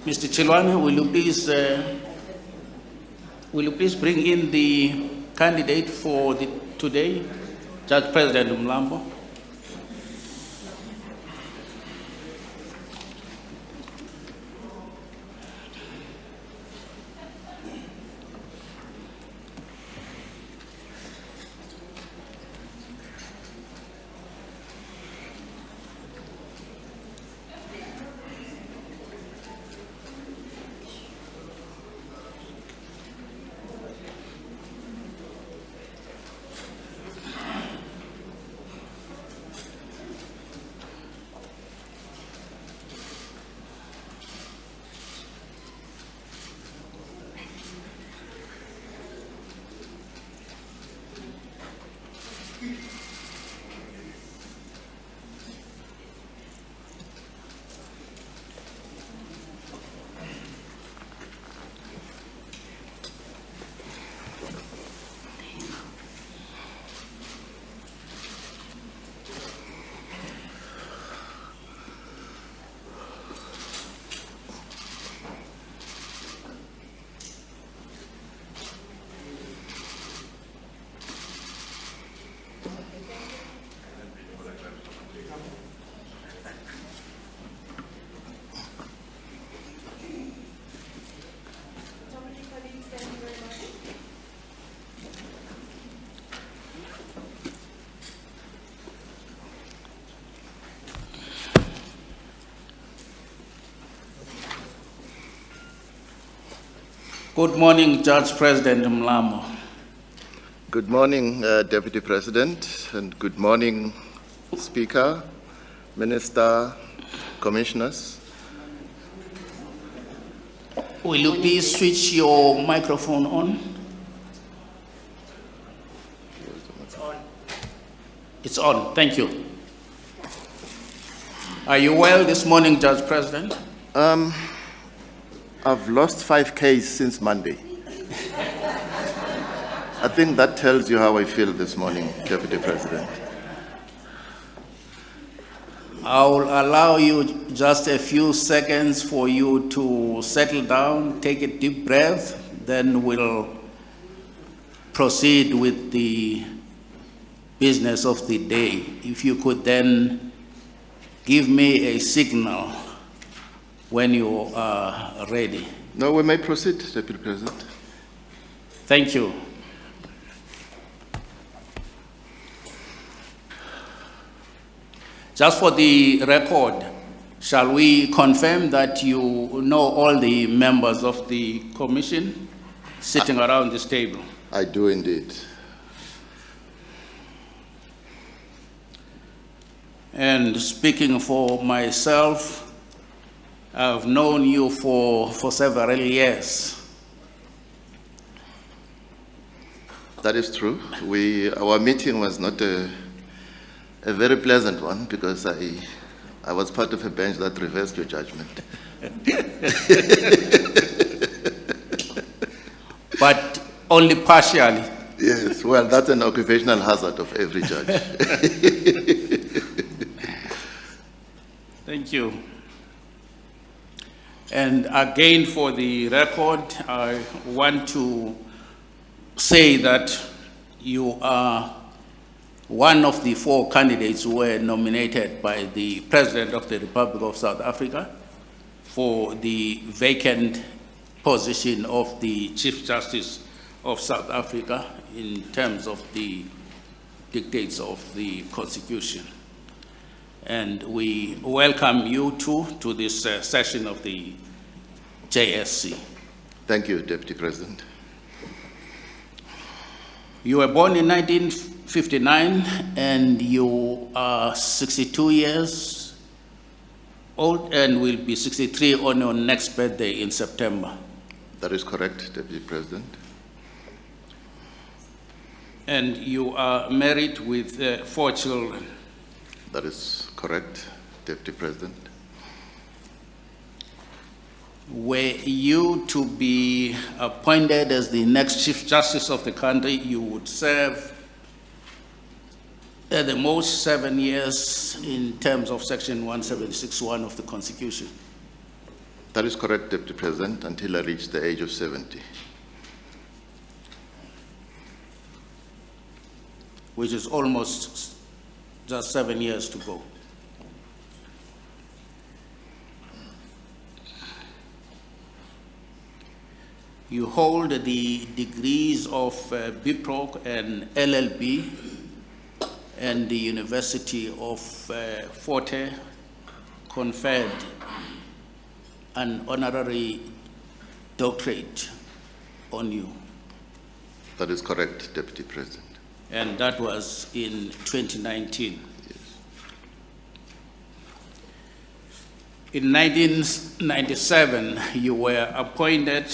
Mr. Chilwane, will you please bring in the candidate for today, Judge President Mlambo? Good morning, Judge President Mlambo. Good morning, Deputy President, and good morning, Speaker, Minister, Commissioners. Will you please switch your microphone on? It's on, thank you. Are you well this morning, Judge President? I've lost 5 Ks since Monday. I think that tells you how I feel this morning, Deputy President. I'll allow you just a few seconds for you to settle down, take a deep breath, then we'll proceed with the business of the day. If you could then give me a signal when you are ready. No, we may proceed, Deputy President. Thank you. Just for the record, shall we confirm that you know all the members of the commission sitting around this table? I do indeed. And speaking for myself, I've known you for several years. That is true. Our meeting was not a very pleasant one because I was part of a bench that reversed your judgment. But only partially. Yes, well, that's an occupational hazard of every judge. Thank you. And again, for the record, I want to say that you are one of the 4 candidates who were nominated by the President of the Republic of South Africa for the vacant position of the Chief Justice of South Africa in terms of the dictates of the Constitution. And we welcome you too to this session of the JSC. Thank you, Deputy President. You were born in 1959 and you are 62 years old and will be 63 on your next birthday in September. That is correct, Deputy President. And you are married with 4 children. That is correct, Deputy President. Were you to be appointed as the next Chief Justice of the country, you would serve at the most 7 years in terms of Section 176(1) of the Constitution. That is correct, Deputy President, until I reached the age of 70. Which is almost just 7 years to go. You hold the degrees of BProc and LLB and the University of Forte conferred an honorary doctorate on you. That is correct, Deputy President. And that was in 2019. Yes. In 1997, you were appointed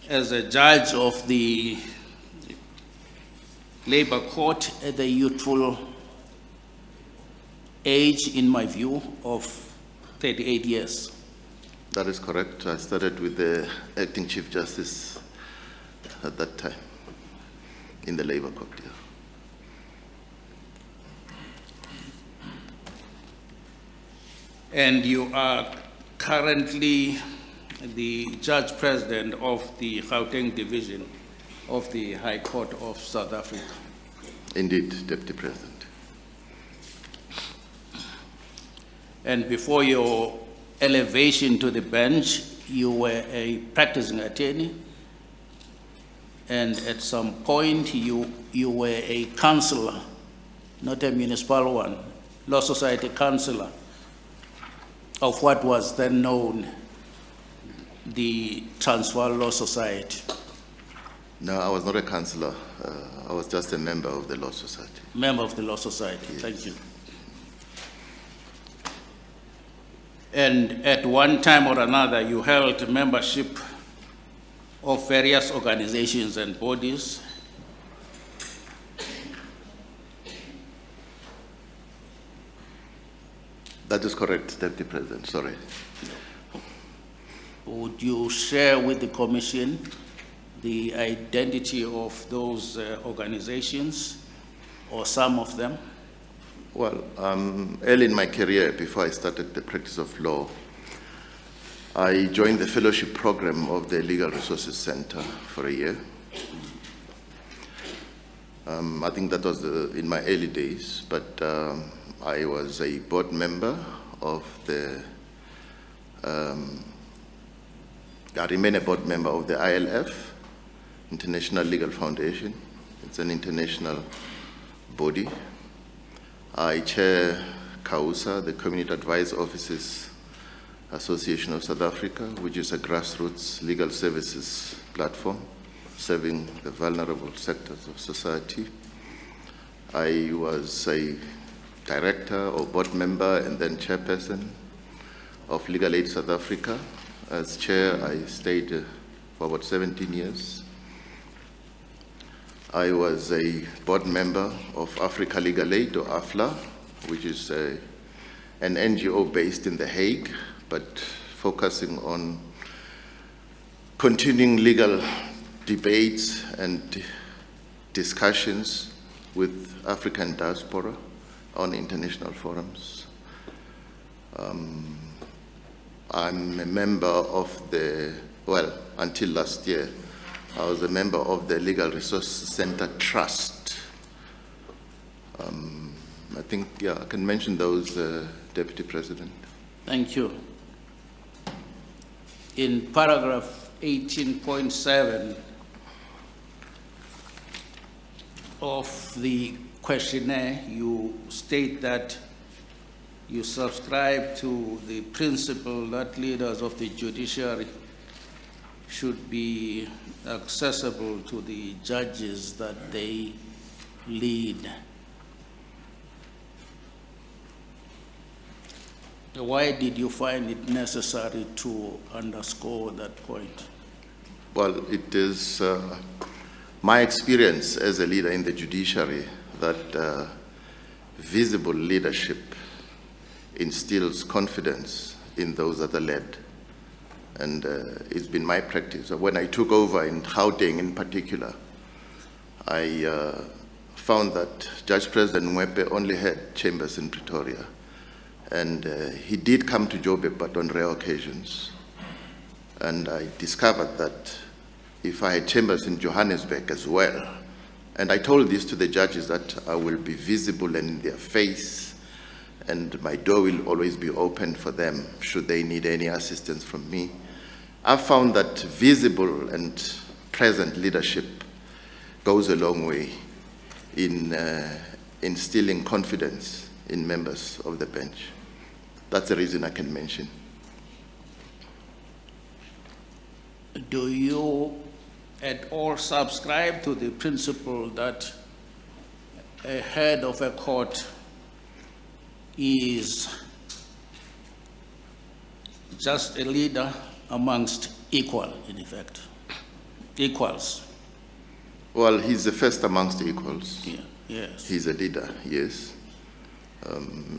as a judge of the Labor Court at the youthful age, in my view, of 38 years. That is correct. I started with the acting Chief Justice at that time in the Labor Court. Yeah. And you are currently the Judge President of the Gauteng Division of the High Court of South Africa. Indeed, Deputy President. And before your elevation to the bench, you were a practicing attorney, and at some point you were a councillor, not a municipal one, Law Society councillor of what was then known the Transvaal Law Society. No, I was not a councillor. I was just a member of the Law Society. Member of the Law Society, Yes. Thank you. And at one time or another, you held membership of various organizations and bodies. That is correct, Deputy President. Sorry. Would you share with the Commission the identity of those organizations or some of them? Well, early in my career, before I started the practice of law, I joined the fellowship program of the Legal Resources Center for a year. I think that was in my early days, but I was a board member of the, I remain a board member of the ILF, International Legal Foundation. It's an international body. I chair CAUSA, the Community Advice Officers Association of South Africa, which is a grassroots legal services platform serving the vulnerable sectors of society. I was a director or board member and then chairperson of Legal Aid South Africa. As chair, I stayed for about 17 years. I was a board member of Africa Legal Aid, or AFLA, which is an NGO based in The Hague, but focusing on continuing legal debates and discussions with African diaspora on international forums. I'm a member of the, well, until last year, I was a member of the Legal Resources Center Trust. I think, yeah, I can mention those, Deputy President. Thank you. In paragraph 18.7 of the questionnaire, you state that you subscribe to the principle that leaders of the judiciary should be accessible to the judges that they lead. Why did you find it necessary to underscore that point? Well, it is my experience as a leader in the judiciary that visible leadership instills confidence in those that are led. And it's been my practice. When I took over in Gauteng in particular, I found that Judge President Mlambo only had chambers in Pretoria. And he did come to Joburg, but on rare occasions. And I discovered that if I had chambers in Johannesburg as well, and I told this to the judges, that I will be visible and in their face, and my door will always be open for them should they need any assistance from me. I found that visible and present leadership goes a long way in instilling confidence in members of the bench. That's the reason I can mention. Do you at all subscribe to the principle that a head of a court is just a leader amongst equal, in effect, equals? Well, he's the first amongst equals. Yeah. Yes. He's a leader, yes.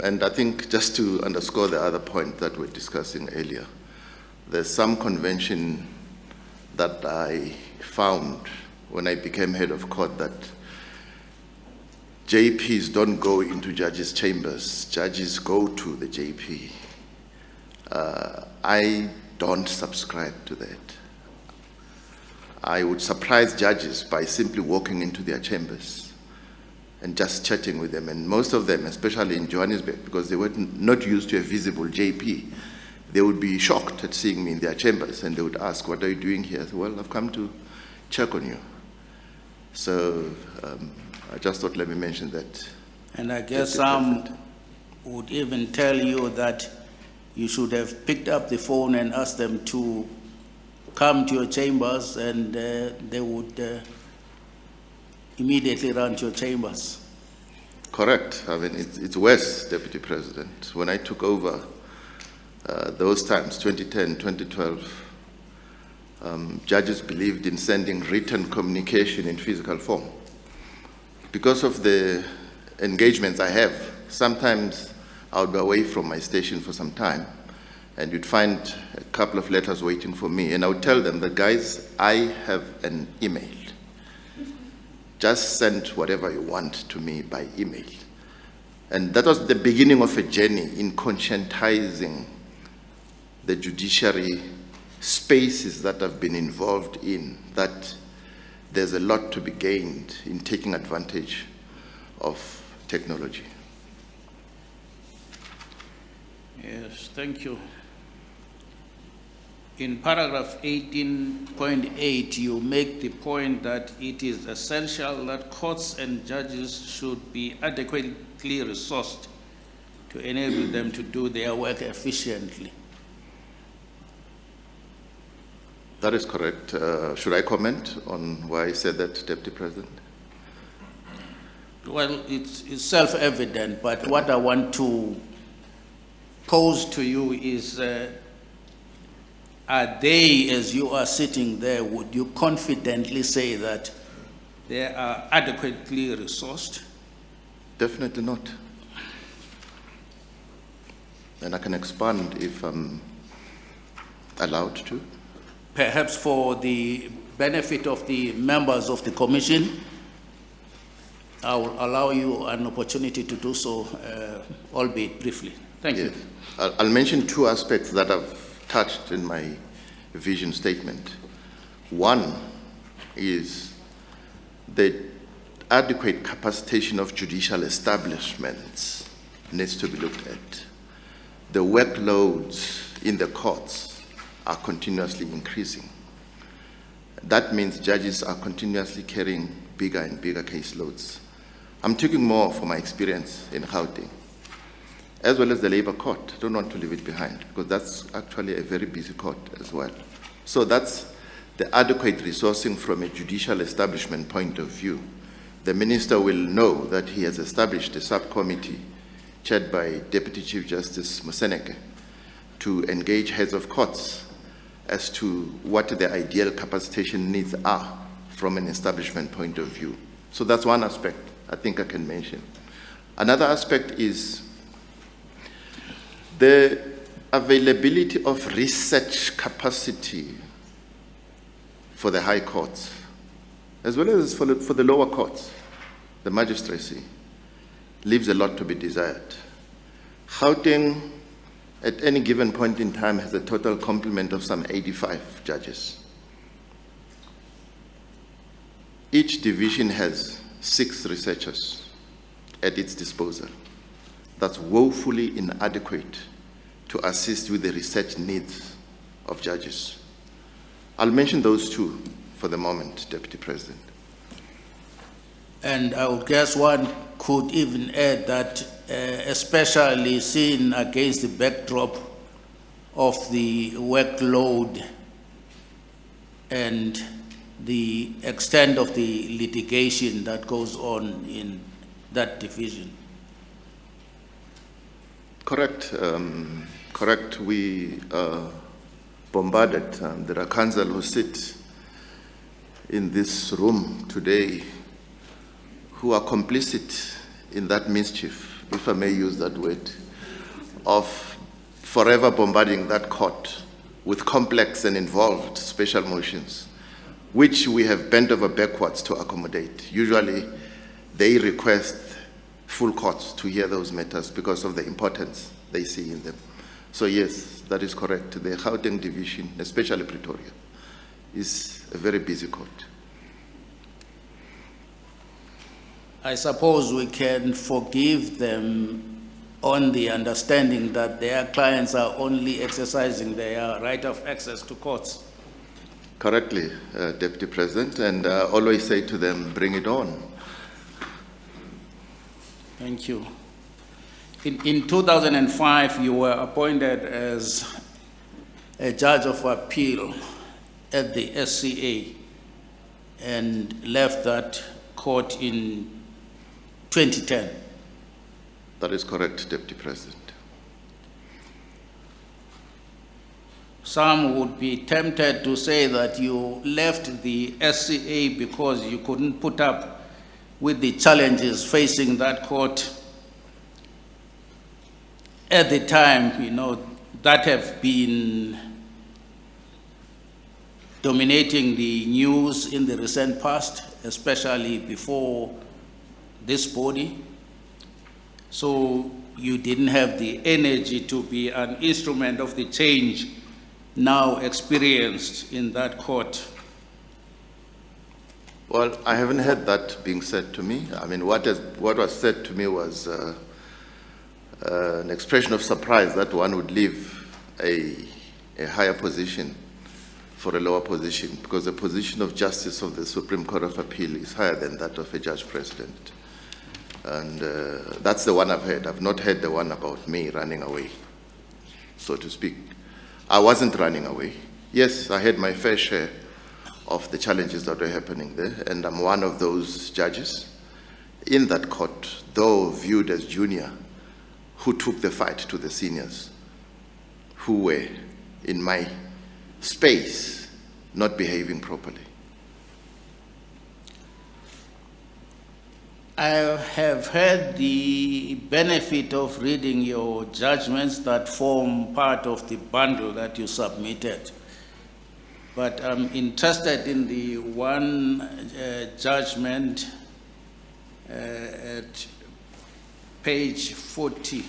And I think just to underscore the other point that we're discussing earlier, there's some convention that I found when I became head of court that JPs don't go into judges' chambers. Judges go to the JP. I don't subscribe to that. I would surprise judges by simply walking into their chambers and just chatting with them. And most of them, especially in Johannesburg, because they were not used to a visible JP, they would be shocked at seeing me in their chambers, and they would ask, "What are you doing here?" I said, "Well, I've come to check on you." So I just thought, let me mention that. And I guess some would even tell you that you should have picked up the phone and asked them to come to your chambers, and they would immediately run to your chambers. Correct. I mean, it's worse, Deputy President. When I took over those times, 2010, 2012, judges believed in sending written communication in physical form. Because of the engagements I have, sometimes I would be away from my station for some time, and you'd find a couple of letters waiting for me, and I would tell them that, "Guys, I have an email. Just send whatever you want to me by email." And that was the beginning of a journey in conscientizing the judiciary spaces that I've been involved in, that there's a lot to be gained in taking advantage of technology. Yes, thank you. In paragraph 18.8, you make the point that it is essential that courts and judges should be adequately resourced to enable them to do their work efficiently. That is correct. Should I comment on why I said that, Deputy President? Well, it's self-evident, but what I want to pose to you is, are they, as you are sitting there, would you confidently say that they are adequately resourced? Definitely not. And I can expand if I'm allowed to. Perhaps for the benefit of the members of the commission, I will allow you an opportunity to do so, albeit briefly. Thank you. I'll mention two aspects that I've touched in my vision statement. One is the adequate capacitation of judicial establishments needs to be looked at. The workloads in the courts are continuously increasing. That means judges are continuously carrying bigger and bigger caseloads. I'm taking more from my experience in Gauteng, as well as the labor court. I don't want to leave it behind, because that's actually a very busy court as well. So that's the adequate resourcing from a judicial establishment point of view. The minister will know that he has established a subcommittee chaired by Deputy Chief Justice Moseneke to engage heads of courts as to what the ideal capacitation needs are from an establishment point of view. So that's one aspect I think I can mention. Another aspect is the availability of research capacity for the high courts, as well as for the lower courts. The magistracy leaves a lot to be desired. Gauteng, at any given point in time, has a total complement of some 85 judges. Each division has 6 researchers at its disposal. That's woefully inadequate to assist with the research needs of judges. I'll mention those 2 for the moment, Deputy President. And I would guess one could even add that, especially seen against the backdrop of the workload and the extent of the litigation that goes on in that division. Correct. Correct. We bombarded. There are counsel who sit in this room today who are complicit in that mischief, if I may use that word, of forever bombarding that court with complex and involved special motions, which we have bent over backwards to accommodate. Usually, they request full courts to hear those matters because of the importance they see in them. So yes, that is correct. The Gauteng division, especially Pretoria, is a very busy court. I suppose we can forgive them on the understanding that their clients are only exercising their right of access to courts. Correctly, Deputy President, and always say to them, bring it on. Thank you. In 2005, you were appointed as a judge of appeal at the SCA and left that court in 2010. That is correct, Deputy President. Some would be tempted to say that you left the SCA because you couldn't put up with the challenges facing that court at the time, you know, that have been dominating the news in the recent past, especially before this body. So you didn't have the energy to be an instrument of the change now experienced in that court. Well, I haven't heard that being said to me. I mean, what was said to me was an expression of surprise that one would leave a higher position for a lower position, because the position of Justice of the Supreme Court of Appeal is higher than that of a Judge President. And that's the one I've heard. I've not heard the one about me running away, so to speak. I wasn't running away. Yes, I had my fair share of the challenges that were happening there, and I'm one of those judges in that court, though viewed as junior, who took the fight to the seniors, who were in my space not behaving properly. I have had the benefit of reading your judgments that form part of the bundle that you submitted. But I'm interested in the one judgment at page 40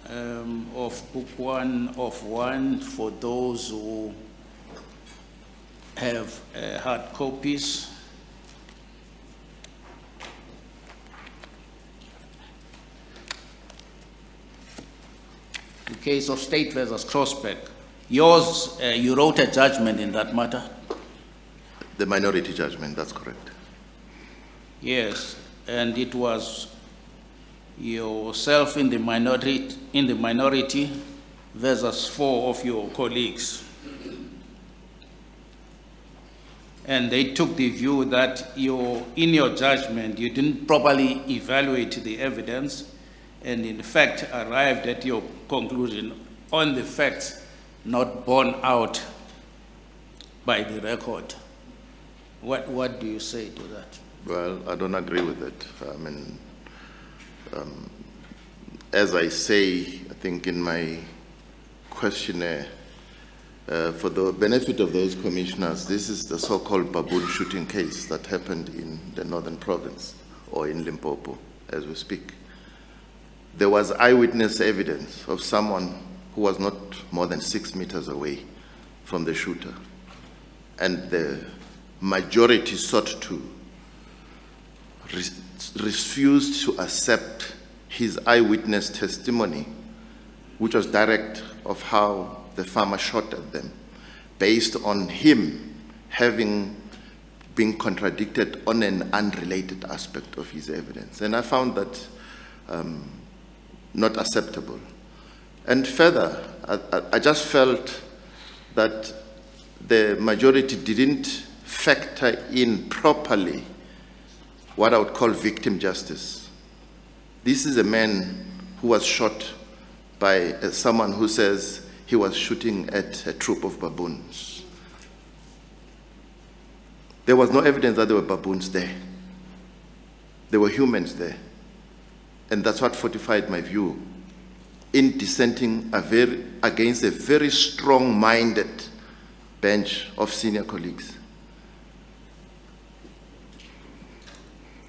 of book 1 of 1 for those who have hard copies. The case of State versus Crossback. Yours, you wrote a judgment in that matter? The minority judgment, that's correct. Yes, and it was yourself in the minority versus 4 of your colleagues. And they took the view that in your judgment, you didn't properly evaluate the evidence and in fact arrived at your conclusion on the facts not borne out by the record. What do you say to that? Well, I don't agree with it. I mean, as I say, I think in my questionnaire, for the benefit of those commissioners, this is the so-called baboon shooting case that happened in the Northern Province or in Limpopo as we speak. there was eyewitness evidence of someone who was not more than 6 meters away from the shooter. And the majority sought to refuse to accept his eyewitness testimony, which was direct, of how the farmer shot at them, based on him having been contradicted on an unrelated aspect of his evidence. And I found that not acceptable. And further, I just felt that the majority didn't factor in properly what I would call victim justice. This is a man who was shot by someone who says he was shooting at a troop of baboons. There was no evidence that there were baboons there. There were humans there. And that's what fortified my view in dissenting against a very strong-minded bench of senior colleagues.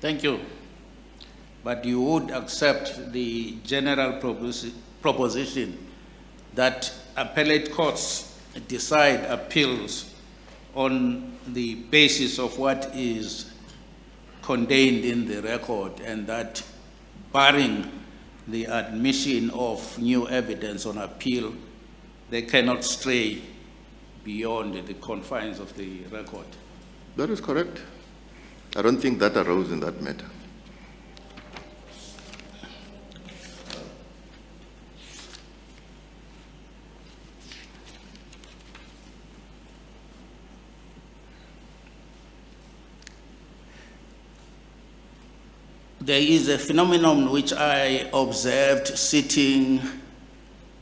Thank you. But you would accept the general proposition that appellate courts decide appeals on the basis of what is contained in the record, and that barring the admission of new evidence on appeal, they cannot stray beyond the confines of the record? That is correct. I don't think that arose in that matter. There is a phenomenon which I observed sitting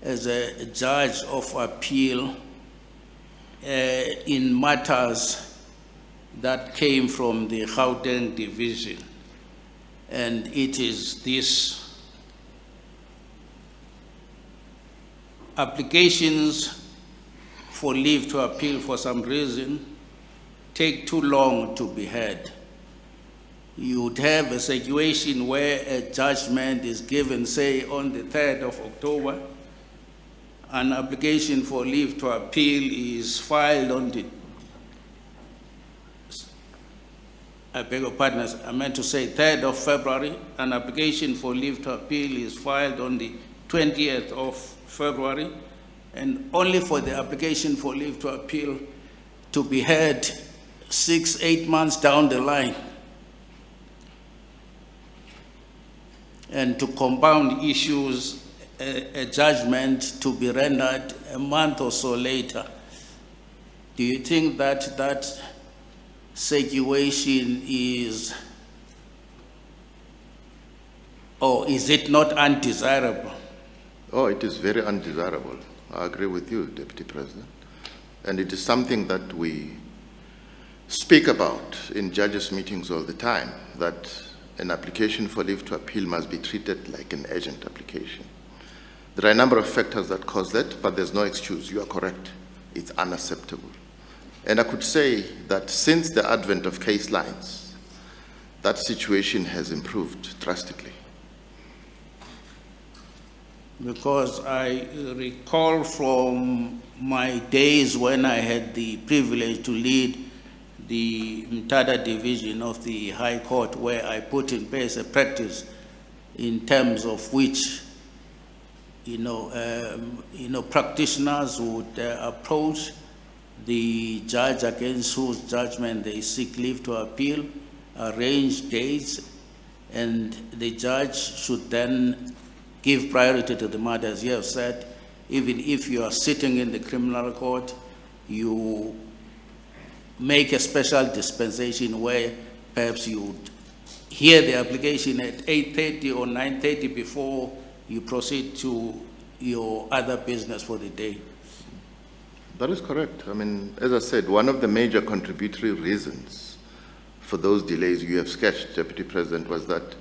as a judge of appeal in matters that came from the Gauteng division. And it is this: applications for leave to appeal for some reason take too long to be heard. You would have a situation where a judgment is given, say, on the 3rd of October. An application for leave to appeal is filed on the, I beg your pardon, I meant to say 3rd of February. An application for leave to appeal is filed on the 20th of February, and only for the application for leave to appeal to be heard 6-8 months down the line. And to compound issues, a judgment to be rendered a month or so later. Do you think that that situation is, or is it not undesirable? Oh, it is very undesirable. I agree with you, Deputy President. And it is something that we speak about in judges' meetings all the time, that an application for leave to appeal must be treated like an urgent application. There are a number of factors that cause that, but there's no excuse. You are correct. It's unacceptable. And I could say that since the advent of case lines, that situation has improved drastically. Because I recall from my days when I had the privilege to lead the Mtada division of the High Court, where I put in place a practice in terms of which, practitioners would approach the judge against whose judgment they seek leave to appeal, arrange dates, and the judge should then give priority to the matter. As you have said, even if you are sitting in the criminal court, you make a special dispensation where perhaps you would hear the application at 8:30 or 9:30 before you proceed to your other business for the day. That is correct. I mean, as I said, one of the major contributory reasons for those delays you have sketched, Deputy President, was that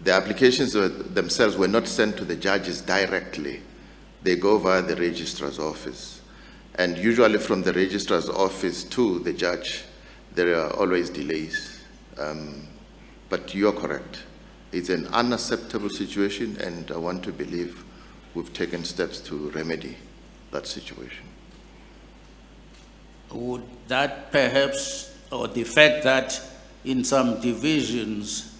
the applications themselves were not sent to the judges directly. They go via the registrar's office. And usually from the registrar's office to the judge, there are always delays. But you're correct. It's an unacceptable situation, and I want to believe we've taken steps to remedy that situation. Would that perhaps, or the fact that in some divisions,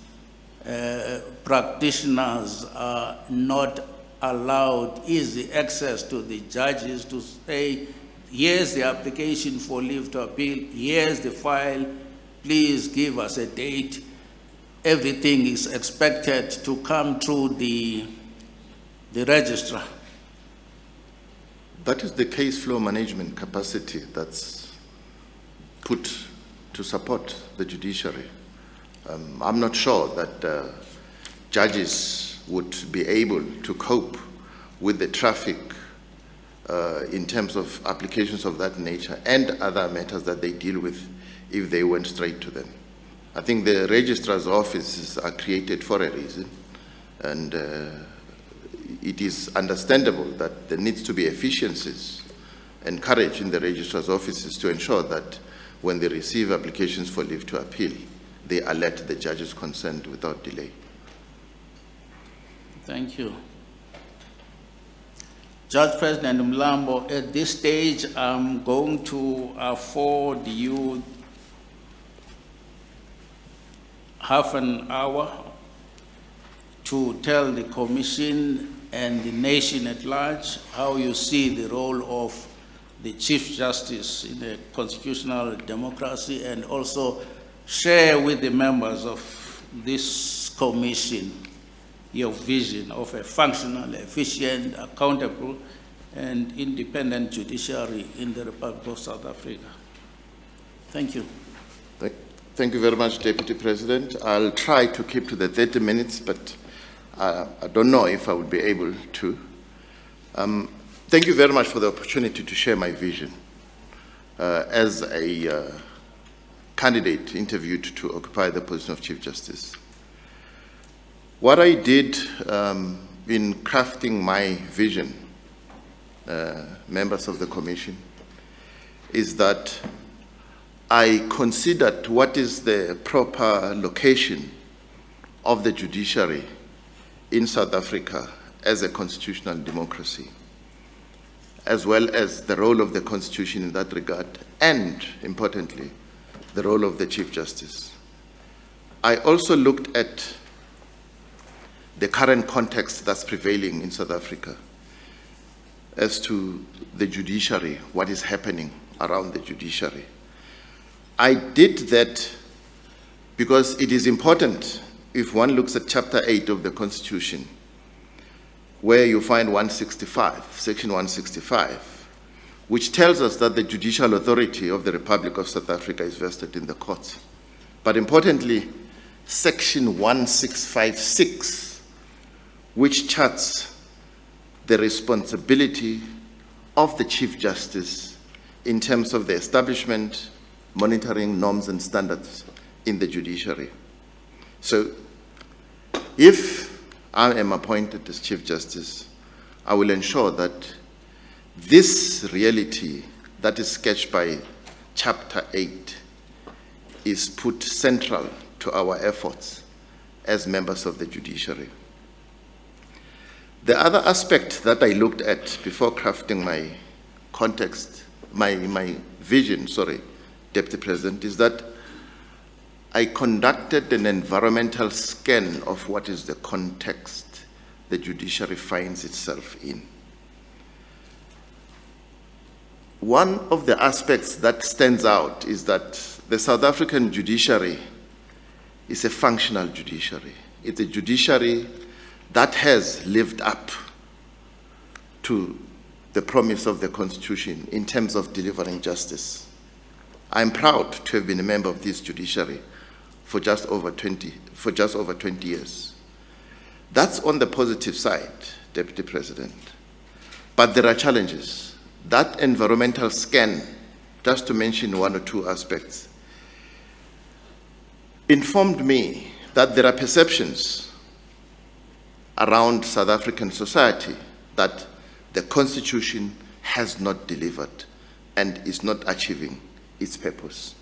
practitioners are not allowed easy access to the judges to say, here's the application for leave to appeal, here's the file, please give us a date. Everything is expected to come through the registrar. That is the case flow management capacity that's put to support the judiciary. I'm not sure that judges would be able to cope with the traffic in terms of applications of that nature and other matters that they deal with if they went straight to them. I think the registrar's offices are created for a reason, and it is understandable that there needs to be efficiencies and courage in the registrar's offices to ensure that when they receive applications for leave to appeal, they alert the judges concerned without delay. Thank you. Judge President Mlambo, at this stage, I'm going to afford you half an hour to tell the Commission and the nation at large how you see the role of the Chief Justice in a constitutional democracy, and also share with the members of this Commission your vision of a functional, efficient, accountable, and independent judiciary in the Republic of South Africa. Thank you. Thank you very much, Deputy President. I'll try to keep to the 30 minutes, but I don't know if I would be able to. Thank you very much for the opportunity to share my vision as a candidate interviewed to occupy the position of Chief Justice. What I did in crafting my vision, members of the Commission, is that I considered what is the proper location of the judiciary in South Africa as a constitutional democracy, as well as the role of the Constitution in that regard, and, importantly, the role of the Chief Justice. I also looked at the current context that's prevailing in South Africa as to the judiciary, what is happening around the judiciary. I did that because it is important if one looks at Chapter 8 of the Constitution, where you find 165, Section 165, which tells us that the judicial authority of the Republic of South Africa is vested in the courts. But importantly, Section 1656, which charts the responsibility of the Chief Justice in terms of the establishment, monitoring norms and standards in the judiciary. So, if I am appointed as Chief Justice, I will ensure that this reality that is sketched by Chapter 8 is put central to our efforts as members of the judiciary. The other aspect that I looked at before crafting my context, my vision, Deputy President, is that I conducted an environmental scan of what is the context the judiciary finds itself in. One of the aspects that stands out is that the South African judiciary is a functional judiciary. It's a judiciary that has lived up to the promise of the Constitution in terms of delivering justice. I'm proud to have been a member of this judiciary for just over 20 years. That's on the positive side, Deputy President. But there are challenges. That environmental scan, just to mention one or two aspects, informed me that there are perceptions around South African society that the Constitution has not delivered and is not achieving its purpose.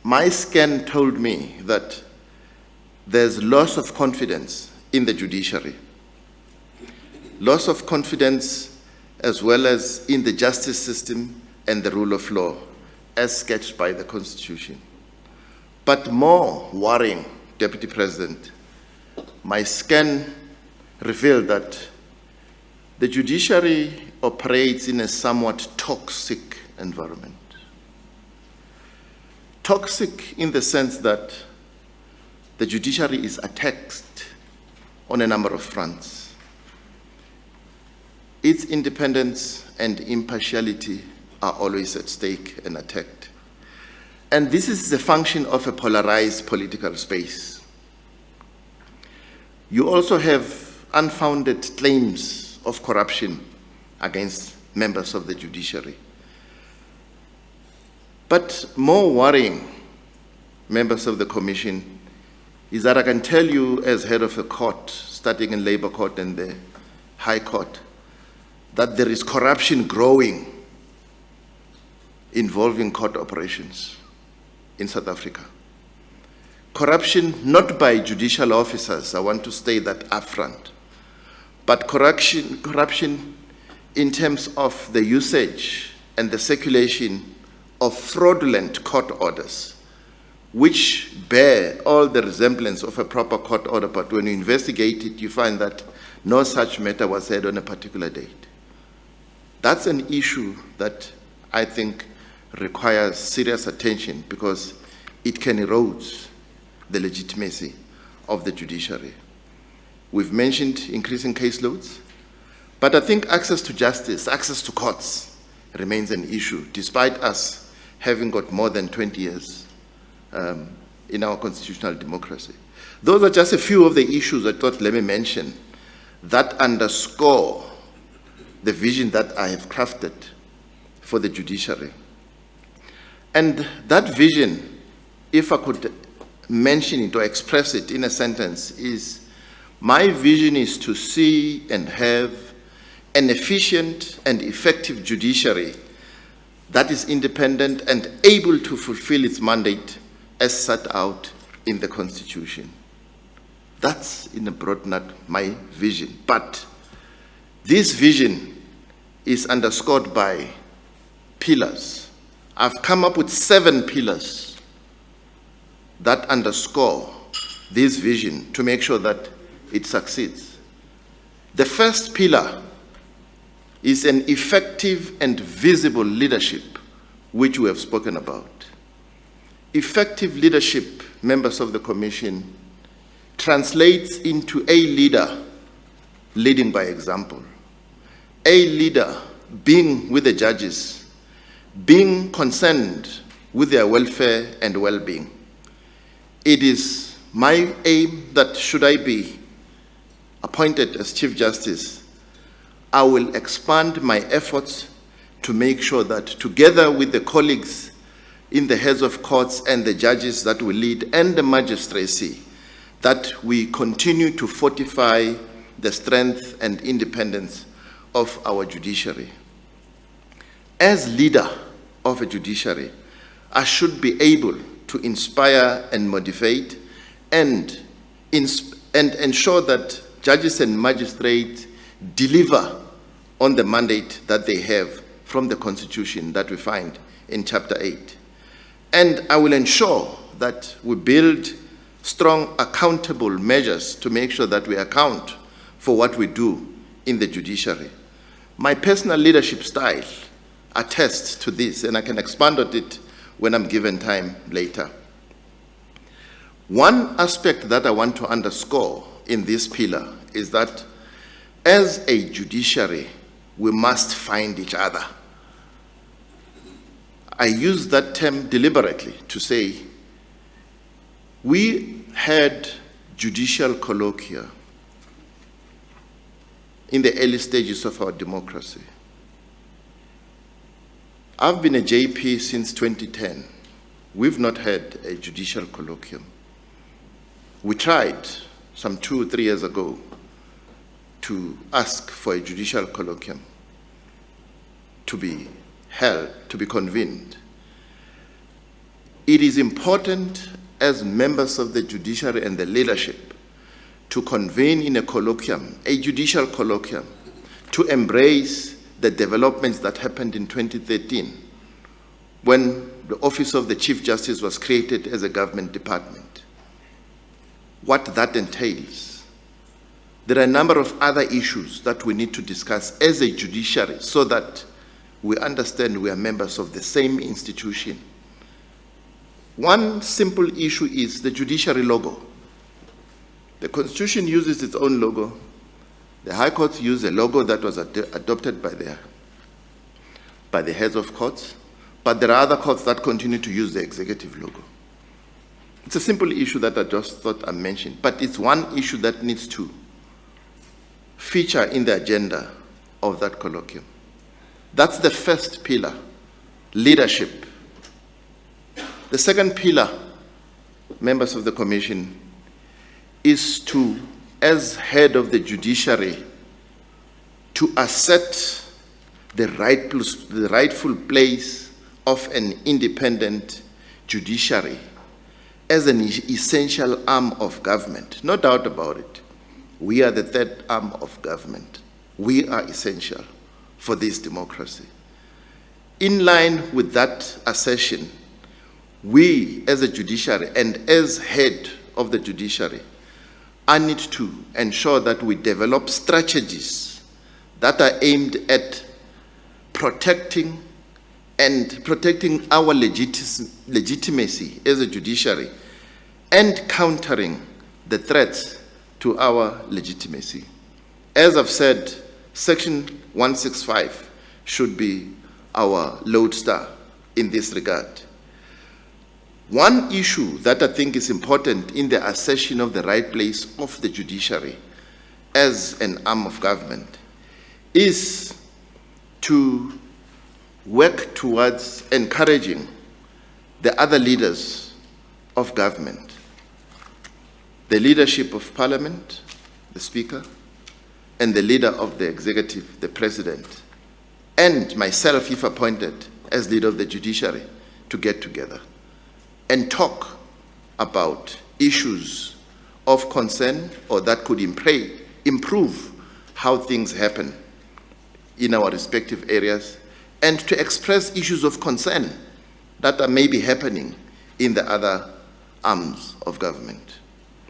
My scan told me that there's loss of confidence in the judiciary. Loss of confidence as well as in the justice system and the rule of law as sketched by the Constitution. But more worrying, Deputy President, my scan revealed that the judiciary operates in a somewhat toxic environment. Toxic in the sense that the judiciary is attacked on a number of fronts. Its independence and impartiality are always at stake and attacked. And this is the function of a polarized political space. You also have unfounded claims of corruption against members of the judiciary. But more worrying, members of the Commission, is that I can tell you as head of a court, starting in Labour Court and the High Court, that there is corruption growing involving court operations in South Africa. Corruption not by judicial officers, I want to state that upfront, but corruption in terms of the usage and the circulation of fraudulent court orders, which bear all the resemblance of a proper court order, but when you investigate it, you find that no such matter was heard on a particular date. That's an issue that I think requires serious attention because it can erode the legitimacy of the judiciary. We've mentioned increasing caseloads, but I think access to justice, access to courts remains an issue, despite us having got more than 20 years in our constitutional democracy. Those are just a few of the issues I thought let me mention that underscore the vision that I have crafted for the judiciary. And that vision, if I could mention it or express it in a sentence, is my vision is to see and have an efficient and effective judiciary that is independent and able to fulfill its mandate as set out in the Constitution. That's, in a broad note, my vision. But this vision is underscored by pillars. I've come up with 7 pillars that underscore this vision to make sure that it succeeds. The first pillar is an effective and visible leadership, which we have spoken about. Effective leadership, members of the Commission, translates into a leader leading by example. A leader being with the judges, being concerned with their welfare and well-being. It is my aim that should I be appointed as Chief Justice, I will expand my efforts to make sure that together with the colleagues in the heads of courts and the judges that we lead and the magistracy, that we continue to fortify the strength and independence of our judiciary. As leader of a judiciary, I should be able to inspire and motivate and ensure that judges and magistrates deliver on the mandate that they have from the Constitution that we find in Chapter 8. And I will ensure that we build strong accountable measures to make sure that we account for what we do in the judiciary. My personal leadership style attests to this, and I can expand on it when I'm given time later. One aspect that I want to underscore in this pillar is that as a judiciary, we must find each other. I use that term deliberately to say we had judicial colloquia in the early stages of our democracy. I've been a JP since 2010. We've not had a judicial colloquium. We tried some 2 or 3 years ago to ask for a judicial colloquium to be held, to be convened. It is important as members of the judiciary and the leadership to convene in a colloquium, a judicial colloquium, to embrace the developments that happened in 2013 when the Office of the Chief Justice was created as a government department. What that entails. There are a number of other issues that we need to discuss as a judiciary so that we understand we are members of the same institution. One simple issue is the judiciary logo. The Constitution uses its own logo. The High Courts use a logo that was adopted by the heads of courts, but there are other courts that continue to use the executive logo. It's a simple issue that I just thought I mentioned, but it's one issue that needs to feature in the agenda of that colloquium. That's the first pillar, leadership. The second pillar, members of the Commission, is to, as head of the judiciary, to assert the rightful place of an independent judiciary as an essential arm of government. No doubt about it. We are the third arm of government. We are essential for this democracy. In line with that assertion, we as a judiciary and as head of the judiciary I need to ensure that we develop strategies that are aimed at protecting our legitimacy as a judiciary and countering the threats to our legitimacy. As I've said, Section 165 should be our lodestar in this regard. One issue that I think is important in the assertion of the right place of the judiciary as an arm of government is to work towards encouraging the other leaders of government, the leadership of Parliament, the Speaker, and the leader of the executive, the President, and myself, if appointed as leader of the judiciary, to get together and talk about issues of concern or that could improve how things happen in our respective areas, and to express issues of concern that are maybe happening in the other arms of government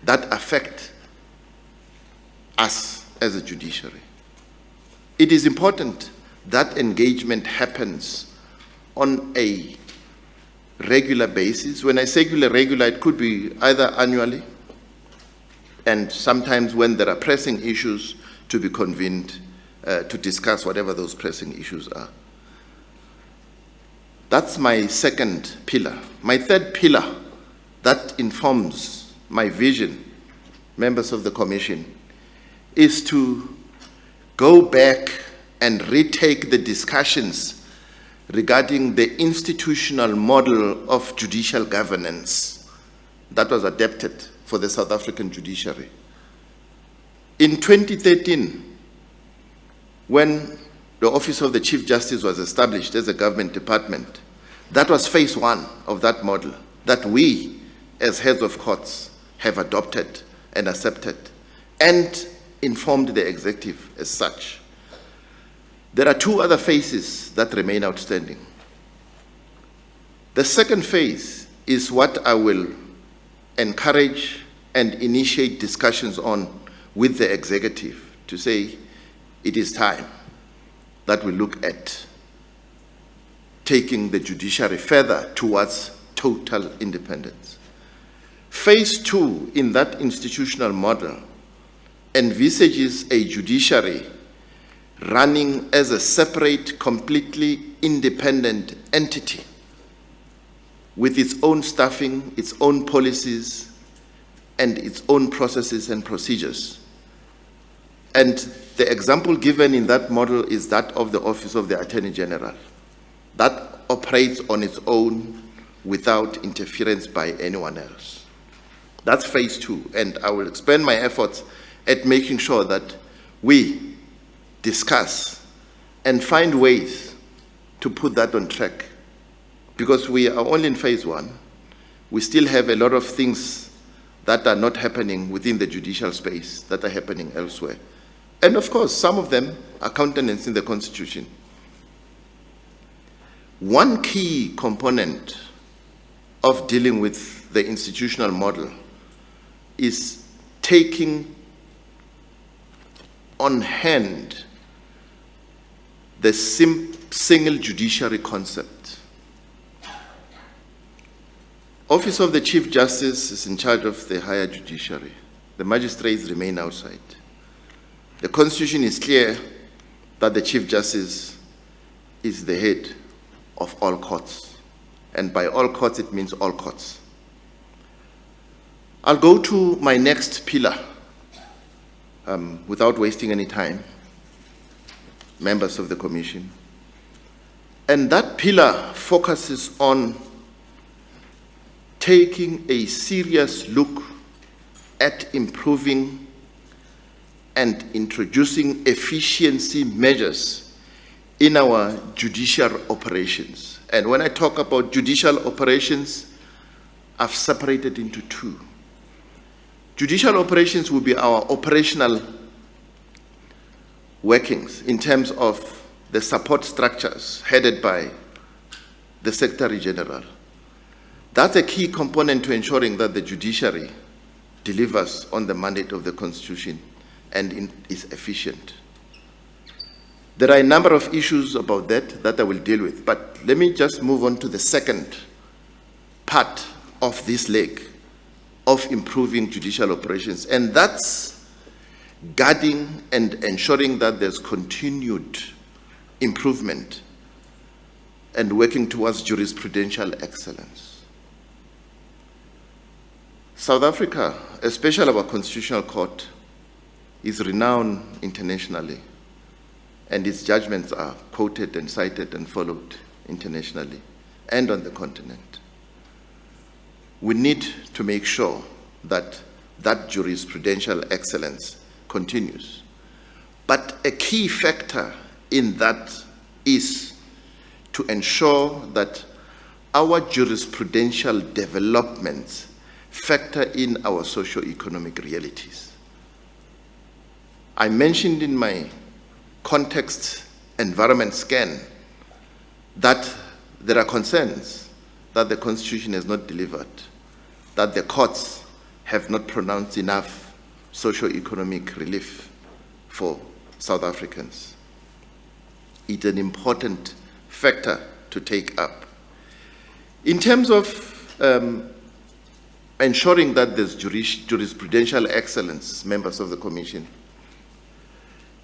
that affect us as a judiciary. It is important that engagement happens on a regular basis. When I say regular, it could be either annually and sometimes when there are pressing issues to be convened to discuss whatever those pressing issues are. That's my second pillar. My third pillar that informs my vision, members of the Commission, is to go back and retake the discussions regarding the institutional model of judicial governance that was adapted for the South African judiciary. In 2013, when the Office of the Chief Justice was established as a government department, that was phase one of that model that we, as heads of courts, have adopted and accepted and informed the executive as such. There are two other phases that remain outstanding. The second phase is what I will encourage and initiate discussions on with the executive to say it is time that we look at taking the judiciary further towards total independence. Phase two in that institutional model envisages a judiciary running as a separate, completely independent entity with its own staffing, its own policies, and its own processes and procedures. And the example given in that model is that of the Office of the Attorney General. That operates on its own without interference by anyone else. That's phase two, and I will expend my efforts at making sure that we discuss and find ways to put that on track, because we are only in phase one. we still have a lot of things that are not happening within the judicial space that are happening elsewhere. And of course, some of them are countenanced in the Constitution. One key component of dealing with the institutional model is taking on hand the single judiciary concept. Office of the Chief Justice is in charge of the higher judiciary. The magistrates remain outside. The Constitution is clear that the Chief Justice is the head of all courts. And by all courts, it means all courts. I'll go to my next pillar without wasting any time, members of the Commission. And that pillar focuses on taking a serious look at improving and introducing efficiency measures in our judicial operations. And when I talk about judicial operations, I've separated into two. Judicial operations will be our operational workings in terms of the support structures headed by the Secretary General. That's a key component to ensuring that the judiciary delivers on the mandate of the Constitution and is efficient. There are a number of issues about that I will deal with, but let me just move on to the second part of this leg of improving judicial operations, and that's guarding and ensuring that there's continued improvement and working towards jurisprudential excellence. South Africa, especially our Constitutional Court, is renowned internationally, and its judgments are quoted and cited and followed internationally and on the continent. We need to make sure that that jurisprudential excellence continues. But a key factor in that is to ensure that our jurisprudential developments factor in our socio-economic realities. I mentioned in my context environment scan that there are concerns that the Constitution has not delivered, that the courts have not pronounced enough socio-economic relief for South Africans. It's an important factor to take up. In terms of ensuring that there's jurisprudential excellence, members of the Commission,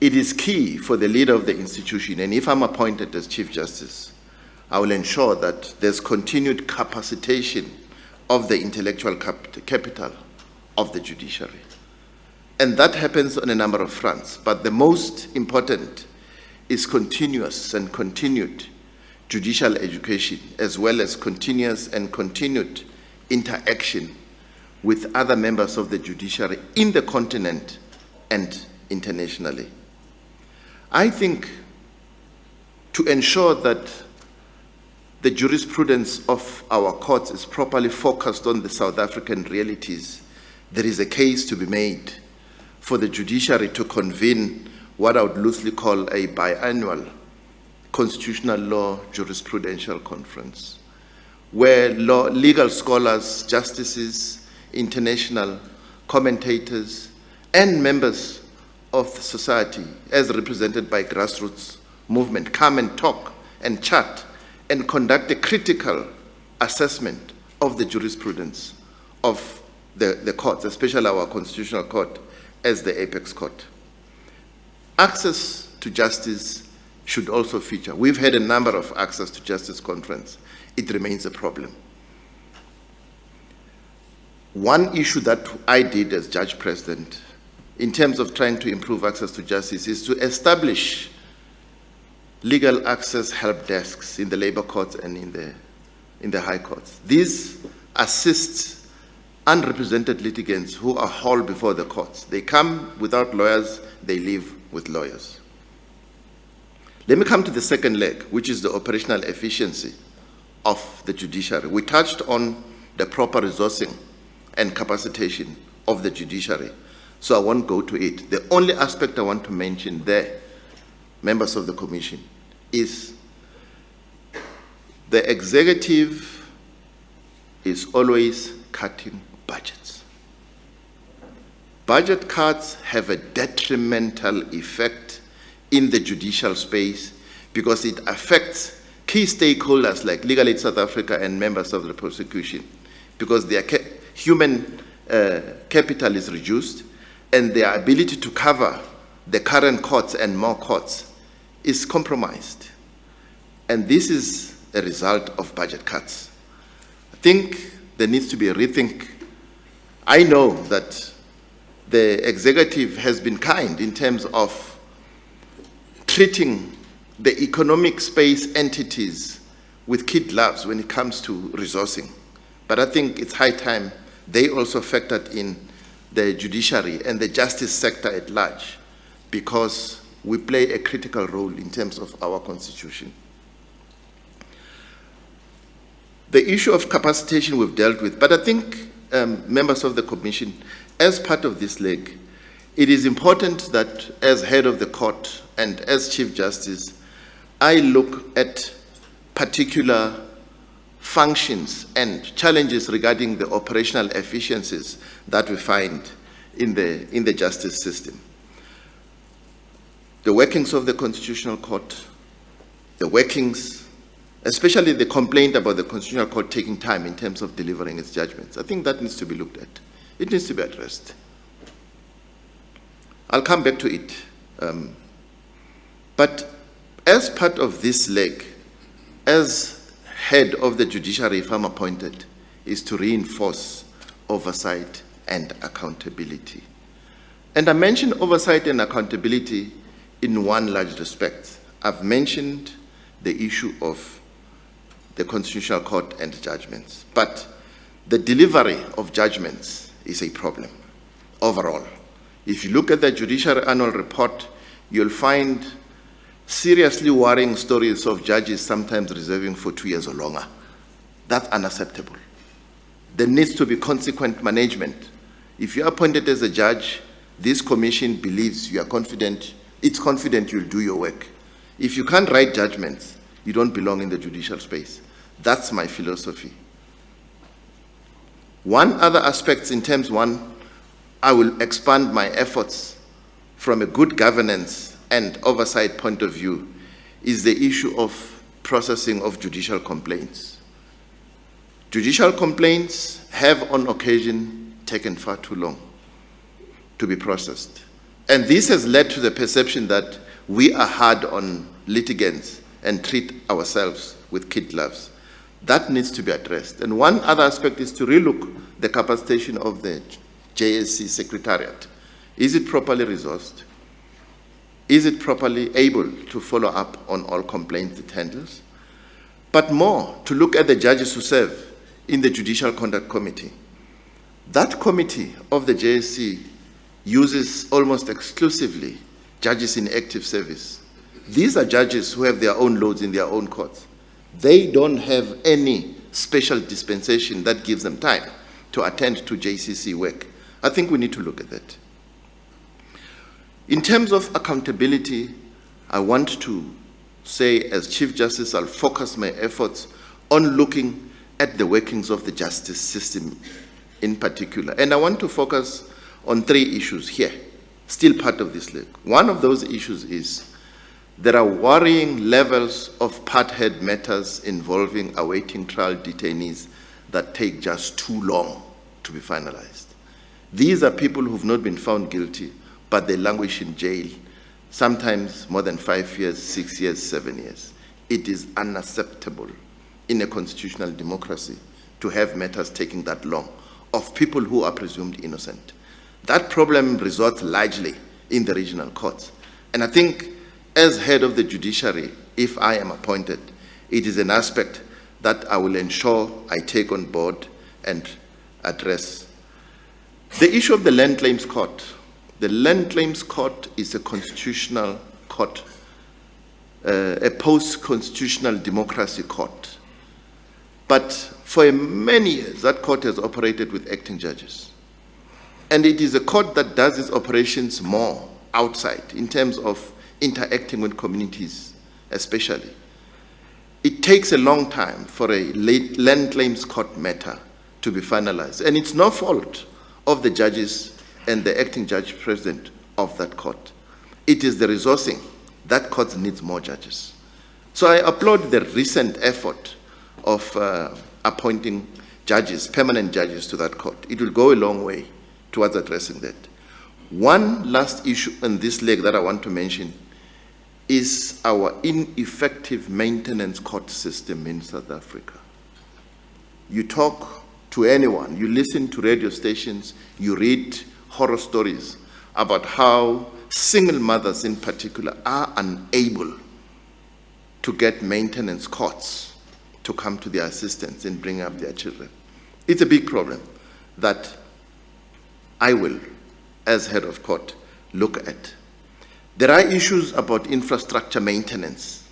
it is key for the leader of the institution, and if I'm appointed as Chief Justice, I will ensure that there's continued capacitation of the intellectual capital of the judiciary. And that happens on a number of fronts, but the most important is continuous and continued judicial education, as well as continuous and continued interaction with other members of the judiciary in the continent and internationally. I think to ensure that the jurisprudence of our courts is properly focused on the South African realities, there is a case to be made for the judiciary to convene what I would loosely call a biannual constitutional law jurisprudential conference, where legal scholars, justices, international commentators, and members of society, as represented by grassroots movement, come and talk and chat and conduct a critical assessment of the jurisprudence of the courts, especially our Constitutional Court as the apex court. Access to justice should also feature. We've had a number of access to justice conferences. It remains a problem. One issue that I did as Judge President in terms of trying to improve access to justice is to establish legal access help desks in the labor courts and in the high courts. These assist unrepresented litigants who are hauled before the courts. They come without lawyers, they leave with lawyers. Let me come to the second leg, which is the operational efficiency of the judiciary. We touched on the proper resourcing and capacitation of the judiciary, so I won't go to it. The only aspect I want to mention there, members of the commission, is the executive is always cutting budgets. Budget cuts have a detrimental effect in the judicial space because it affects key stakeholders like Legal Aid South Africa and members of the prosecution, because their human capital is reduced and their ability to cover the current courts and more courts is compromised. And this is a result of budget cuts. I think there needs to be a rethink. I know that the executive has been kind in terms of treating the economic space entities with kid gloves when it comes to resourcing. But I think it's high time they also factored in the judiciary and the justice sector at large, because we play a critical role in terms of our constitution. The issue of capacitation we've dealt with, but I think, members of the commission, as part of this leg, it is important that as head of the court and as Chief Justice, I look at particular functions and challenges regarding the operational efficiencies that we find in the justice system. The workings of the Constitutional Court, the workings, especially the complaint about the Constitutional Court taking time in terms of delivering its judgments. I think that needs to be looked at. It needs to be addressed. I'll come back to it. But as part of this leg, as head of the judiciary, if I'm appointed, is to reinforce oversight and accountability. And I mentioned oversight and accountability in one large respect. I've mentioned the issue of the Constitutional Court and judgments, but the delivery of judgments is a problem overall. If you look at the Judicial Annual Report, you'll find seriously worrying stories of judges sometimes reserving for 2 years or longer. That's unacceptable. There needs to be consequent management. If you're appointed as a judge, this commission believes you are confident, it's confident you'll do your work. If you can't write judgments, you don't belong in the judicial space. That's my philosophy. One other aspect in terms one, I will expand my efforts from a good governance and oversight point of view, is the issue of processing of judicial complaints. Judicial complaints have on occasion taken far too long to be processed. And this has led to the perception that we are hard on litigants and treat ourselves with kid gloves. That needs to be addressed. And one other aspect is to relook the capacitation of the JSC Secretariat. Is it properly resourced? Is it properly able to follow up on all complaints it handles? But more, to look at the judges who serve in the Judicial Conduct Committee. That committee of the JSC uses almost exclusively judges in active service. These are judges who have their own loads in their own courts. They don't have any special dispensation that gives them time to attend to JCC work. I think we need to look at that. In terms of accountability, I want to say, as Chief Justice, I'll focus my efforts on looking at the workings of the justice system in particular. And I want to focus on 3 issues here, still part of this leg. One of those issues is there are worrying levels of part-head matters involving awaiting trial detainees that take just too long to be finalized. These are people who've not been found guilty, but they languish in jail, sometimes more than 5 years, 6 years, 7 years. It is unacceptable in a constitutional democracy to have matters taking that long of people who are presumed innocent. That problem results largely in the regional courts. And I think as head of the judiciary, if I am appointed, it is an aspect that I will ensure I take on board and address. The issue of the Land Claims Court. The Land Claims Court is a constitutional court, a post-constitutional democracy court. But For many years, that court has operated with acting judges. And it is a court that does its operations more outside in terms of interacting with communities, especially. It takes a long time for a land claims court matter to be finalized. And it's no fault of the judges and the acting judge president of that court. It is the resourcing. That court needs more judges. So I applaud the recent effort of appointing judges, permanent judges to that court. It will go a long way towards addressing that. One last issue on this leg that I want to mention is our ineffective maintenance court system in South Africa. You talk to anyone, you listen to radio stations, you read horror stories about how single mothers in particular are unable to get maintenance courts to come to their assistance in bringing up their children. It's a big problem that I will, as head of court, look at. There are issues about infrastructure maintenance.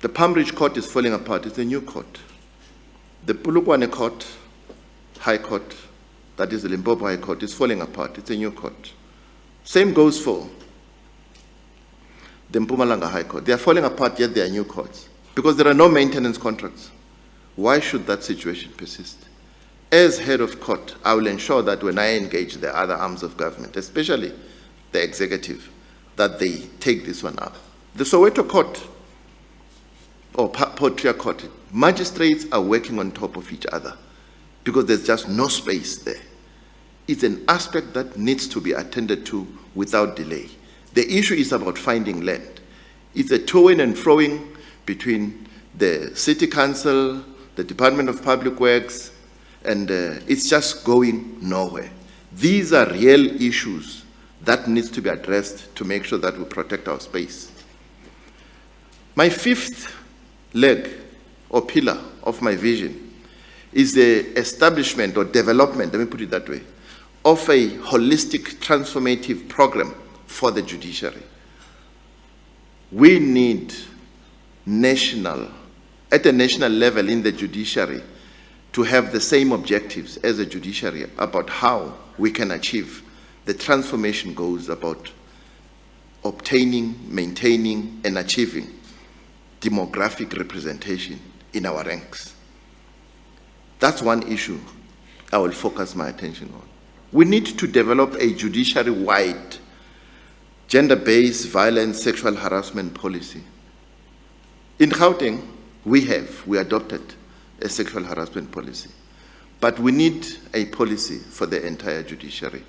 The Palm Ridge Court is falling apart. It's a new court. The Polokwane Court, High Court, that is the Limpopo High Court, is falling apart. It's a new court. Same goes for the Mpumalanga High Court. They are falling apart, yet they are new courts, because there are no maintenance contracts. Why should that situation persist? As head of court, I will ensure that when I engage the other arms of government, especially the executive, that they take this one up. The Soweto Court, or Potria Court, magistrates are working on top of each other because there's just no space there. It's an aspect that needs to be attended to without delay. The issue is about finding land. It's a to-in and fro-in between the City Council, the Department of Public Works, and it's just going nowhere. These are real issues that needs to be addressed to make sure that we protect our space. My fifth leg or pillar of my vision is the establishment or development, let me put it that way, of a holistic transformative program for the judiciary. We need at a national level in the judiciary to have the same objectives as a judiciary about how we can achieve the transformation goals about obtaining, maintaining, and achieving demographic representation in our ranks. That's one issue I will focus my attention on. We need to develop a judiciary-wide gender-based violence, sexual harassment policy. In Gauteng, we adopted a sexual harassment policy, but we need a policy for the entire judiciary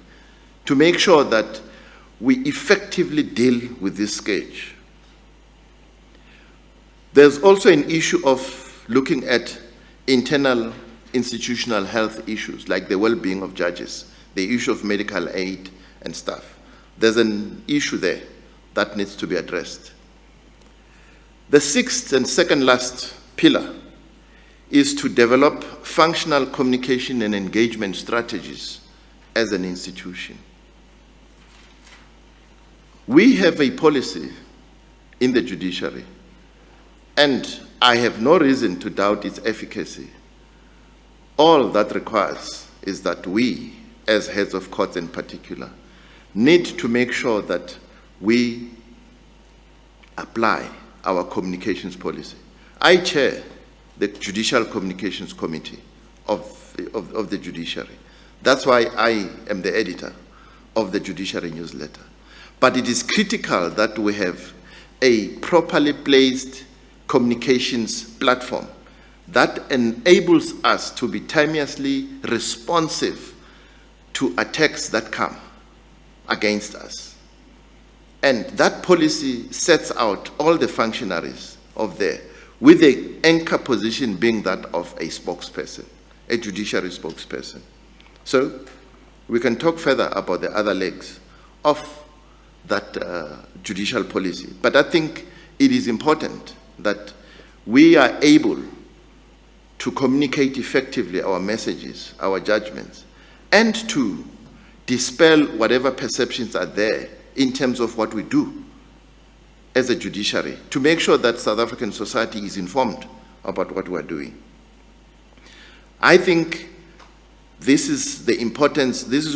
to make sure that we effectively deal with this scourge. There's also an issue of looking at internal institutional health issues like the well-being of judges, the issue of medical aid and stuff. There's an issue there that needs to be addressed. The sixth and second last pillar is to develop functional communication and engagement strategies as an institution. We have a policy in the judiciary, and I have no reason to doubt its efficacy. All that requires is that we, as heads of courts in particular, need to make sure that we apply our communications policy. I chair the Judicial Communications Committee of the judiciary. That's why I am the editor of the judiciary newsletter. But it is critical that we have a properly placed communications platform that enables us to be timeously responsive to attacks that come against us. And that policy sets out all the functionaries of there, with the anchor position being that of a spokesperson, a judiciary spokesperson. So we can talk further about the other legs of that judicial policy. But I think it is important that we are able to communicate effectively our messages, our judgments, and to dispel whatever perceptions are there in terms of what we do as a judiciary, to make sure that South African society is informed about what we're doing. I think this is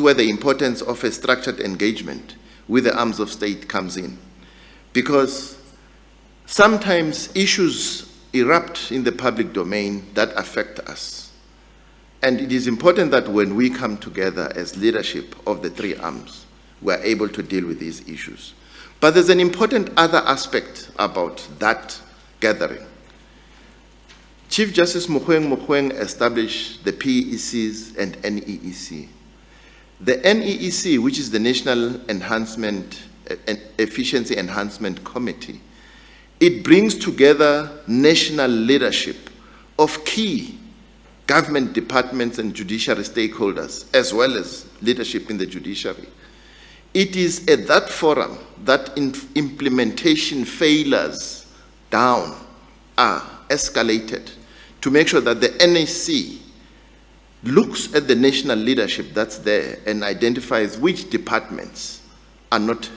where the importance of a structured engagement with the arms of state comes in. Because sometimes issues erupt in the public domain that affect us. And it is important that when we come together as leadership of the three arms, we are able to deal with these issues. But there's an important other aspect about that gathering. Chief Justice Mogoeng established the PECs and NEEC. The NEEC, which is the National Efficiency Enhancement Committee, it brings together national leadership of key government departments and judiciary stakeholders, as well as leadership in the judiciary. It is at that forum that implementation failures down are escalated to make sure that the NEC looks at the national leadership that's there and identifies which departments are not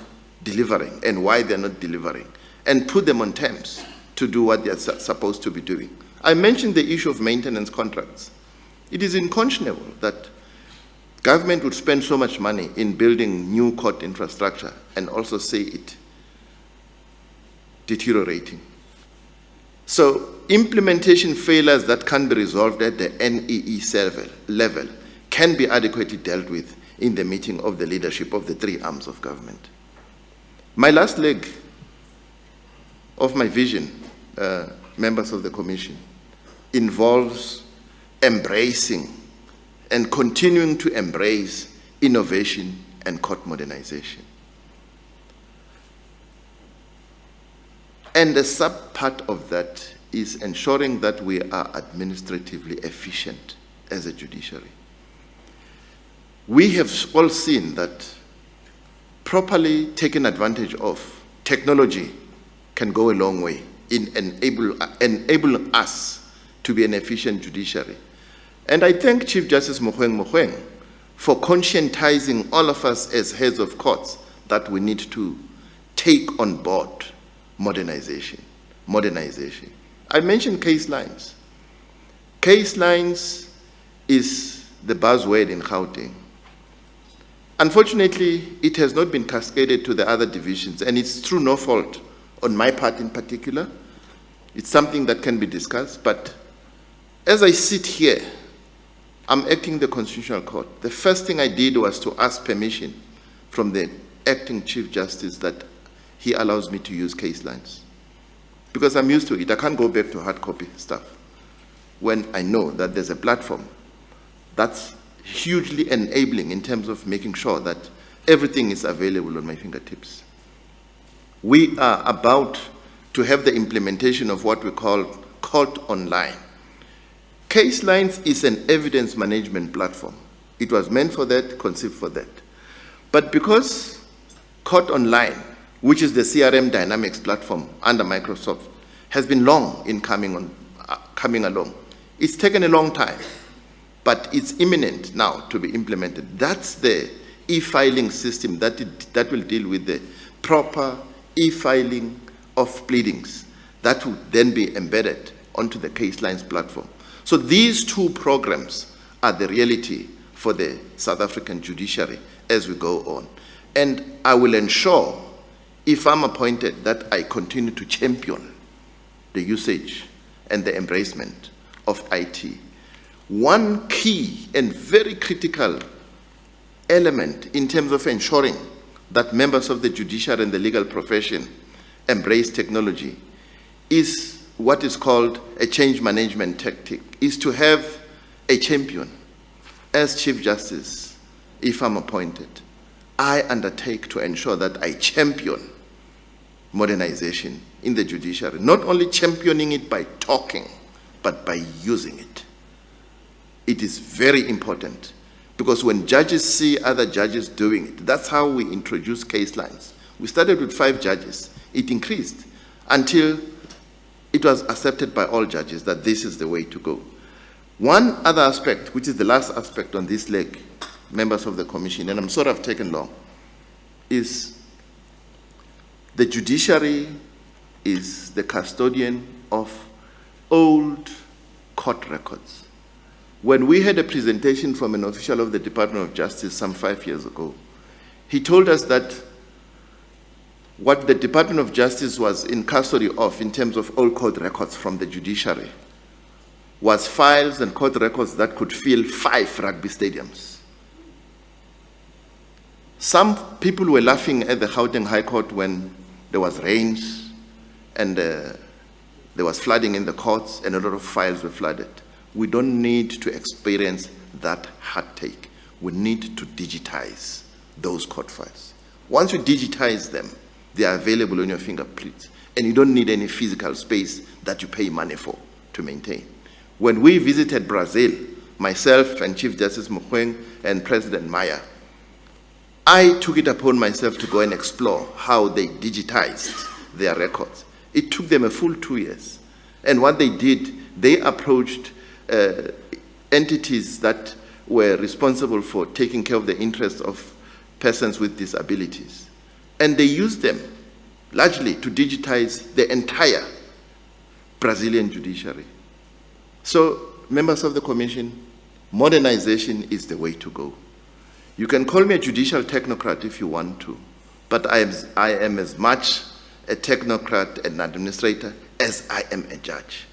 delivering and why they're not delivering, and put them on terms to do what they're supposed to be doing. I mentioned the issue of maintenance contracts. It is unconscionable that government would spend so much money in building new court infrastructure and also say it deteriorating. So implementation failures that can be resolved at the NEE level can be adequately dealt with in the meeting of the leadership of the three arms of government. My last leg of my vision, members of the Commission, involves embracing and continuing to embrace innovation and court modernization. And a sub-part of that is ensuring that we are administratively efficient as a judiciary. We have all seen that properly taken advantage of, technology can go a long way in enabling us to be an efficient judiciary. And I thank Chief Justice Mogoeng for conscientizing all of us as heads of courts that we need to take on board modernization. I mentioned case lines. Case lines is the buzzword in Gauteng. Unfortunately, it has not been cascaded to the other divisions, and it's through no fault on my part in particular. It's something that can be discussed, but as I sit here, I'm acting the Constitutional Court. The first thing I did was to ask permission from the acting Chief Justice that he allows me to use case lines. Because I'm used to it. I can't go back to hard copy stuff when I know that there's a platform that's hugely enabling in terms of making sure that everything is available on my fingertips. We are about to have the implementation of what we call Court Online. Case Lines is an evidence management platform. It was meant for that, conceived for that. But because Court Online, which is the CRM Dynamics platform under Microsoft, has been long in coming along, it's taken a long time, but it's imminent now to be implemented. That's the e-filing system that will deal with the proper e-filing of pleadings that will then be embedded onto the Case Lines platform. So these two programs are the reality for the South African judiciary as we go on. And I will ensure, if I'm appointed, that I continue to champion the usage and the embracement of IT. One key and very critical element in terms of ensuring that members of the judiciary and the legal profession embrace technology is what is called a change management tactic, is to have a champion. As Chief Justice, if I'm appointed, I undertake to ensure that I champion modernization in the judiciary, not only championing it by talking, but by using it. It is very important, because when judges see other judges doing it, that's how we introduce case lines. We started with 5 judges. It increased until it was accepted by all judges that this is the way to go. One other aspect, which is the last aspect on this leg, members of the Commission, and I'm sorry I've taken long, is the judiciary is the custodian of old court records. When we had a presentation from an official of the Department of Justice some 5 years ago, he told us that what the Department of Justice was in custody of in terms of all court records from the judiciary was files and court records that could fill 5 rugby stadiums. Some people were laughing at the Gauteng High Court when there was rains and there was flooding in the courts and a lot of files were flooded. We don't need to experience that heartache. We need to digitize those court files. Once you digitize them, they are available on your fingerprints, and you don't need any physical space that you pay money for to maintain. When we visited Brazil, myself and Chief Justice Mogoeng and President Maya, I took it upon myself to go and explore how they digitized their records. It took them a full 2 years. And what they did, they approached entities that were responsible for taking care of the interests of persons with disabilities. And they used them largely to digitize the entire Brazilian judiciary. So, members of the Commission, modernization is the way to go. You can call me a judicial technocrat if you want to, but I am as much a technocrat and administrator as I am a judge.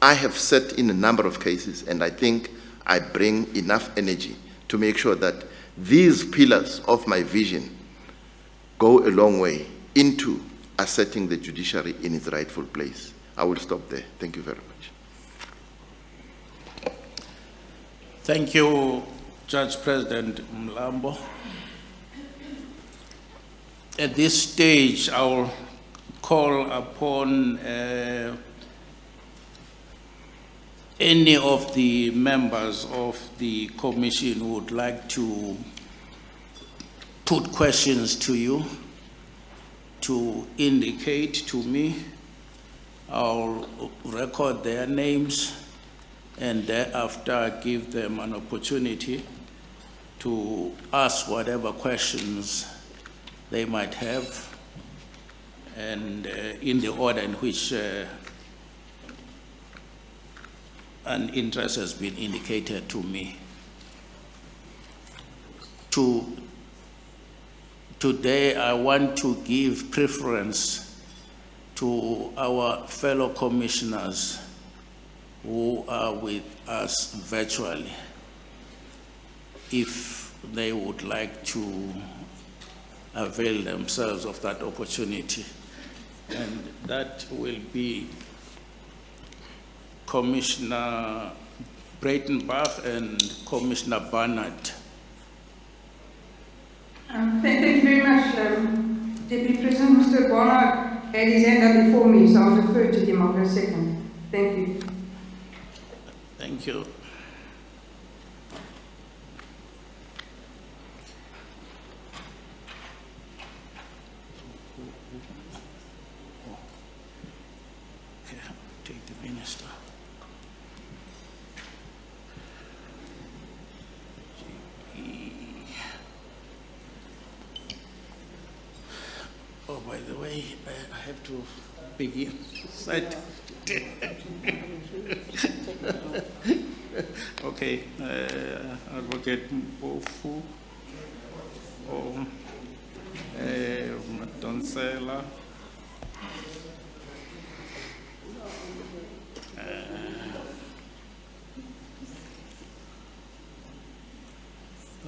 I have sat in a number of cases, and I think I bring enough energy to make sure that these pillars of my vision go a long way into asserting the judiciary in its rightful place. I will stop there. Thank you very much. Thank you, Judge President Mlambo. At this stage, I'll call upon any of the members of the Commission who would like to put questions to you to indicate to me. I'll record their names and thereafter give them an opportunity to ask whatever questions they might have, and in the order in which an interest has been indicated to me. Today, I want to give preference to our fellow commissioners who are with us virtually, if they would like to avail themselves of that opportunity. And that will be Commissioner Breitenbach and Commissioner Barnard. Thank you very much, Deputy President. Mr. Barnard had his hand up before me, so I'll defer to him. I'll go second. Thank you. Thank you. Okay, take the minister. Oh, by the way, I have to begin. Okay, Advocate Mpofu, Donsela,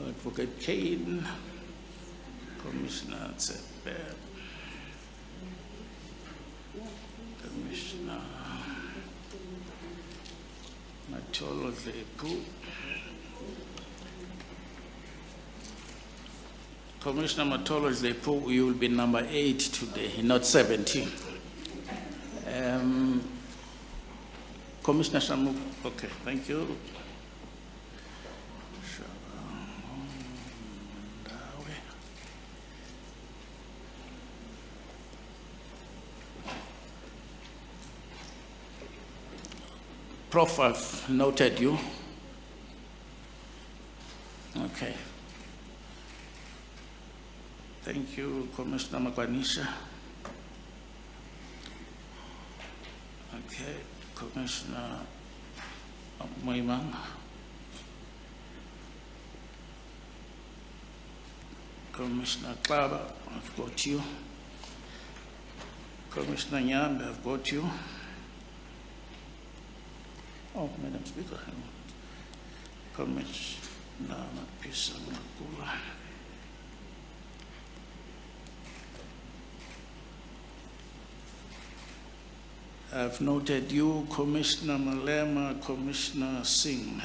Advocate Kane, Commissioner Tsepe, Commissioner Matolo Zepu, Commissioner Matolo Zepu, you will be number 8 today, not 17. Commissioner Shamu, okay, thank you. Prof, I've noted you. Okay. Thank you, Commissioner Makwanisha. Okay, Commissioner Moimang. Commissioner Klaba, I've got you. Commissioner Nyambe, I've got you. Oh, Madam Speaker, Commissioner Mapisa Makula. I've noted you, Commissioner Malema, Commissioner Singh.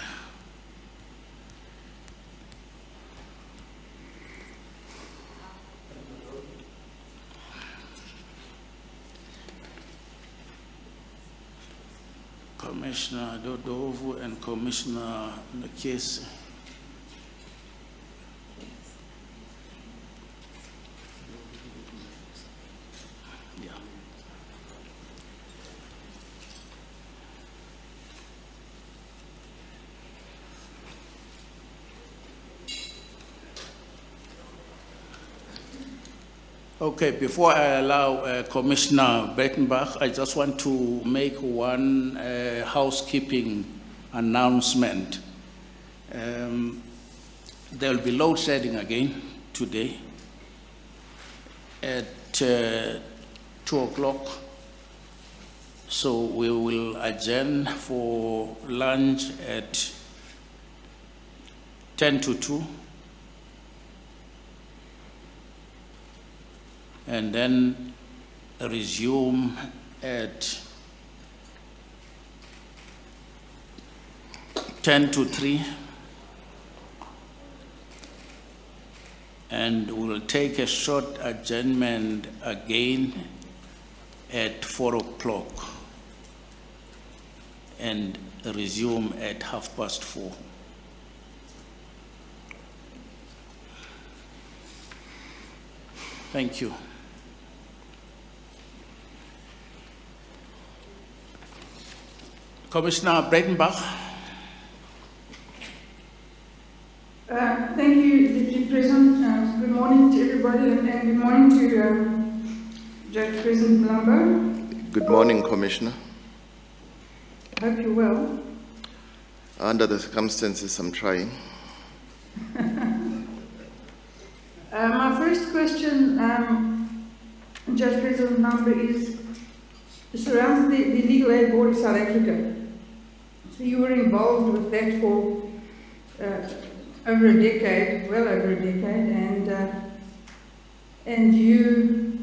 Commissioner Dodovu and Commissioner Nkesi. Yeah. Okay, before I allow Commissioner Breitenbach, I just want to make one housekeeping announcement. There will be load shedding again today at 2 o'clock. So we will adjourn for lunch at 10 to 2. And then resume at 10 to 3. And we'll take a short adjournment again at 4 o'clock and resume at 4:30. Thank you. Commissioner Breitenbach. Thank you, Deputy President. Good morning to everybody, and good morning to Judge President Mlambo. Good morning, Commissioner. I hope you're well. Under the circumstances, I'm trying. My first question, Judge President Mlambo, surrounds the Legal Aid Board of South Africa. So you were involved with that for over a decade, well over a decade, and you,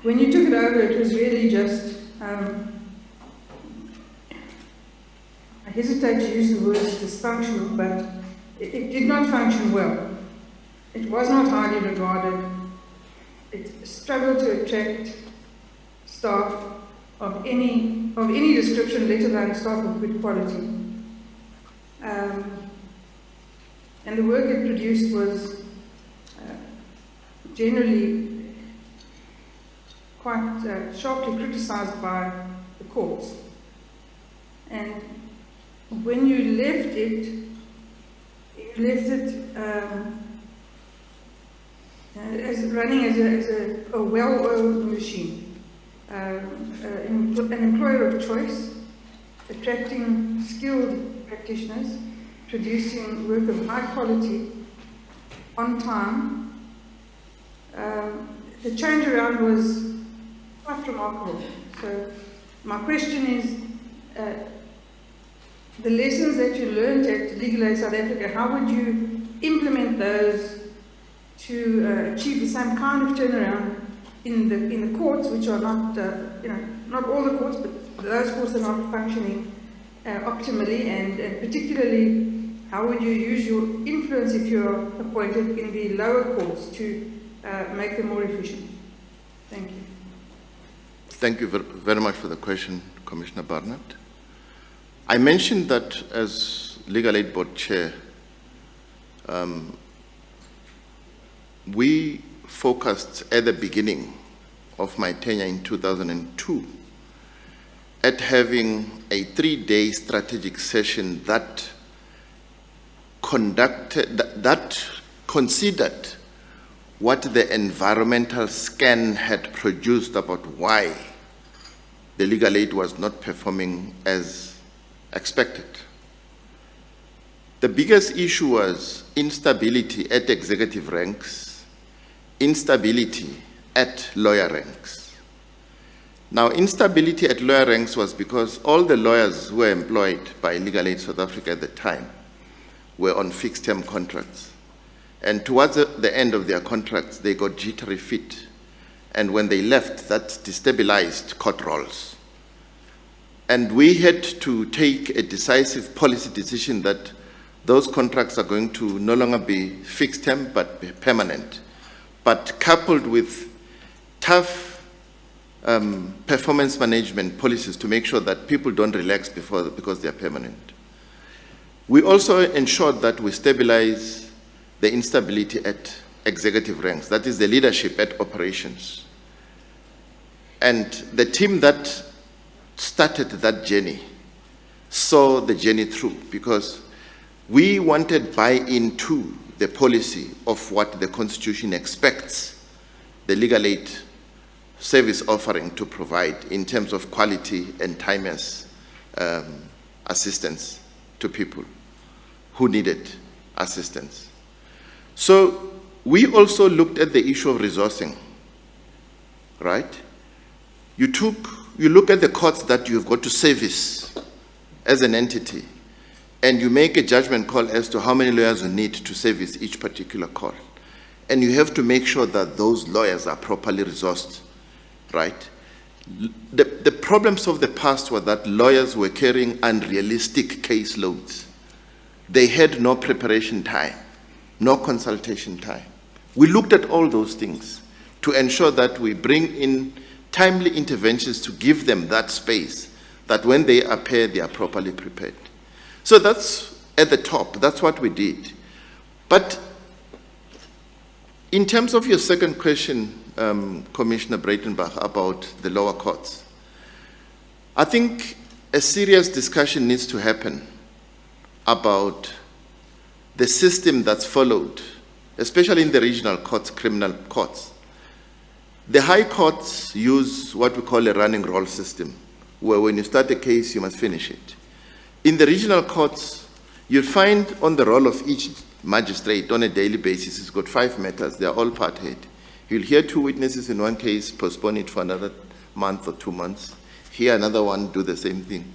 when you took it over, it was really just, I hesitate to use the words dysfunctional, but it did not function well. It was not highly regarded. It struggled to attract staff of any description, let alone staff of good quality. And the work it produced was generally quite sharply criticized by the courts. And when you left it, as running as a well-oiled machine, an employer of choice, attracting skilled practitioners, producing work of high quality, on time. The change around was quite remarkable. So my question is, the lessons that you learned at Legal Aid South Africa, how would you implement those to achieve the same kind of turnaround in the courts, which are not, not all the courts, but those courts are not functioning optimally, and particularly, how would you use your influence if you're appointed in the lower courts to make them more efficient? Thank you. Thank you very much for the question, Commissioner Barnett. I mentioned that as Legal Aid Board Chair, we focused at the beginning of my tenure in 2002 at having a 3-day strategic session that considered what the environmental scan had produced about why the legal aid was not performing as expected. The biggest issue was instability at executive ranks instability at lawyer ranks. Now, instability at lawyer ranks was because all the lawyers who were employed by Legal Aid South Africa at the time were on fixed-term contracts. And towards the end of their contracts, they got jittery feet. And when they left, that destabilized court rolls. And we had to take a decisive policy decision that those contracts are going to no longer be fixed term, but be permanent. But coupled with tough performance management policies to make sure that people don't relax because they are permanent. We also ensured that we stabilize the instability at executive ranks, that is the leadership at operations. And the team that started that journey saw the journey through, because we wanted buy-in to the policy of what the Constitution expects the legal aid service offering to provide in terms of quality and timeless assistance to people who needed assistance. So we also looked at the issue of resourcing, right? You look at the courts that you've got to service as an entity, and you make a judgment call as to how many lawyers you need to service each particular court. And you have to make sure that those lawyers are properly resourced, right? The problems of the past were that lawyers were carrying unrealistic caseloads. They had no preparation time, no consultation time. We looked at all those things to ensure that we bring in timely interventions to give them that space, that when they appear, they are properly prepared. So that's at the top. That's what we did. But in terms of your second question, Commissioner Breitenbach, about the lower courts, I think a serious discussion needs to happen about the system that's followed, especially in the regional courts, criminal courts. The high courts use what we call a running roll system, where when you start a case, you must finish it. In the regional courts, you'll find on the roll of each magistrate on a daily basis, it's got 5 matters, they're all part-head. You'll hear 2 witnesses in one case, postpone it for another month or 2 months, hear another one, do the same thing.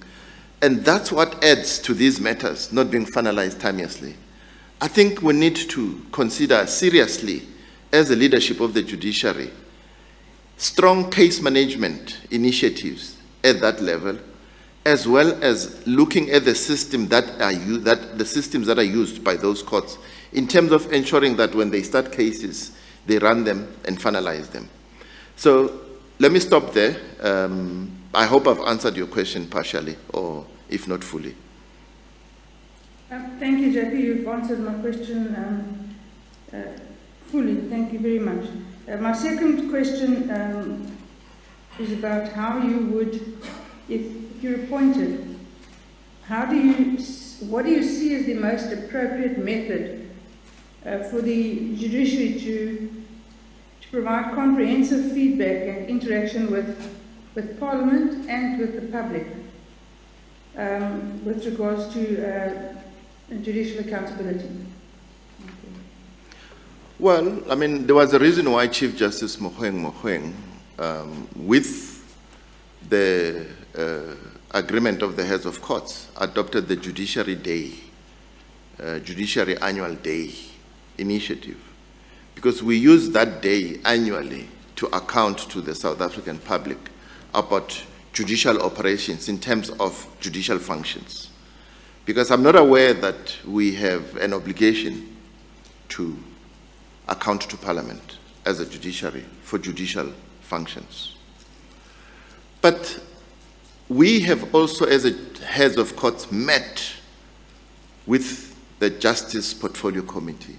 And that's what adds to these matters not being finalized timeously. I think we need to consider seriously, as the leadership of the judiciary, strong case management initiatives at that level, as well as looking at the system the systems that are used by those courts in terms of ensuring that when they start cases, they run them and finalize them. So let me stop there. I hope I've answered your question partially, or if not fully. Thank you, JP. You've answered my question fully. Thank you very much. My second question is about how you would, if you're appointed, what do you see as the most appropriate method for the judiciary to provide comprehensive feedback and interaction with Parliament and with the public with regards to judicial accountability? Well, I mean, there was a reason why Chief Justice Mogoeng, with the agreement of the heads of courts, adopted the Judiciary Day, Judiciary Annual Day initiative, because we use that day annually to account to the South African public about judicial operations in terms of judicial functions. Because I'm not aware that we have an obligation to account to Parliament as a judiciary for judicial functions. But we have also, as heads of courts, met with the Justice Portfolio Committee,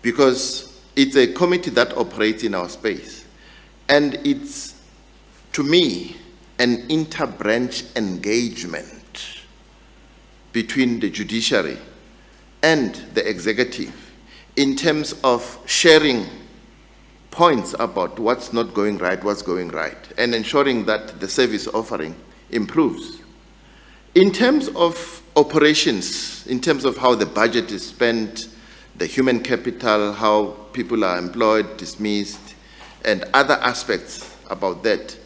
because it's a committee that operates in our space. And it's, to me, an inter-branch engagement between the judiciary and the executive in terms of sharing points about what's not going right, what's going right, and ensuring that the service offering improves. In terms of operations, in terms of how the budget is spent, the human capital, how people are employed, dismissed, and other aspects about that.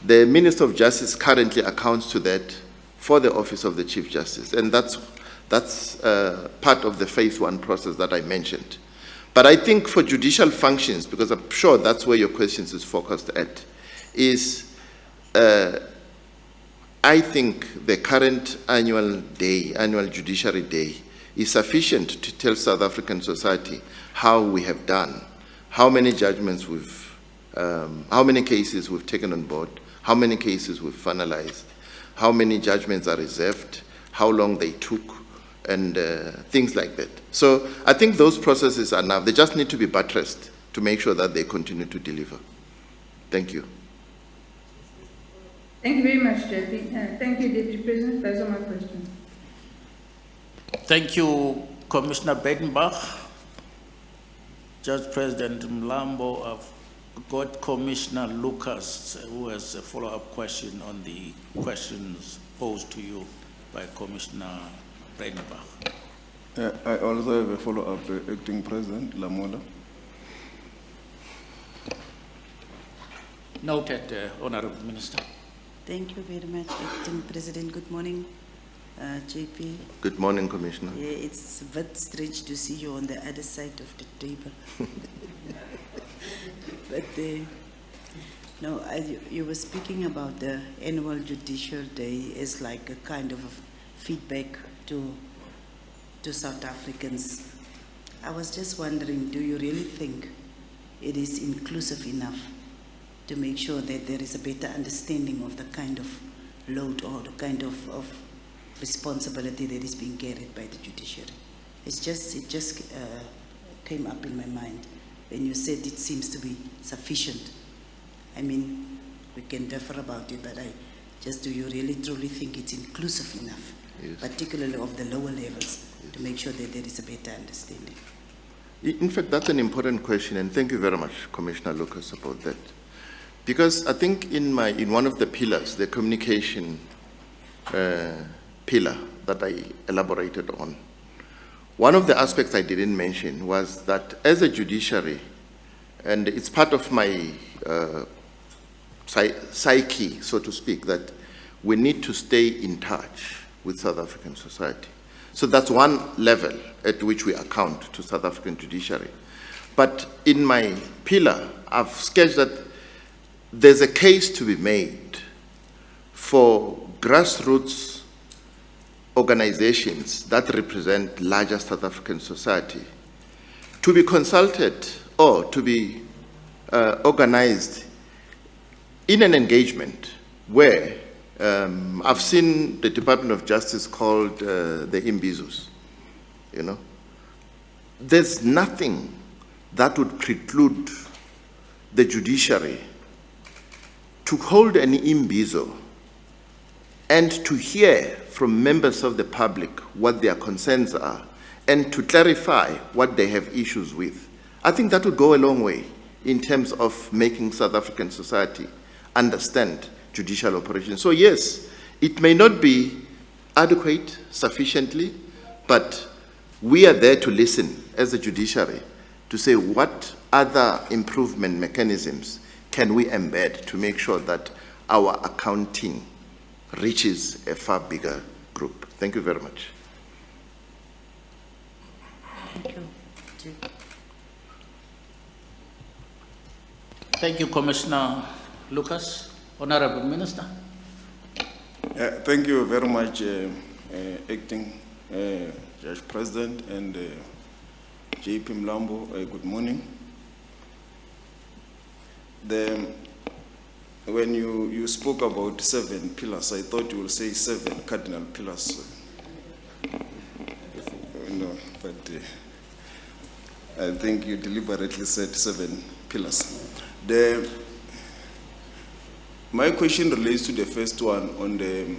The Minister of Justice currently accounts to that for the Office of the Chief Justice, and that's part of the phase 1 process that I mentioned. But I think for judicial functions, because I'm sure that's where your questions is focused at, is I think the current annual judiciary day is sufficient to tell South African society how we have done, how many judgments we've, how many cases we've taken on board, how many cases we've finalized, how many judgments are reserved, how long they took, and things like that. So I think those processes are now, they just need to be buttressed to make sure that they continue to deliver. Thank you. Thank you very much, JP. Thank you, Deputy President. Those are my questions. Thank you, Commissioner Bedenbach. Judge President Mlambo, I've got Commissioner Lucas, who has a follow-up question on the questions posed to you by Commissioner Bedenbach. I also have a follow-up, Acting President Lamola. Noted, Honorable Minister. Thank you very much, Acting President. Good morning, JP. Good morning, Commissioner. Yeah, it's a bit strange to see you on the other side of the table. But no, you were speaking about the annual judicial day as like a kind of a feedback to South Africans. I was just wondering, do you really think it is inclusive enough to make sure that there is a better understanding of the kind of load or the kind of responsibility that is being carried by the judiciary? It just came up in my mind when you said it seems to be sufficient. I mean, we can differ about it, but do you really truly think it's inclusive enough, yes, particularly of the lower levels, yes, to make sure that there is a better understanding? In fact, that's an important question, and thank you very much, Commissioner Lucas, about that. Because I think in one of the pillars, the communication pillar that I elaborated on, one of the aspects I didn't mention was that as a judiciary, and it's part of my psyche, so to speak, that we need to stay in touch with South African society. So that's one level at which we account to South African judiciary. But in my pillar, I've sketched that there's a case to be made for grassroots organizations that represent larger South African society to be consulted or to be organized in an engagement where I've seen the Department of Justice called the Imbizos, you know. There's nothing that would preclude the judiciary to hold an imbizo and to hear from members of the public what their concerns are and to clarify what they have issues with. I think that would go a long way in terms of making South African society understand judicial operations. So yes, it may not be adequate sufficiently, but we are there to listen as a judiciary to say what other improvement mechanisms can we embed to make sure that our accounting reaches a far bigger group. Thank you very much. Thank you. Thank you, Commissioner Lucas. Honorable Minister. Thank you very much, Acting Judge President and JP Mlambo. Good morning. When you spoke about 7 pillars, I thought you would say 7 cardinal pillars. No, but I think you deliberately said 7 pillars. My question relates to the first one on the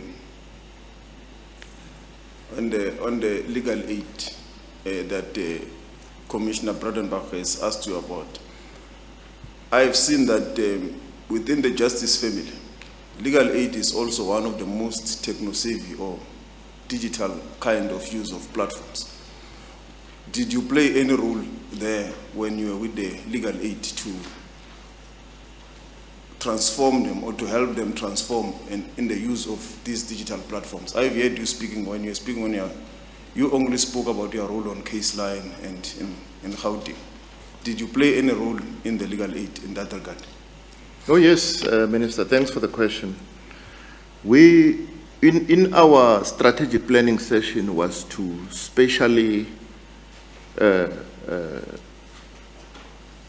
legal aid that Commissioner Bedenbach has asked you about. I've seen that within the justice family, legal aid is also one of the most techno-savvy or digital kind of use of platforms. did you play any role there when you were with the legal aid to transform them or to help them transform in the use of these digital platforms? I've heard you speaking, when you were speaking on you only spoke about your role on case line and in Gauteng. Did you play any role in the legal aid in that regard? Oh yes, Minister, thanks for the question. We, in our strategic planning session, was to specially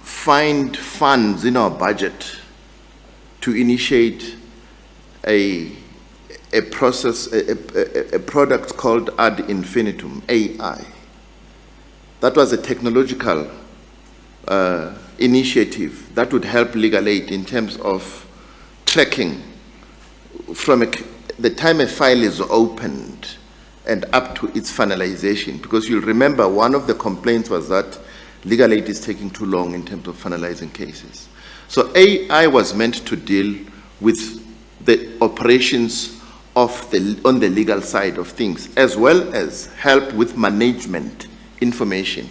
find funds in our budget to initiate a process, a product called ad infinitum, AI. That was a technological initiative that would help legal aid in terms of tracking from the time a file is opened and up to its finalization. Because you'll remember one of the complaints was that legal aid is taking too long in terms of finalizing cases. So AI was meant to deal with the operations of on the legal side of things, as well as help with management information.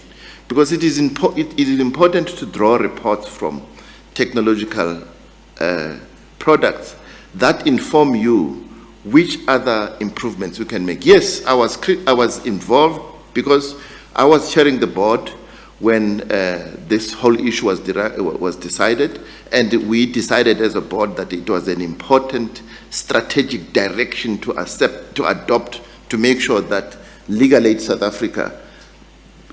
Because it is important to draw reports from technological products that inform you which other improvements you can make. Yes, I was involved because I was chairing the board when this whole issue was decided, and we decided as a board that it was an important strategic direction to adopt to make sure that Legal Aid South Africa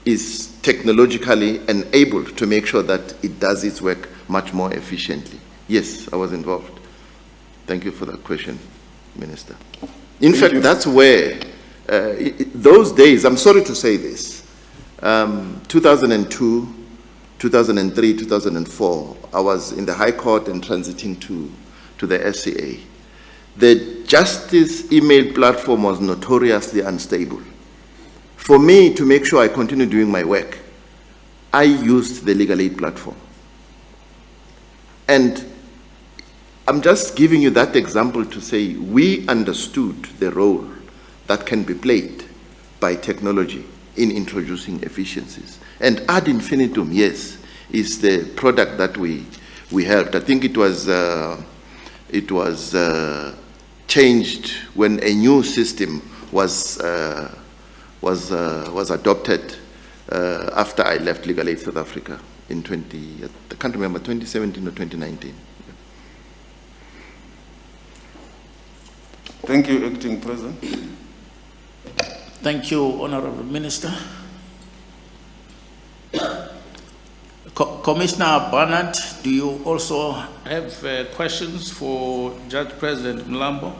is technologically enabled to make sure that it does its work much more efficiently. Yes, I was involved. Thank you for that question, Minister. In fact, that's where, those days, I'm sorry to say this, 2002, 2003, 2004, I was in the High Court and transiting to the SCA. The Justice email platform was notoriously unstable. For me to make sure I continue doing my work, I used the Legal Aid platform. And I'm just giving you that example to say we understood the role that can be played by technology in introducing efficiencies. And ad infinitum, yes, is the product that we helped. I think it was changed when a new system was adopted after I left Legal Aid South Africa in I can't remember, 2017 or 2019. Thank you, Acting President. Thank you, Honorable Minister. Commissioner Barnard, do you also have questions for Judge President Mlambo?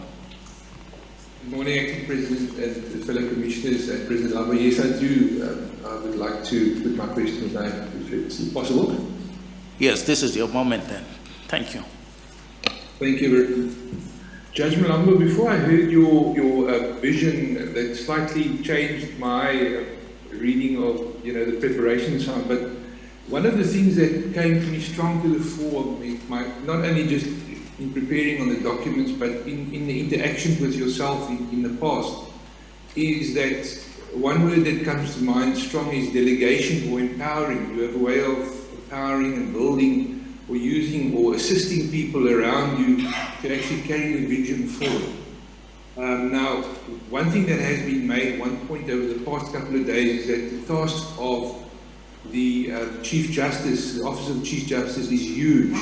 Good morning, Acting President and fellow Commissioners and President Mlambo. Yes, I do. I would like to put my questions now, if it's possible. Yes, this is your moment then. Thank you. Thank you very much. Judge Mlambo, before I heard your vision that slightly changed my reading of the preparation time, but one of the things that came to me strong to the fore, not only just in preparing on the documents, but in the interactions with yourself in the past, is that one word that comes to mind strong is delegation or empowering. You have a way of empowering and building or using or assisting people around you to actually carry the vision forward. Now, one thing that has been made, one point over the past couple of days, is that the task of the Chief Justice, the Office of Chief Justice, is huge.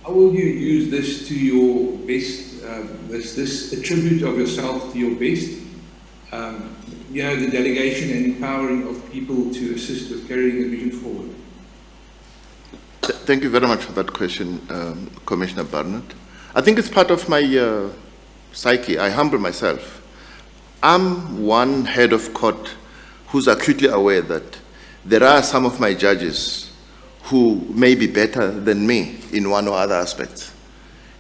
How will you use this to your best, this attribute of yourself to your best? The delegation and empowering of people to assist with carrying the vision forward. Thank you very much for that question, Commissioner Barnard. I think it's part of my psyche. I humble myself. I'm one head of court who's acutely aware that there are some of my judges who may be better than me in one or other aspects.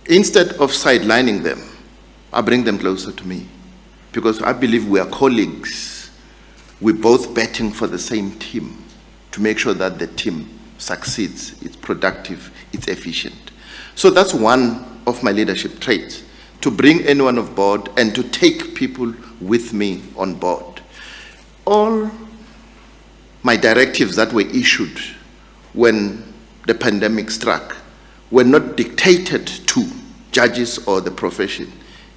Instead of sidelining them, I bring them closer to me because I believe we are colleagues. We're both betting for the same team to make sure that the team succeeds, it's productive, it's efficient. So that's one of my leadership traits, to bring anyone on board and to take people with me on board. All my directives that were issued when the pandemic struck were not dictated to judges or the profession.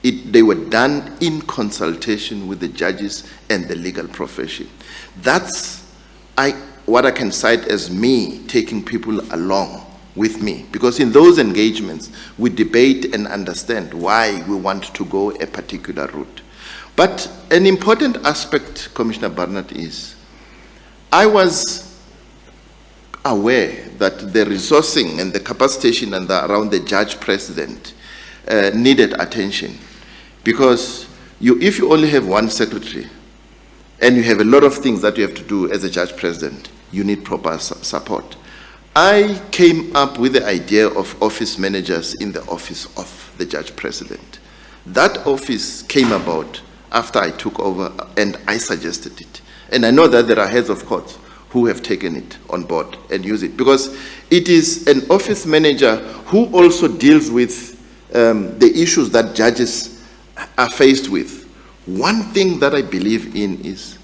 They were done in consultation with the judges and the legal profession. That's what I can cite as me taking people along with me, because in those engagements, we debate and understand why we want to go a particular route. But an important aspect, Commissioner Barnett, is I was aware that the resourcing and the capacitation and around the judge president needed attention, because if you only have one secretary and you have a lot of things that you have to do as a judge president, you need proper support. I came up with the idea of office managers in the office of the judge president. That office came about after I took over, and I suggested it. And I know that there are heads of courts who have taken it on board and use it, because it is an office manager who also deals with the issues that judges are faced with. One thing that I believe in is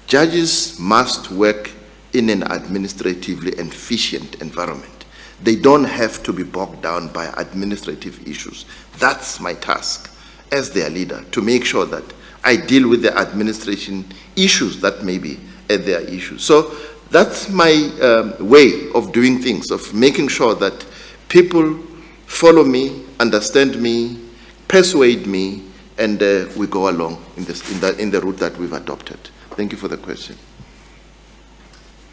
judges must work in an administratively efficient environment. They don't have to be bogged down by administrative issues. That's my task as their leader, to make sure that I deal with the administration issues that may be their issues. So that's my way of doing things, of making sure that people follow me, understand me, persuade me, and we go along in the route that we've adopted. Thank you for the question.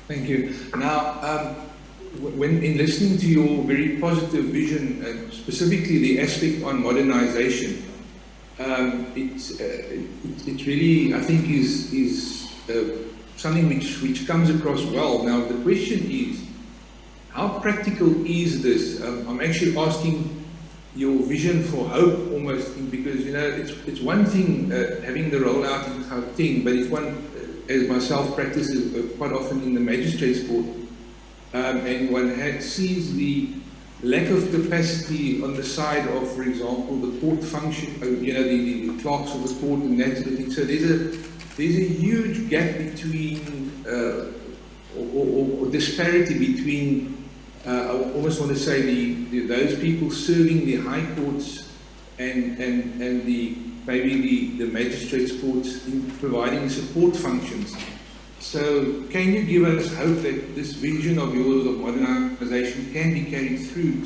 Thank you. Now, when in listening to your very positive vision, and specifically the aspect on modernization, it really, I think, is something which comes across well. Now, the question is, how practical is this? I'm actually asking your vision for hope almost, because, you know, it's one thing having the rollout in Gauteng, but it's one, as myself practices quite often in the magistrates court, and one sees the lack of capacity on the side of, for example, the court function, you know, the clerks of the court and that sort of thing. So there's a huge gap between, or disparity between, I almost want to say those people serving the high courts and maybe the magistrates courts in providing support functions. So can you give us hope that this vision of yours of modernization can be carried through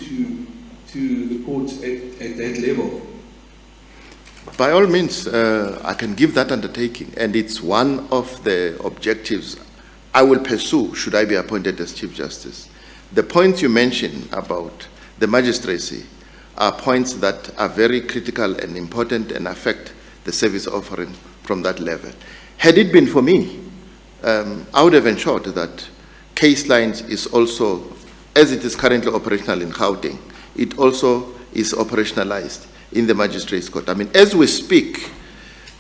to the courts at that level? By all means, I can give that undertaking, and it's one of the objectives I will pursue should I be appointed as Chief Justice. The points you mentioned about the magistracy are points that are very critical and important and affect the service offering from that level. Had it been for me, I would have ensured that case lines is also, as it is currently operational in Gauteng, it also is operationalized in the magistrates court. I mean, as we speak,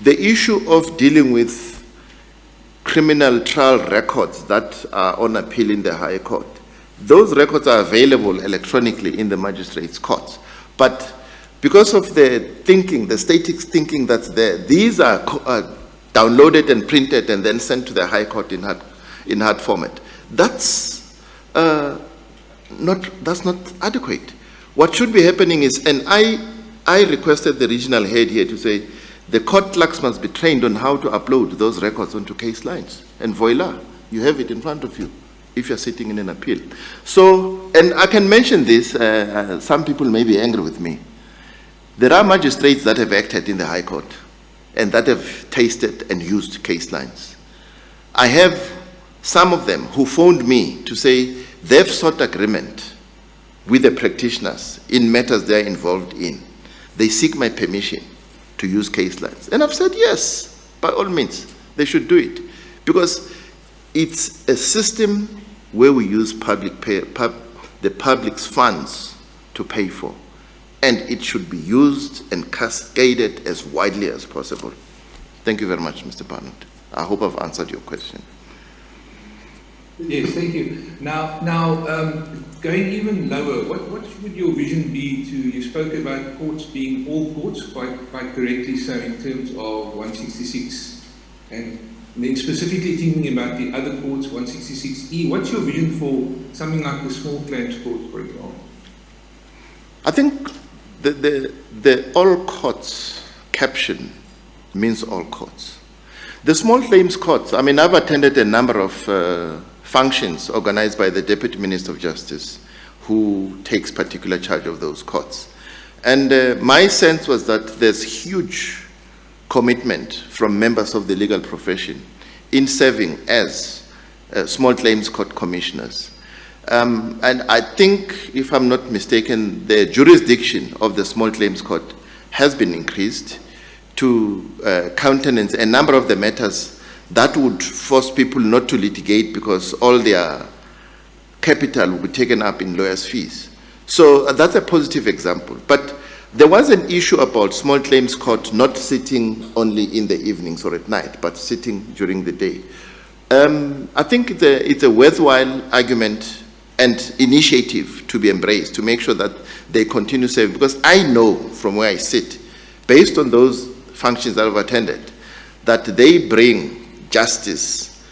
the issue of dealing with criminal trial records that are on appeal in the High Court, those records are available electronically in the magistrates courts. But because of the thinking, the static thinking that's there, these are downloaded and printed and then sent to the High Court in hard format. That's not adequate. What should be happening is, and I requested the regional head here to say, the court clerks must be trained on how to upload those records onto case lines. And voila, you have it in front of you if you're sitting in an appeal. So, and I can mention this, some people may be angry with me. There are magistrates that have acted in the High Court and that have tasted and used case lines. I have some of them who phoned me to say they've sought agreement with the practitioners in matters they're involved in. They seek my permission to use case lines. And I've said yes, by all means, they should do it. Because it's a system where we use the public's funds to pay for. And it should be used and cascaded as widely as possible. Thank you very much, Mr. Barnett. I hope I've answered your question. Yes, thank you. Now, going even lower, what would your vision be to, you spoke about courts being all courts, quite correctly so, in terms of 166. And then specifically thinking about the other courts, 166E, what's your vision for something like the small claims court, for example? I think the all courts caption means all courts. The small claims courts, I mean, I've attended a number of functions organized by the Deputy Minister of Justice who takes particular charge of those courts. And my sense was that there's huge commitment from members of the legal profession in serving as small claims court commissioners. And I think, if I'm not mistaken, the jurisdiction of the small claims court has been increased to countenance a number of the matters that would force people not to litigate because all their capital will be taken up in lawyers' fees. So that's a positive example. But there was an issue about small claims court not sitting only in the evenings or at night, but sitting during the day. I think it's a worthwhile argument and initiative to be embraced to make sure that they continue serving, because I know from where I sit, based on those functions that I've attended, that they bring justice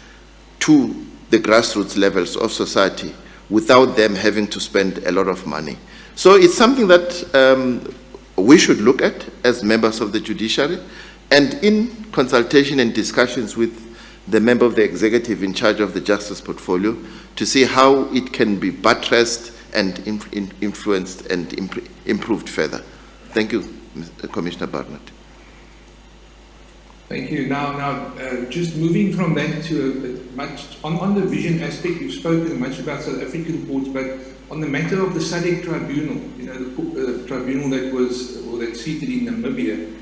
to the grassroots levels of society without them having to spend a lot of money. So it's something that we should look at as members of the judiciary, and in consultation and discussions with the member of the executive in charge of the justice portfolio to see how it can be buttressed and influenced and improved further. Thank you, Commissioner Barnett. Thank you. Now, just moving from that to on the vision aspect, you've spoken much about South African courts, but on the matter of the SADC tribunal, you know, the tribunal that's seated in Namibia,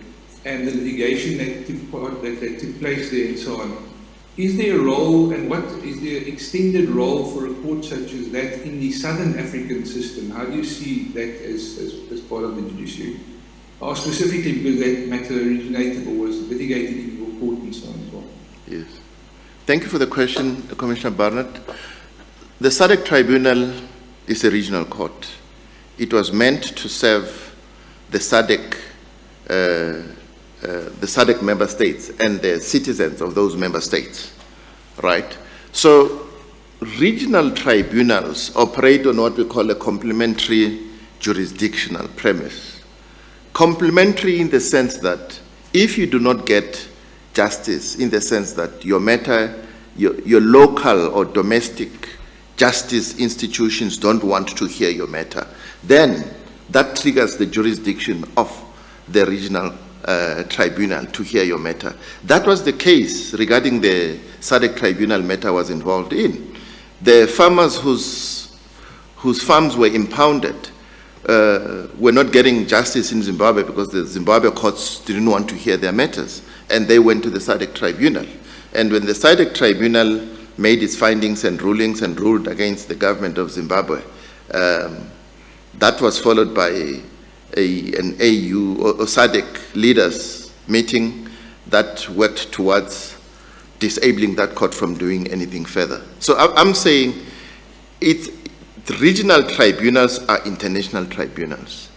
and the litigation that took place there and so on, is there a role, and what is the extended role for a court such as that in the Southern African system? How do you see that as part of the judiciary? Or specifically because that matter originated or was litigated in your court and so on as well? Yes. Thank you for the question, Commissioner Barnett. The SADC Tribunal is a regional court. It was meant to serve the SADC member states and the citizens of those member states, right? So regional tribunals operate on what we call a complementary jurisdictional premise. Complementary in the sense that if you do not get justice, in the sense that your matter, your local or domestic justice institutions don't want to hear your matter, then that triggers the jurisdiction of the regional tribunal to hear your matter. That was the case regarding the SADC tribunal matter I was involved in. The farmers whose farms were impounded were not getting justice in Zimbabwe because the Zimbabwe courts didn't want to hear their matters, and they went to the SADC tribunal. And when the SADC tribunal made its findings and rulings and ruled against the government of Zimbabwe, that was followed by an AU or SADC leaders meeting that worked towards disabling that court from doing anything further. So I'm saying the regional tribunals are international tribunals.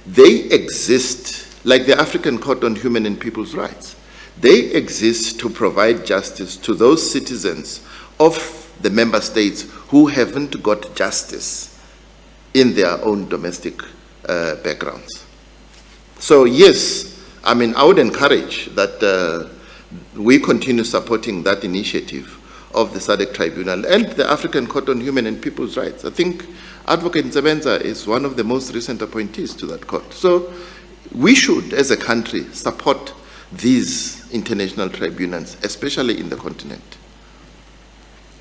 They exist like the African Court on Human and People's Rights. They exist to provide justice to those citizens of the member states who haven't got justice in their own domestic backgrounds. So yes, I mean, I would encourage that we continue supporting that initiative of the SADC Tribunal and the African Court on Human and People's Rights. I think Advocate Nsebenza is one of the most recent appointees to that court. So we should, as a country, support these international tribunals, especially in the continent.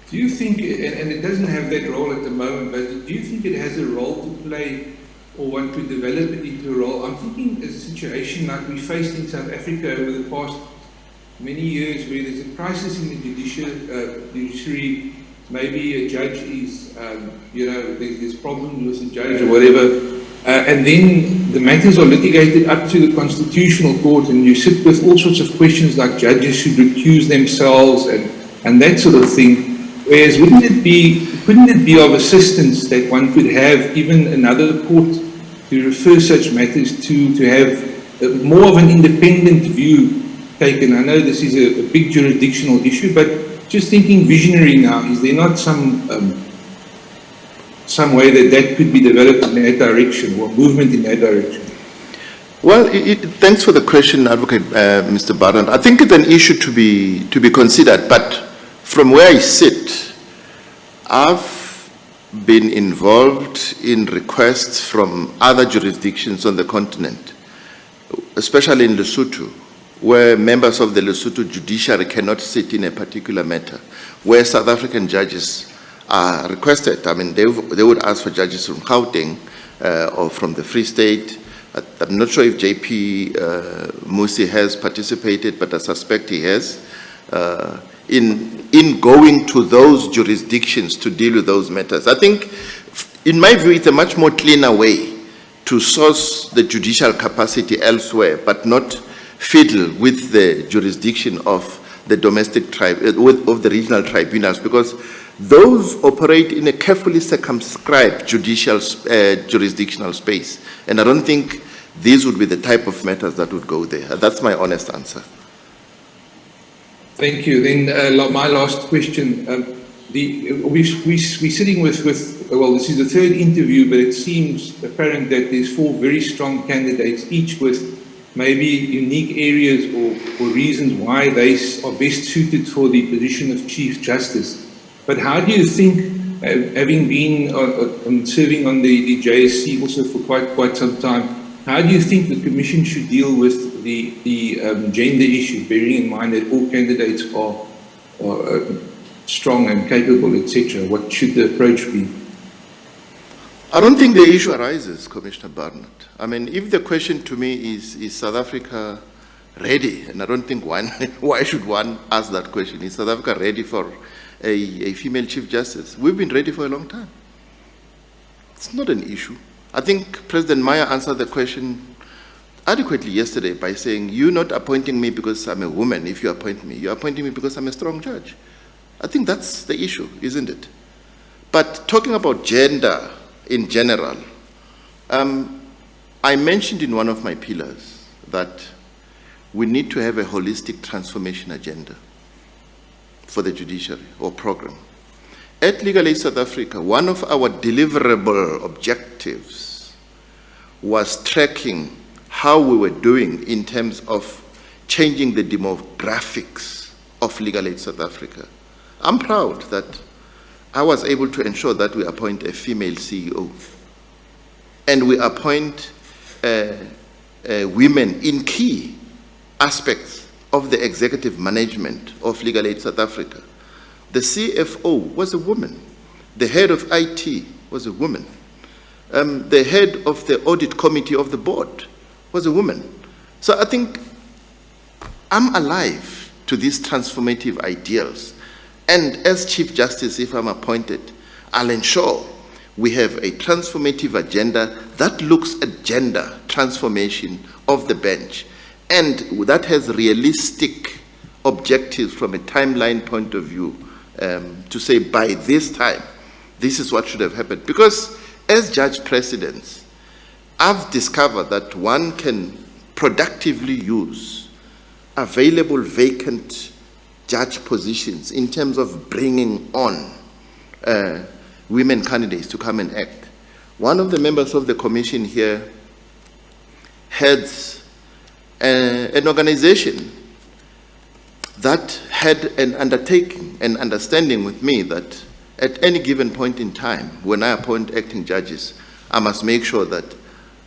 Do you think, and it doesn't have that role at the moment, but do you think it has a role to play or want to develop it into a role? I'm thinking a situation like we faced in South Africa over the past many years where there's a crisis in the judiciary, maybe a judge is, there's problems with the judge or whatever, and then the matters are litigated up to the Constitutional Court, and you sit with all sorts of questions like judges should recuse themselves and that sort of thing. Whereas couldn't it be of assistance that one could have even another court to refer such matters to have more of an independent view taken? I know this is a big jurisdictional issue, but just thinking visionary now, is there not some way that could be developed in that direction, or movement in that direction? Well, thanks for the question, Advocate Mr. Barnard. I think it's an issue to be considered, but from where I sit, I've been involved in requests from other jurisdictions on the continent, especially in Lesotho, where members of the Lesotho judiciary cannot sit in a particular matter, where South African judges are requested. I mean, they would ask for judges from Gauteng or from the Free State. I'm not sure if JP Musi has participated, but I suspect he has, in going to those jurisdictions to deal with those matters. I think, in my view, it's a much more cleaner way to source the judicial capacity elsewhere, but not fiddle with the jurisdiction of the domestic tribe, of the regional tribunals, because those operate in a carefully circumscribed jurisdictional space. And I don't think these would be the type of matters that would go there. That's my honest answer. Thank you. Then my last question. We're sitting with, well, this is the third interview, but it seems apparent that there's 4 very strong candidates, each with maybe unique areas or reasons why they are best suited for the position of Chief Justice. But how do you think, having been serving on the JSC also for quite some time, how do you think the Commission should deal with the gender issue, bearing in mind that all candidates are strong and capable, etc.? What should the approach be? I don't think the issue arises, Commissioner Barnard. I mean, if the question to me is South Africa ready? And I don't think why should one ask that question? Is South Africa ready for a female Chief Justice? We've been ready for a long time. It's not an issue. I think President Maya answered the question adequately yesterday by saying, you're not appointing me because I'm a woman. If you appoint me, you're appointing me because I'm a strong judge. I think that's the issue, isn't it? But talking about gender in general, I mentioned in one of my pillars that we need to have a holistic transformation agenda for the judiciary or program. At Legal Aid South Africa, one of our deliverable objectives was tracking how we were doing in terms of changing the demographics of Legal Aid South Africa. I'm proud that I was able to ensure that we appoint a female CEO and we appoint women in key aspects of the executive management of Legal Aid South Africa. The CFO was a woman. The head of IT was a woman. The head of the audit committee of the board was a woman. So I think I'm alive to these transformative ideals. And as Chief Justice, if I'm appointed, I'll ensure we have a transformative agenda that looks at gender transformation of the bench, and that has realistic objectives from a timeline point of view, to say by this time, this is what should have happened. Because as judge presidents, I've discovered that one can productively use available vacant judge positions in terms of bringing on women candidates to come and act. One of the members of the commission here heads an organization that had an undertaking, an understanding with me that at any given point in time, when I appoint acting judges, I must make sure that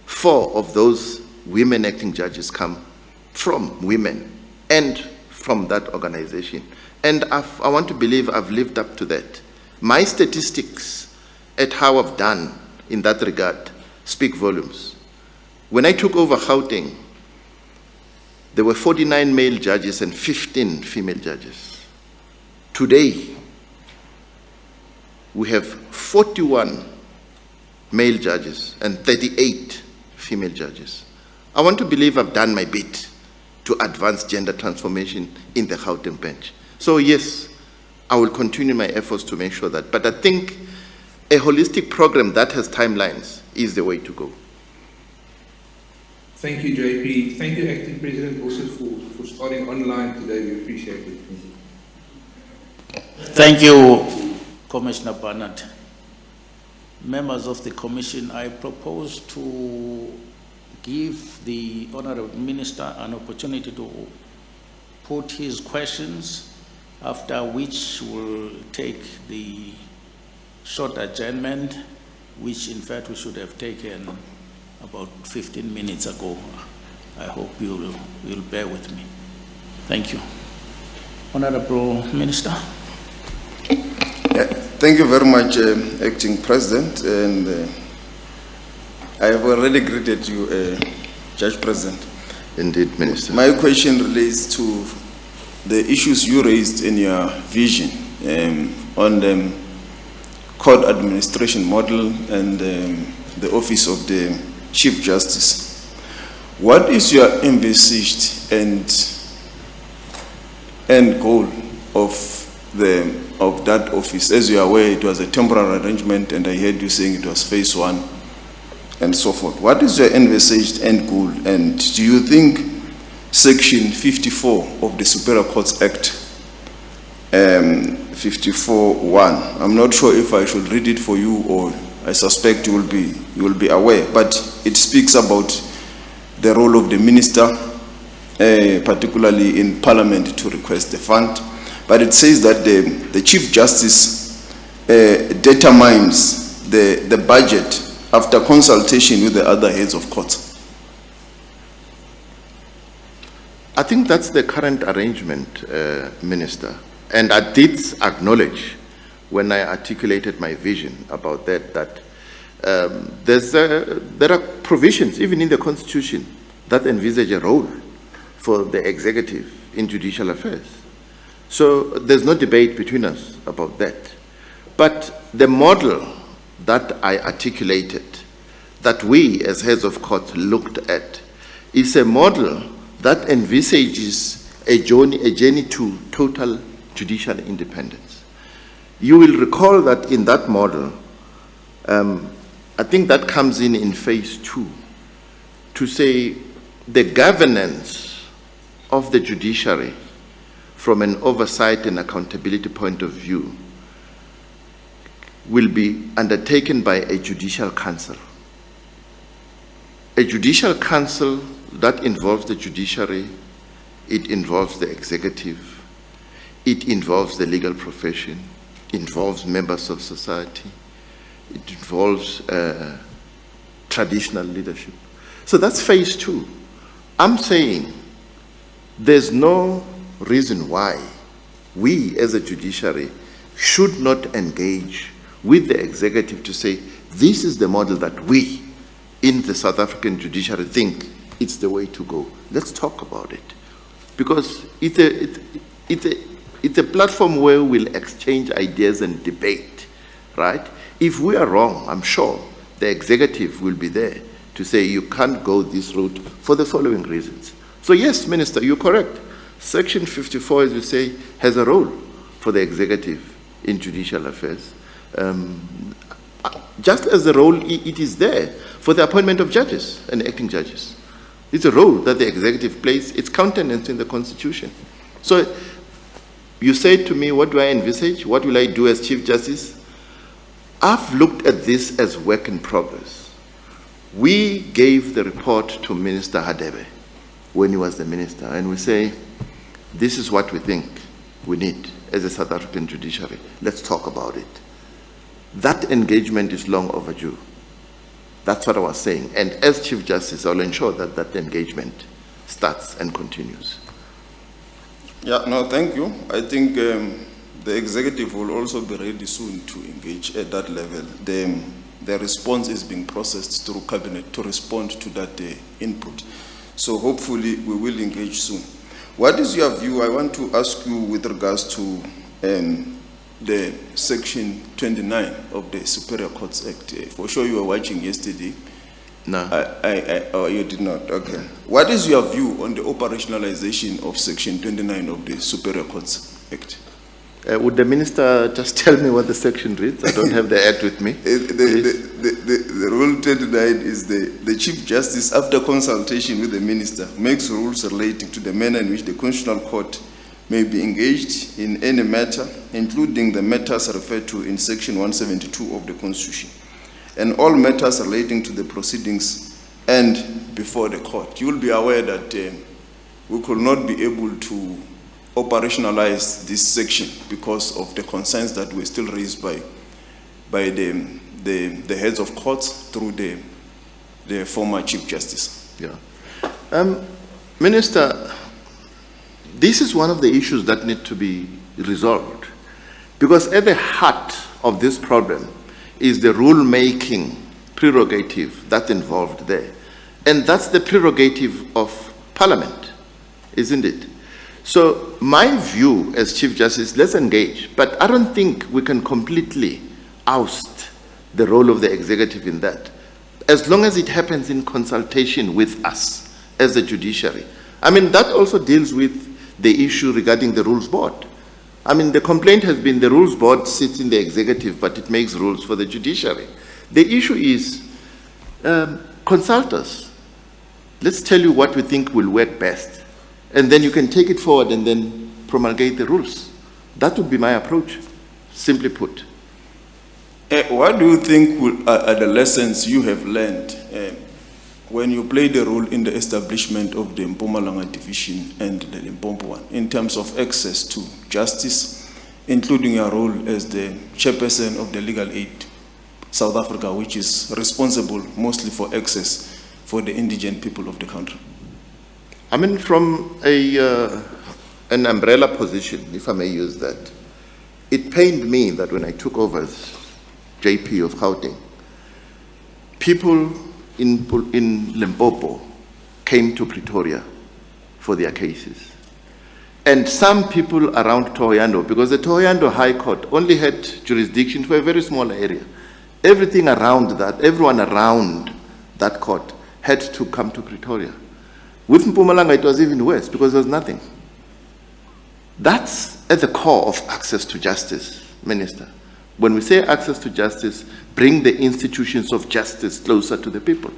4 of those women acting judges come from women and from that organization. And I want to believe I've lived up to that. My statistics at how I've done in that regard speak volumes. When I took over Gauteng, there were 49 male judges and 15 female judges. Today, we have 41 male judges and 38 female judges. I want to believe I've done my bit to advance gender transformation in the Gauteng bench. So yes, I will continue my efforts to make sure that, but I think a holistic program that has timelines is the way to go. Thank you, JP. Thank you, Acting President, also for starting online today. We appreciate it. Thank you, Commissioner Barnett. Members of the Commission, I propose to give the Honourable Minister an opportunity to put his questions, after which we'll take the short adjournment, which in fact we should have taken about 15 minutes ago. I hope you'll bear with me. Thank you. Honourable Minister. Thank you very much, Acting President, and I have already greeted you, Judge President. Indeed, Minister. My question relates to the issues you raised in your vision on the court administration model and the office of the Chief Justice. What is your envisaged end goal of that office? As you are aware, it was a temporary arrangement, and I heard you saying it was phase 1 and so forth. What is your envisaged end goal, and do you think Section 54 of the Superior Courts Act, 54(1), I'm not sure if I should read it for you, or I suspect you will be aware, but it speaks about the role of the minister, particularly in Parliament, to request the fund. But it says that the Chief Justice determines the budget after consultation with the other heads of courts. I think that's the current arrangement, Minister. And I did acknowledge when I articulated my vision about that there are provisions, even in the Constitution, that envisage a role for the executive in judicial affairs. So there's no debate between us about that. But the model that I articulated, that we as heads of court looked at, is a model that envisages a journey to total judicial independence. You will recall that in that model, I think that comes in phase 2, to say the governance of the judiciary from an oversight and accountability point of view will be undertaken by a judicial council. A judicial council that involves the judiciary, it involves the executive, it involves the legal profession, involves members of society, it involves traditional leadership. So that's phase 2. I'm saying there's no reason why we as a judiciary should not engage with the executive to say, this is the model that we in the South African judiciary think it's the way to go. Let's talk about it. Because it's a platform where we'll exchange ideas and debate, right? If we are wrong, I'm sure the executive will be there to say you can't go this route for the following reasons. So yes, Minister, you're correct. Section 54, as you say, has a role for the executive in judicial affairs. Just as the role it is there for the appointment of judges and acting judges. It's a role that the executive plays. It's countenanced in the Constitution. So you say to me, what do I envisage? What will I do as Chief Justice? I've looked at this as work in progress. We gave the report to Minister Hadebe when he was the minister, and we say, this is what we think we need as a South African judiciary. Let's talk about it. That engagement is long overdue. That's what I was saying. And as Chief Justice, I'll ensure that that engagement starts and continues. Yeah, no, thank you. I think the executive will also be ready soon to engage at that level. The response is being processed through cabinet to respond to that input. So hopefully we will engage soon. What is your view? I want to ask you with regards to the Section 29 of the Superior Courts Act. For sure you were watching yesterday. No. Oh, you did not. Okay. What is your view on the operationalization of Section 29 of the Superior Courts Act? Would the minister just tell me what the section reads? I don't have the act with me. The Rule 29 is the Chief Justice, after consultation with the minister, makes rules relating to the manner in which the Constitutional Court may be engaged in any matter, including the matters referred to in Section 172 of the Constitution, and all matters relating to the proceedings and before the court. You will be aware that we could not be able to operationalize this section because of the concerns that were still raised by the heads of courts through the former Chief Justice. Yeah. Minister, this is one of the issues that need to be resolved, because at the heart of this problem is the rule-making prerogative that's involved there. And that's the prerogative of Parliament, isn't it? So my view as Chief Justice, let's engage, but I don't think we can completely oust the role of the executive in that, as long as it happens in consultation with us as the judiciary. I mean, that also deals with the issue regarding the rules board. I mean, the complaint has been the rules board sits in the executive, but it makes rules for the judiciary. The issue is consult us. Let's tell you what we think will work best. And then you can take it forward and then promulgate the rules. That would be my approach, simply put. What do you think are the lessons you have learned when you played a role in the establishment of the Mpumalanga Division and the Limpopo one, in terms of access to justice, including your role as the chairperson of the Legal Aid South Africa, which is responsible mostly for access for the indigent people of the country? I mean, from an umbrella position, if I may use that, it pained me that when I took over as JP of Gauteng, people in Limpopo came to Pretoria for their cases. And some people around Thohoyandou, because the Thohoyandou High Court only had jurisdiction for a very small area. Everything around that, everyone around that court had to come to Pretoria. With Mpumalanga, it was even worse because there was nothing. That's at the core of access to justice, Minister. When we say access to justice, bring the institutions of justice closer to the people.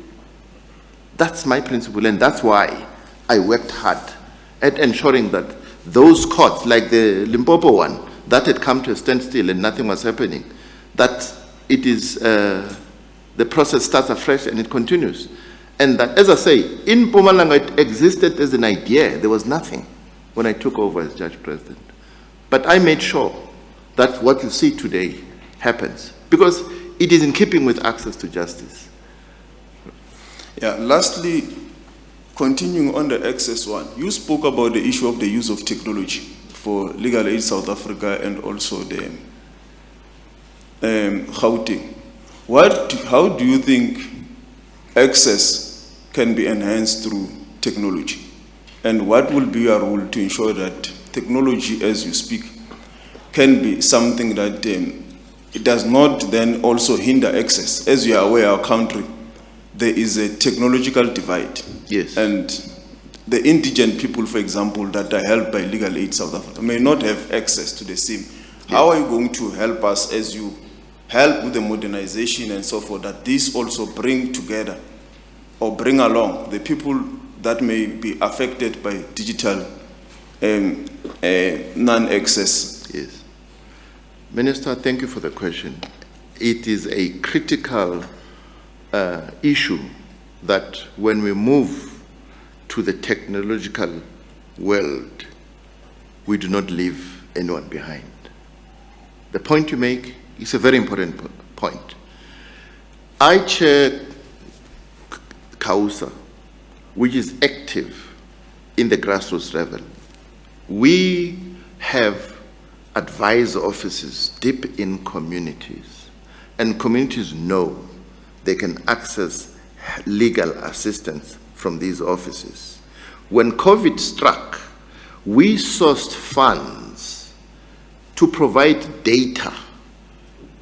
That's my principle, and that's why I worked hard at ensuring that those courts, like the Limpopo one, that had come to a standstill and nothing was happening, that it is, the process starts afresh and it continues. And that, as I say, in Mpumalanga, it existed as an idea. There was nothing when I took over as Judge President. But I made sure that what you see today happens, because it is in keeping with access to justice. Yeah, lastly, continuing on the access one, you spoke about the issue of the use of technology for Legal Aid South Africa and also the Gauteng. How do you think access can be enhanced through technology? And what will be your role to ensure that technology, as you speak, can be something that it does not then also hinder access? As you are aware, our country, there is a technological divide. Yes. And the indigent people, for example, that are helped by Legal Aid South Africa may not have access to the same. Yes. How are you going to help us as you help with the modernization and so forth, that this also bring together or bring along the people that may be affected by digital non-access? Yes. Minister, thank you for the question. It is a critical issue that when we move to the technological world, we do not leave anyone behind. The point you make is a very important point. I chair CAUSA, which is active in the grassroots level. We have advisor offices deep in communities, and communities know they can access legal assistance from these offices. When COVID struck, we sourced funds to provide data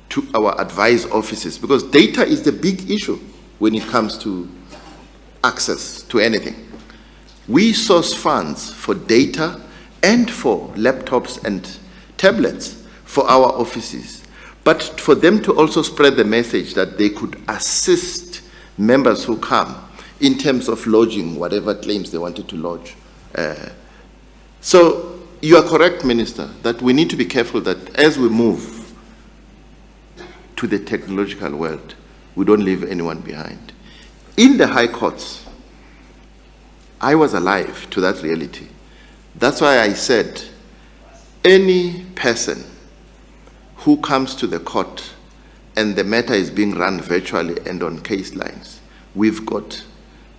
to our advisor offices, because data is the big issue when it comes to access to anything. We source funds for data and for laptops and tablets for our offices, but for them to also spread the message that they could assist members who come in terms of lodging whatever claims they wanted to lodge. So you are correct, Minister, that we need to be careful that as we move to the technological world, we don't leave anyone behind. In the high courts, I was alive to that reality. That's why I said any person who comes to the court and the matter is being run virtually and on case lines, we've got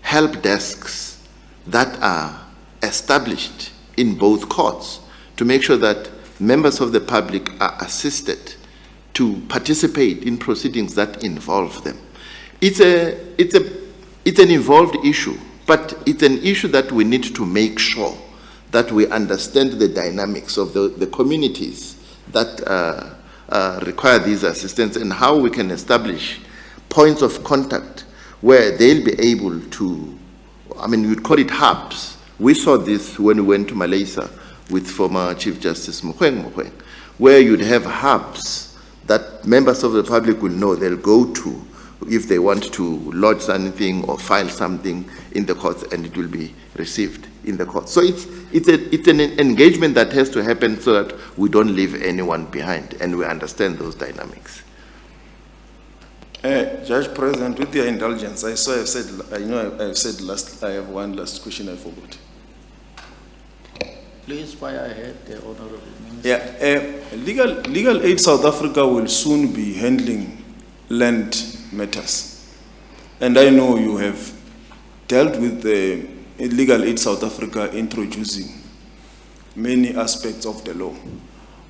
help desks that are established in both courts to make sure that members of the public are assisted to participate in proceedings that involve them. It's an involved issue, but it's an issue that we need to make sure that we understand the dynamics of the communities that require these assistance and how we can establish points of contact where they'll be able to, I mean, you'd call it hubs. We saw this when we went to Malaysia with former Chief Justice Mogoeng, where you'd have hubs that members of the public will know they'll go to if they want to lodge something or file something in the courts, and it will be received in the courts. So it's an engagement that has to happen so that we don't leave anyone behind and we understand those dynamics. Judge President, with your indulgence, I have one last question I forgot. Please fire ahead, the Honorable Minister. Yeah, Legal Aid South Africa will soon be handling land matters. And I know you have dealt with the Legal Aid South Africa introducing many aspects of the law.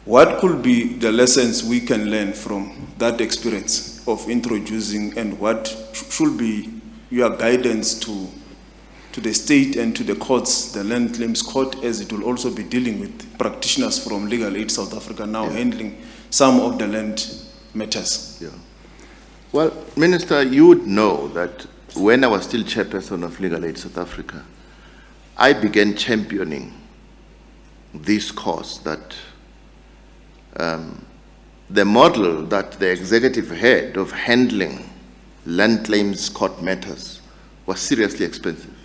What could be the lessons we can learn from that experience of introducing, and what should be your guidance to the state and to the courts, the Land Claims Court, as it will also be dealing with practitioners from Legal Aid South Africa now handling some of the land matters? Yeah. Well, Minister, you would know that when I was still chairperson of Legal Aid South Africa, I began championing this cause that the model that the executive had of handling land claims court matters was seriously expensive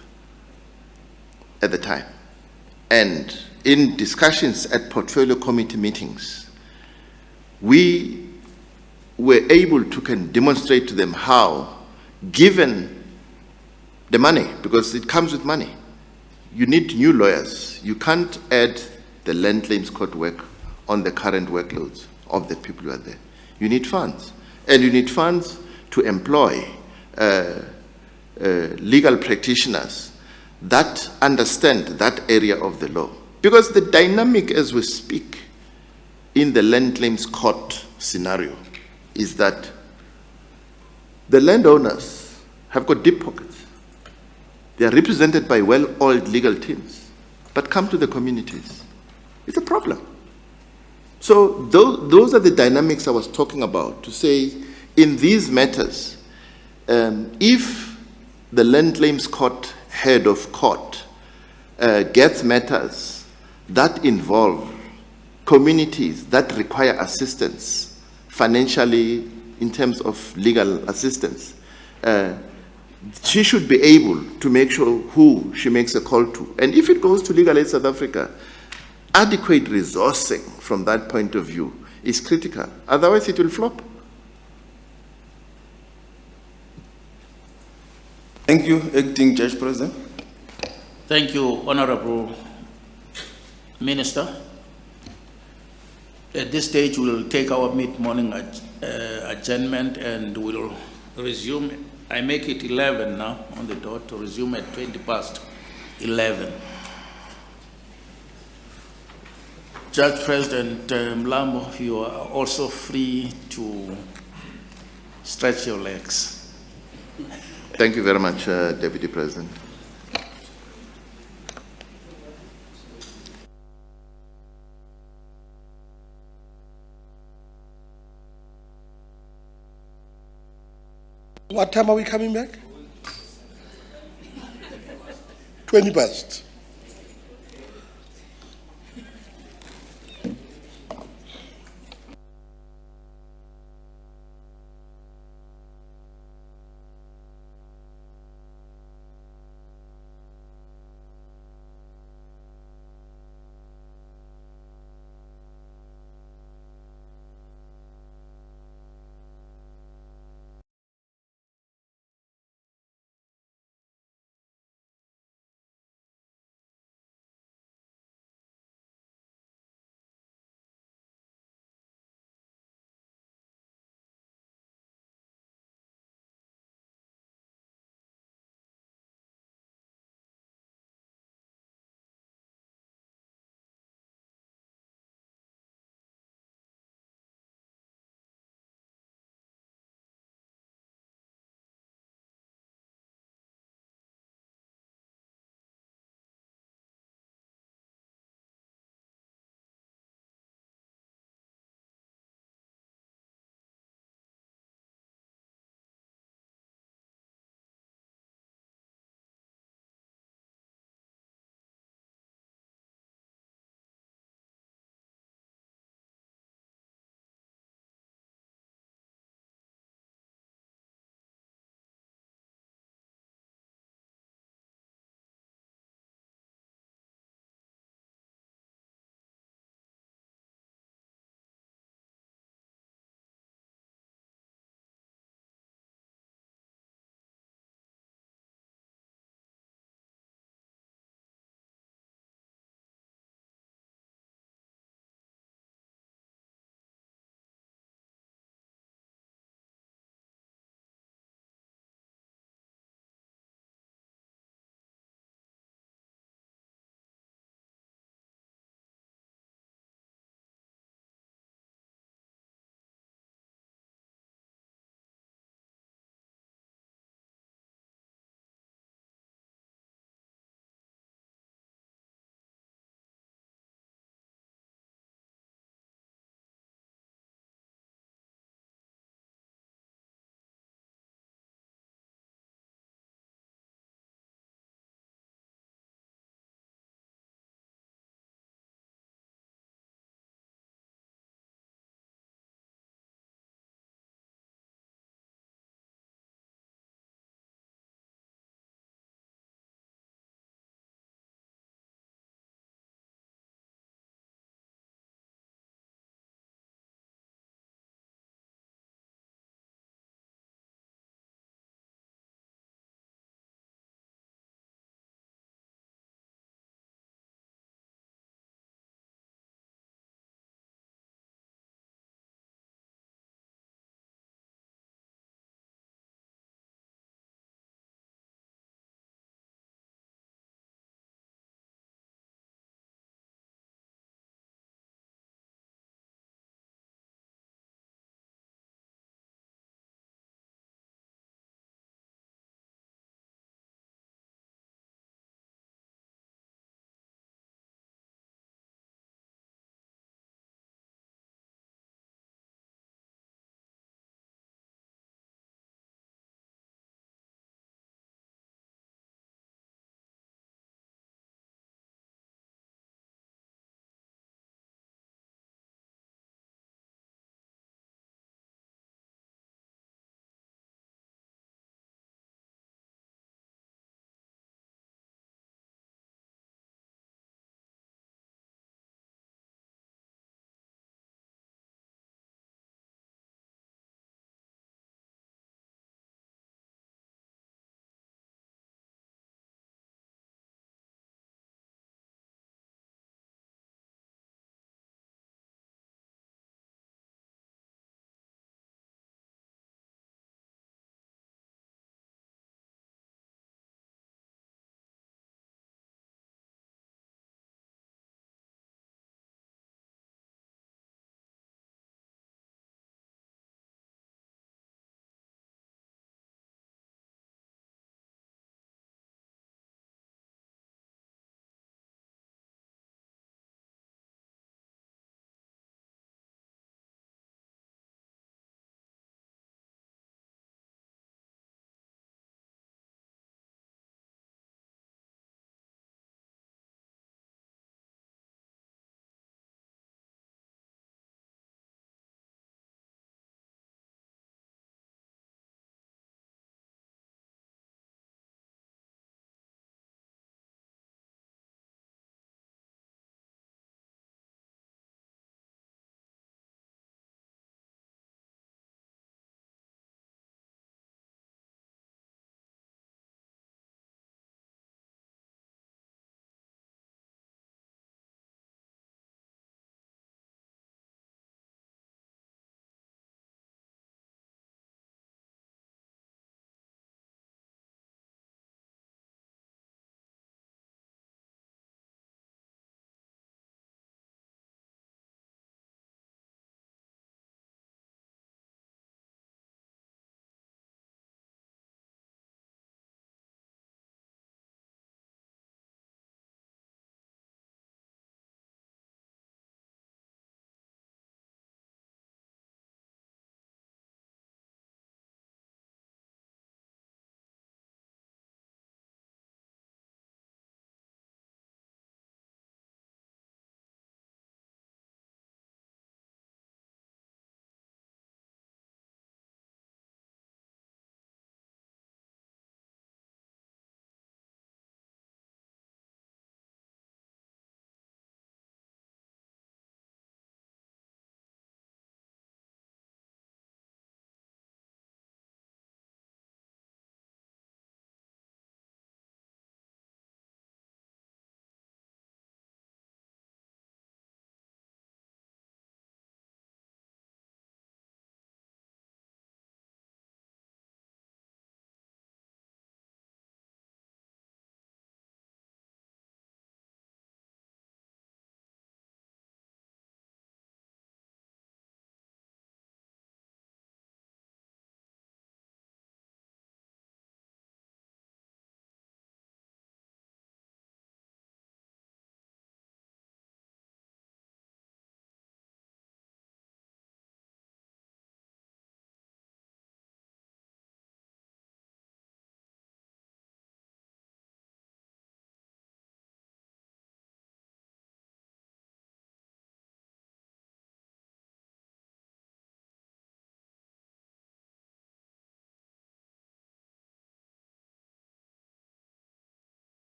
at the time. And in discussions at portfolio committee meetings, we were able to demonstrate to them how, given the money, because it comes with money, you need new lawyers. You can't add the land claims court work on the current workloads of the people who are there. You need funds. And you need funds to employ legal practitioners that understand that area of the law. Because the dynamic as we speak in the land claims court scenario is that the landowners have got deep pockets. They are represented by well-oiled legal teams, but come to the communities. It's a problem. So those are the dynamics I was talking about, to say in these matters, if the land claims court head of court gets matters that involve communities that require assistance financially in terms of legal assistance, she should be able to make sure who she makes a call to. And if it goes to Legal Aid South Africa, adequate resourcing from that point of view is critical. Otherwise, it will flop. Thank you, Acting Judge President. Thank you, Honorable Minister. At this stage, we'll take our mid-morning adjournment and we'll resume. I make it 11 now on the dot to resume at 11:20. Judge President Mlambo, you are also free to stretch your legs. Thank you very much, Deputy President. What time are we coming back? 20 past.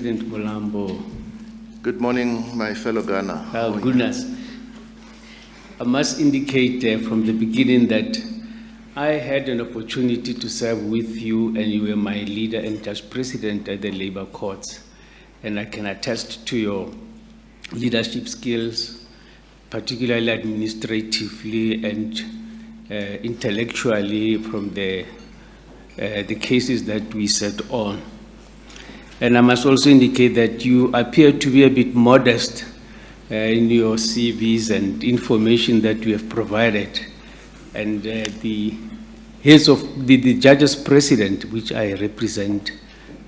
President Mlambo. Good morning, my fellow Ghana. Oh, goodness. I must indicate from the beginning that I had an opportunity to serve with you, and you were my leader and just president at the labor courts. And I can attest to your leadership skills, particularly administratively and intellectually from the cases that we set on. And I must also indicate that you appear to be a bit modest in your CVs and information that you have provided. And the heads of the judges president, which I represent,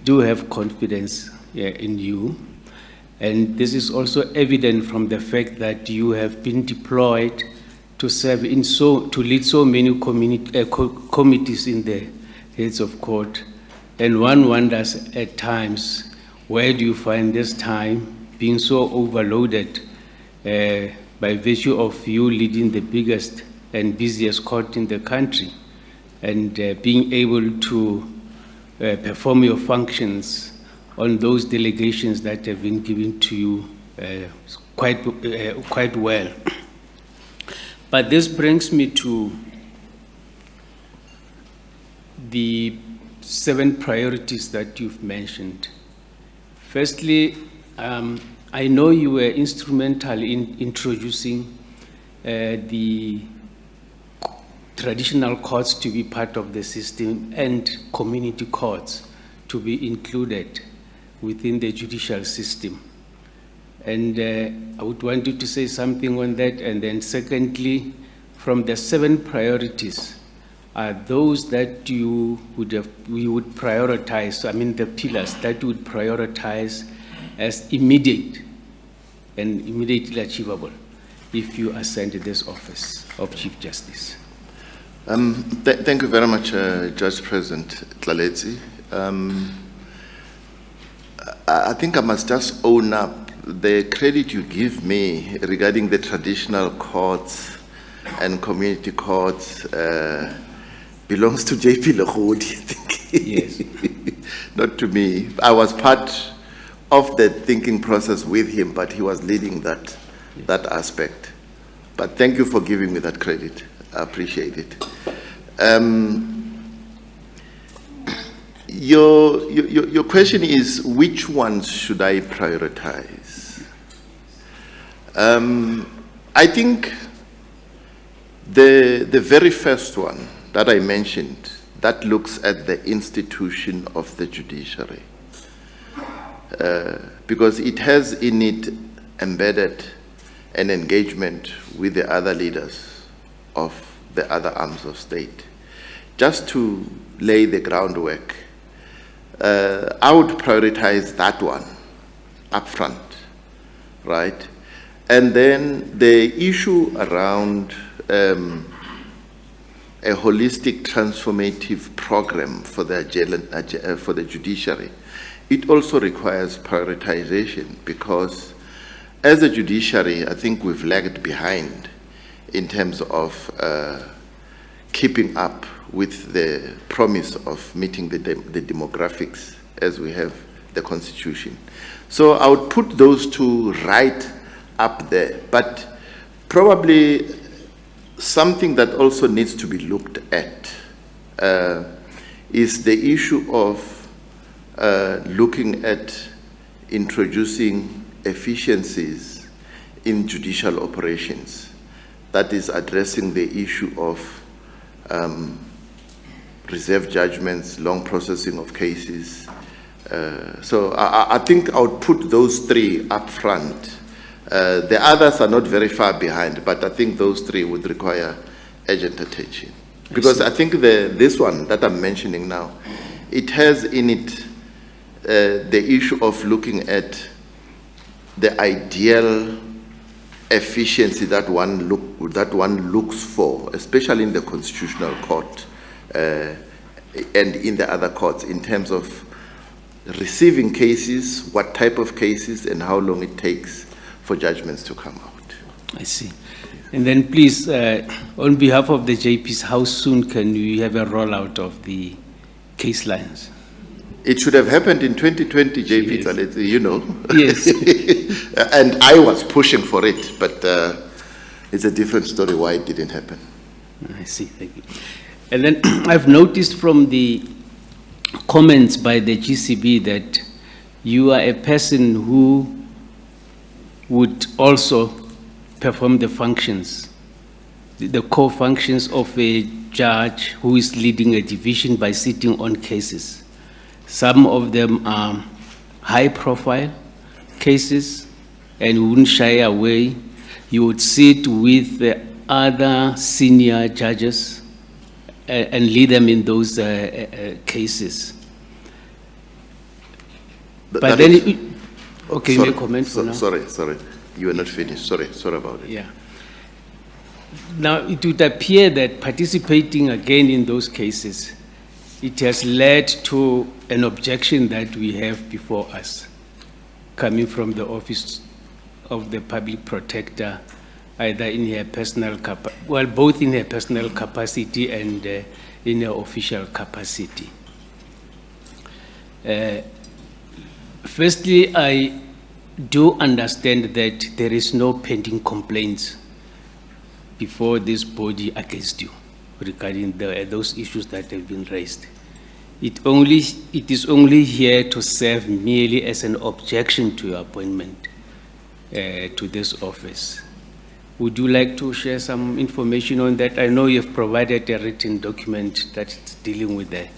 do have confidence in you. And this is also evident from the fact that you have been deployed to serve to lead so many committees in the heads of court. And one wonders at times, where do you find this time being so overloaded by virtue of you leading the biggest and busiest court in the country and being able to perform your functions on those delegations that have been given to you quite well. But this brings me to the 7 priorities that you've mentioned. Firstly, I know you were instrumental in introducing the traditional courts to be part of the system and community courts to be included within the judicial system. And I would want you to say something on that. And then secondly, from the 7 priorities, are those that we would prioritize, I mean the pillars that you would prioritize as immediate and immediately achievable if you ascend this office of Chief Justice? Thank you very much, Judge President Tlaletsi. I think I must just own up the credit you give me regarding the traditional courts and community courts belongs to JP Legodi, I think. Yes. Not to me. I was part of the thinking process with him, but he was leading that aspect. But thank you for giving me that credit. I appreciate it. Your question is, which ones should I prioritize? I think the very first one that I mentioned, that looks at the institution of the judiciary, because it has in it embedded an engagement with the other leaders of the other arms of state. Just to lay the groundwork, I would prioritize that one up front, right? And then the issue around a holistic transformative program for the judiciary, it also requires prioritization, because as a judiciary, I think we've lagged behind in terms of keeping up with the promise of meeting the demographics as we have the Constitution. So I would put those 2 right up there, but probably something that also needs to be looked at is the issue of looking at introducing efficiencies in judicial operations. That is addressing the issue of reserve judgments, long processing of cases. So I think I would put those 3 up front. The others are not very far behind, but I think those 3 would require urgent attention. Because I think this one that I'm mentioning now, it has in it the issue of looking at the ideal efficiency that one looks for, especially in the Constitutional Court and in the other courts, in terms of receiving cases, what type of cases, and how long it takes for judgments to come out. I see. And then please, on behalf of the JPs, how soon can we have a rollout of the case lines? It should have happened in 2020, JP Tsaletse, you know. Yes. And I was pushing for it, but it's a different story why it didn't happen. I see, thank you. And then I've noticed from the comments by the GCB that you are a person who would also perform the functions, the core functions of a judge who is leading a division by sitting on cases. Some of them are high-profile cases, and you wouldn't shy away. You would sit with the other senior judges and lead them in those cases. But then, okay, you may comment for now. Sorry, you were not finished. Sorry about it. Yeah. Now, it would appear that participating again in those cases, it has led to an objection that we have before us, coming from the Office of the Public Protector, either in her personal both in her personal capacity and in her official capacity. Firstly, I do understand that there is no pending complaints before this body against you regarding those issues that have been raised. It is only here to serve merely as an objection to your appointment to this office. Would you like to share some information on that? I know you've provided a written document that's dealing with that.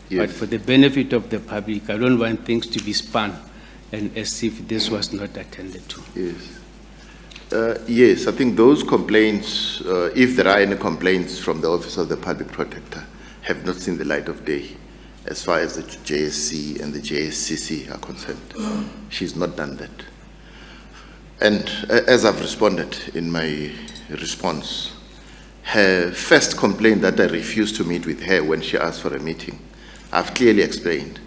Yes. But for the benefit of the public, I don't want things to be spun and as if this was not attended to. Yes. Yes, I think those complaints, if there are any complaints from the Office of the Public Protector, have not seen the light of day as far as the JSC and the JSCC are concerned. She's not done that. And as I've responded in my response, her first complaint that I refused to meet with her when she asked for a meeting, I've clearly explained.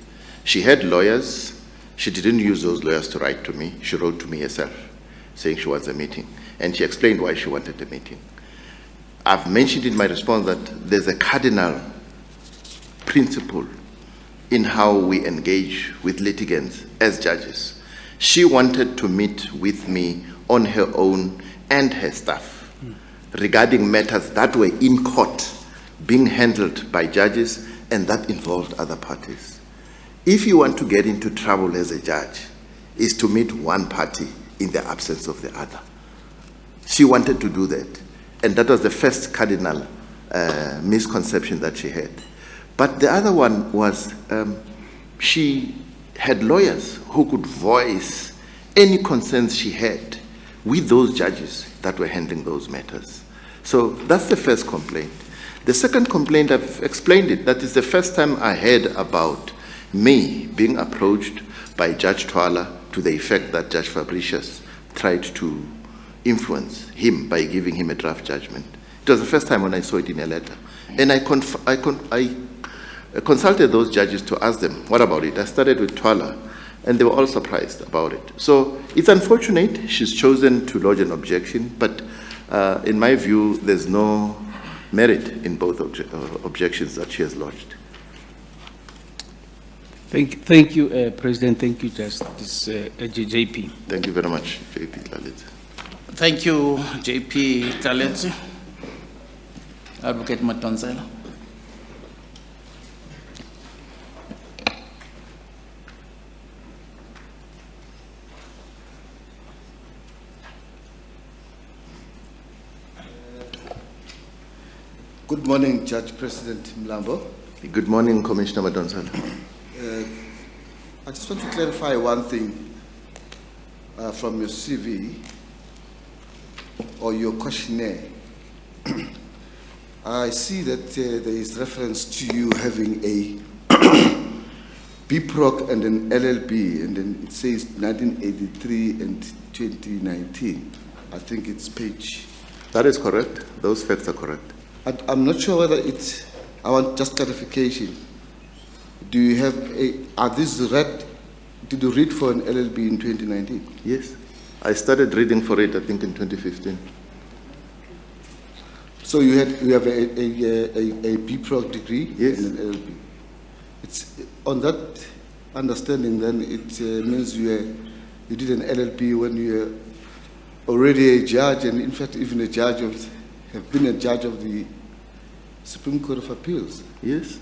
She had lawyers. She didn't use those lawyers to write to me. She wrote to me herself, saying she wants a meeting. And she explained why she wanted a meeting. I've mentioned in my response that there's a cardinal principle in how we engage with litigants as judges. She wanted to meet with me on her own and her staff regarding matters that were in court being handled by judges and that involved other parties. If you want to get into trouble as a judge, is to meet one party in the absence of the other. She wanted to do that, and that was the first cardinal misconception that she had. But the other one was she had lawyers who could voice any concerns she had with those judges that were handling those matters. So that's the first complaint. The second complaint, I've explained it, that is the first time I heard about me being approached by Judge Twala to the effect that Judge Fabricius tried to influence him by giving him a draft judgment. It was the first time when I saw it in a letter. And I consulted those judges to ask them, what about it? I started with Twala, and they were all surprised about it. So it's unfortunate she's chosen to lodge an objection, but in my view, there's no merit in both objections that she has lodged. Thank you, President. Thank you, Justice JP. Thank you very much, JP Tsaletse. Thank you, JP Tsaletse. Advocate Matonsela. Good morning, Judge President Mlambo. Good morning, Commissioner Madonsela. I just want to clarify one thing from your CV or your questionnaire. I see that there is reference to you having a BProc and an LLB, and then it says 1983 and 2019. I think it's page. That is correct. Those facts are correct. I'm not sure whether it's, I want just clarification. Do you have are these read, did you read for an LLB in 2019? Yes. I started reading for it, I think, in 2015. So you have a BProc degree Yes. and an LLB? It's on that understanding. Then it means you did an LLB when you were already a judge, and in fact, even have been a judge of the Supreme Court of Appeals. Yes,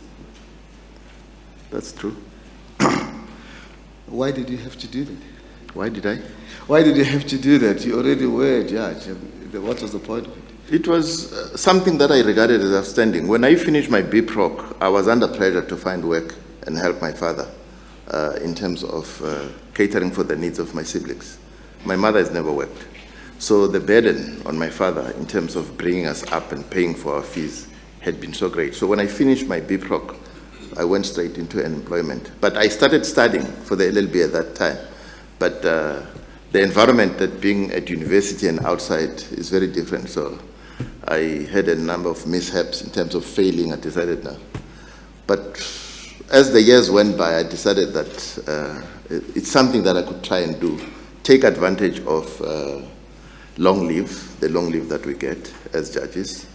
that's true. Why did you have to do that? Why did I? Why did you have to do that? You already were a judge. What was the point of it? It was something that I regarded as outstanding. When I finished my BProc, I was under pressure to find work and help my father in terms of catering for the needs of my siblings. My mother has never worked. So the burden on my father in terms of bringing us up and paying for our fees had been so great. So when I finished my BProc, I went straight into employment. But I started studying for the LLB at that time. But the environment that being at university and outside is very different. So I had a number of mishaps in terms of failing. I decided no. But as the years went by, I decided that it's something that I could try and do. Take advantage of long leave, the long leave that we get as judges,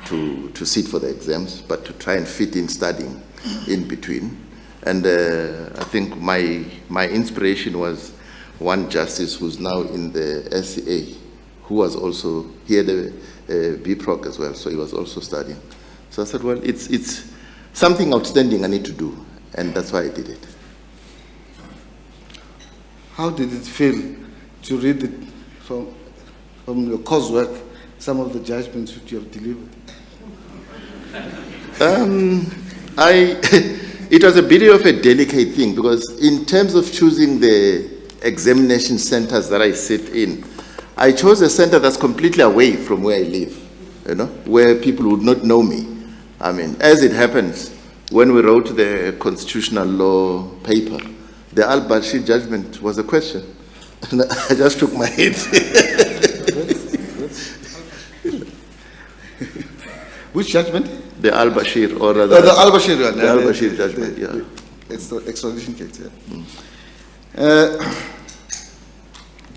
to sit for the exams, but to try and fit in studying in between. And I think my inspiration was one justice who's now in the SCA, who was also, he had a BProc as well, so he was also studying. So I said, well, it's something outstanding I need to do, and that's why I did it. How did it feel to read it from your coursework, some of the judgments which you have delivered? It was a bit of a delicate thing, because in terms of choosing the examination centers that I sit in, I chose a center that's completely away from where I live, you know, where people would not know me. I mean, as it happens, when we wrote the constitutional law paper, the Al-Bashir judgment was a question. And I just shook my head. Which judgment? The Al-Bashir, or rather... The Al-Bashir one. The Al-Bashir judgment, yeah. It's the extradition case, yeah.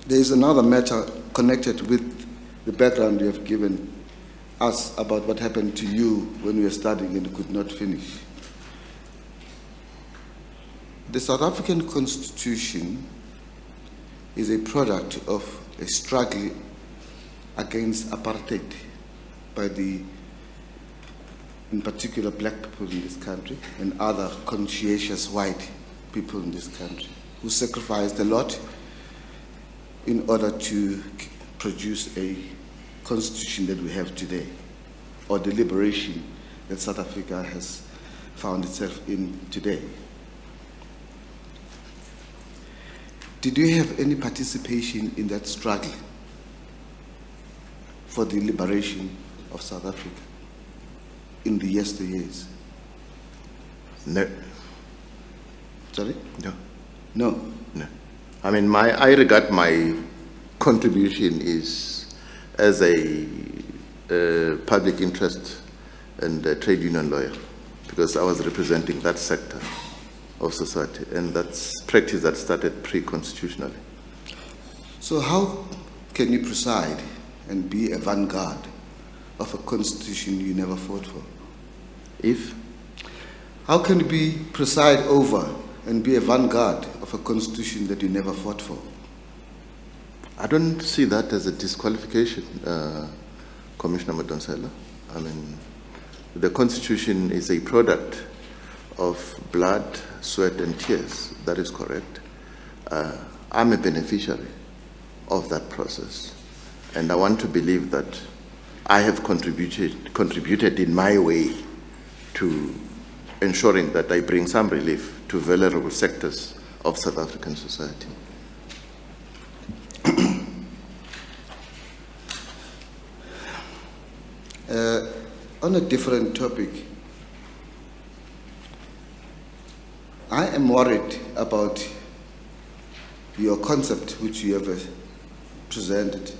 There is another matter connected with the background you have given us about what happened to you when you were studying and could not finish. The South African Constitution is a product of a struggle against apartheid by in particular, black people in this country and other conscientious white people in this country who sacrificed a lot in order to produce a constitution that we have today, or the liberation that South Africa has found itself in today. Did you have any participation in that struggle for the liberation of South Africa in the yesteryears? No. Sorry? No. No. No. I mean, I regard my contribution is as a public interest and a trade union lawyer, because I was representing that sector of society, and that's practice that started pre-constitutionally. So how can you preside and be a vanguard of a constitution you never fought for? How can you preside over and be a vanguard of a constitution that you never fought for? I don't see that as a disqualification, Commissioner Madonsela. I mean, the Constitution is a product of blood, sweat, and tears. That is correct. I'm a beneficiary of that process, and I want to believe that I have contributed in my way to ensuring that I bring some relief to vulnerable sectors of South African society. On a different topic, I am worried about your concept which you have presented.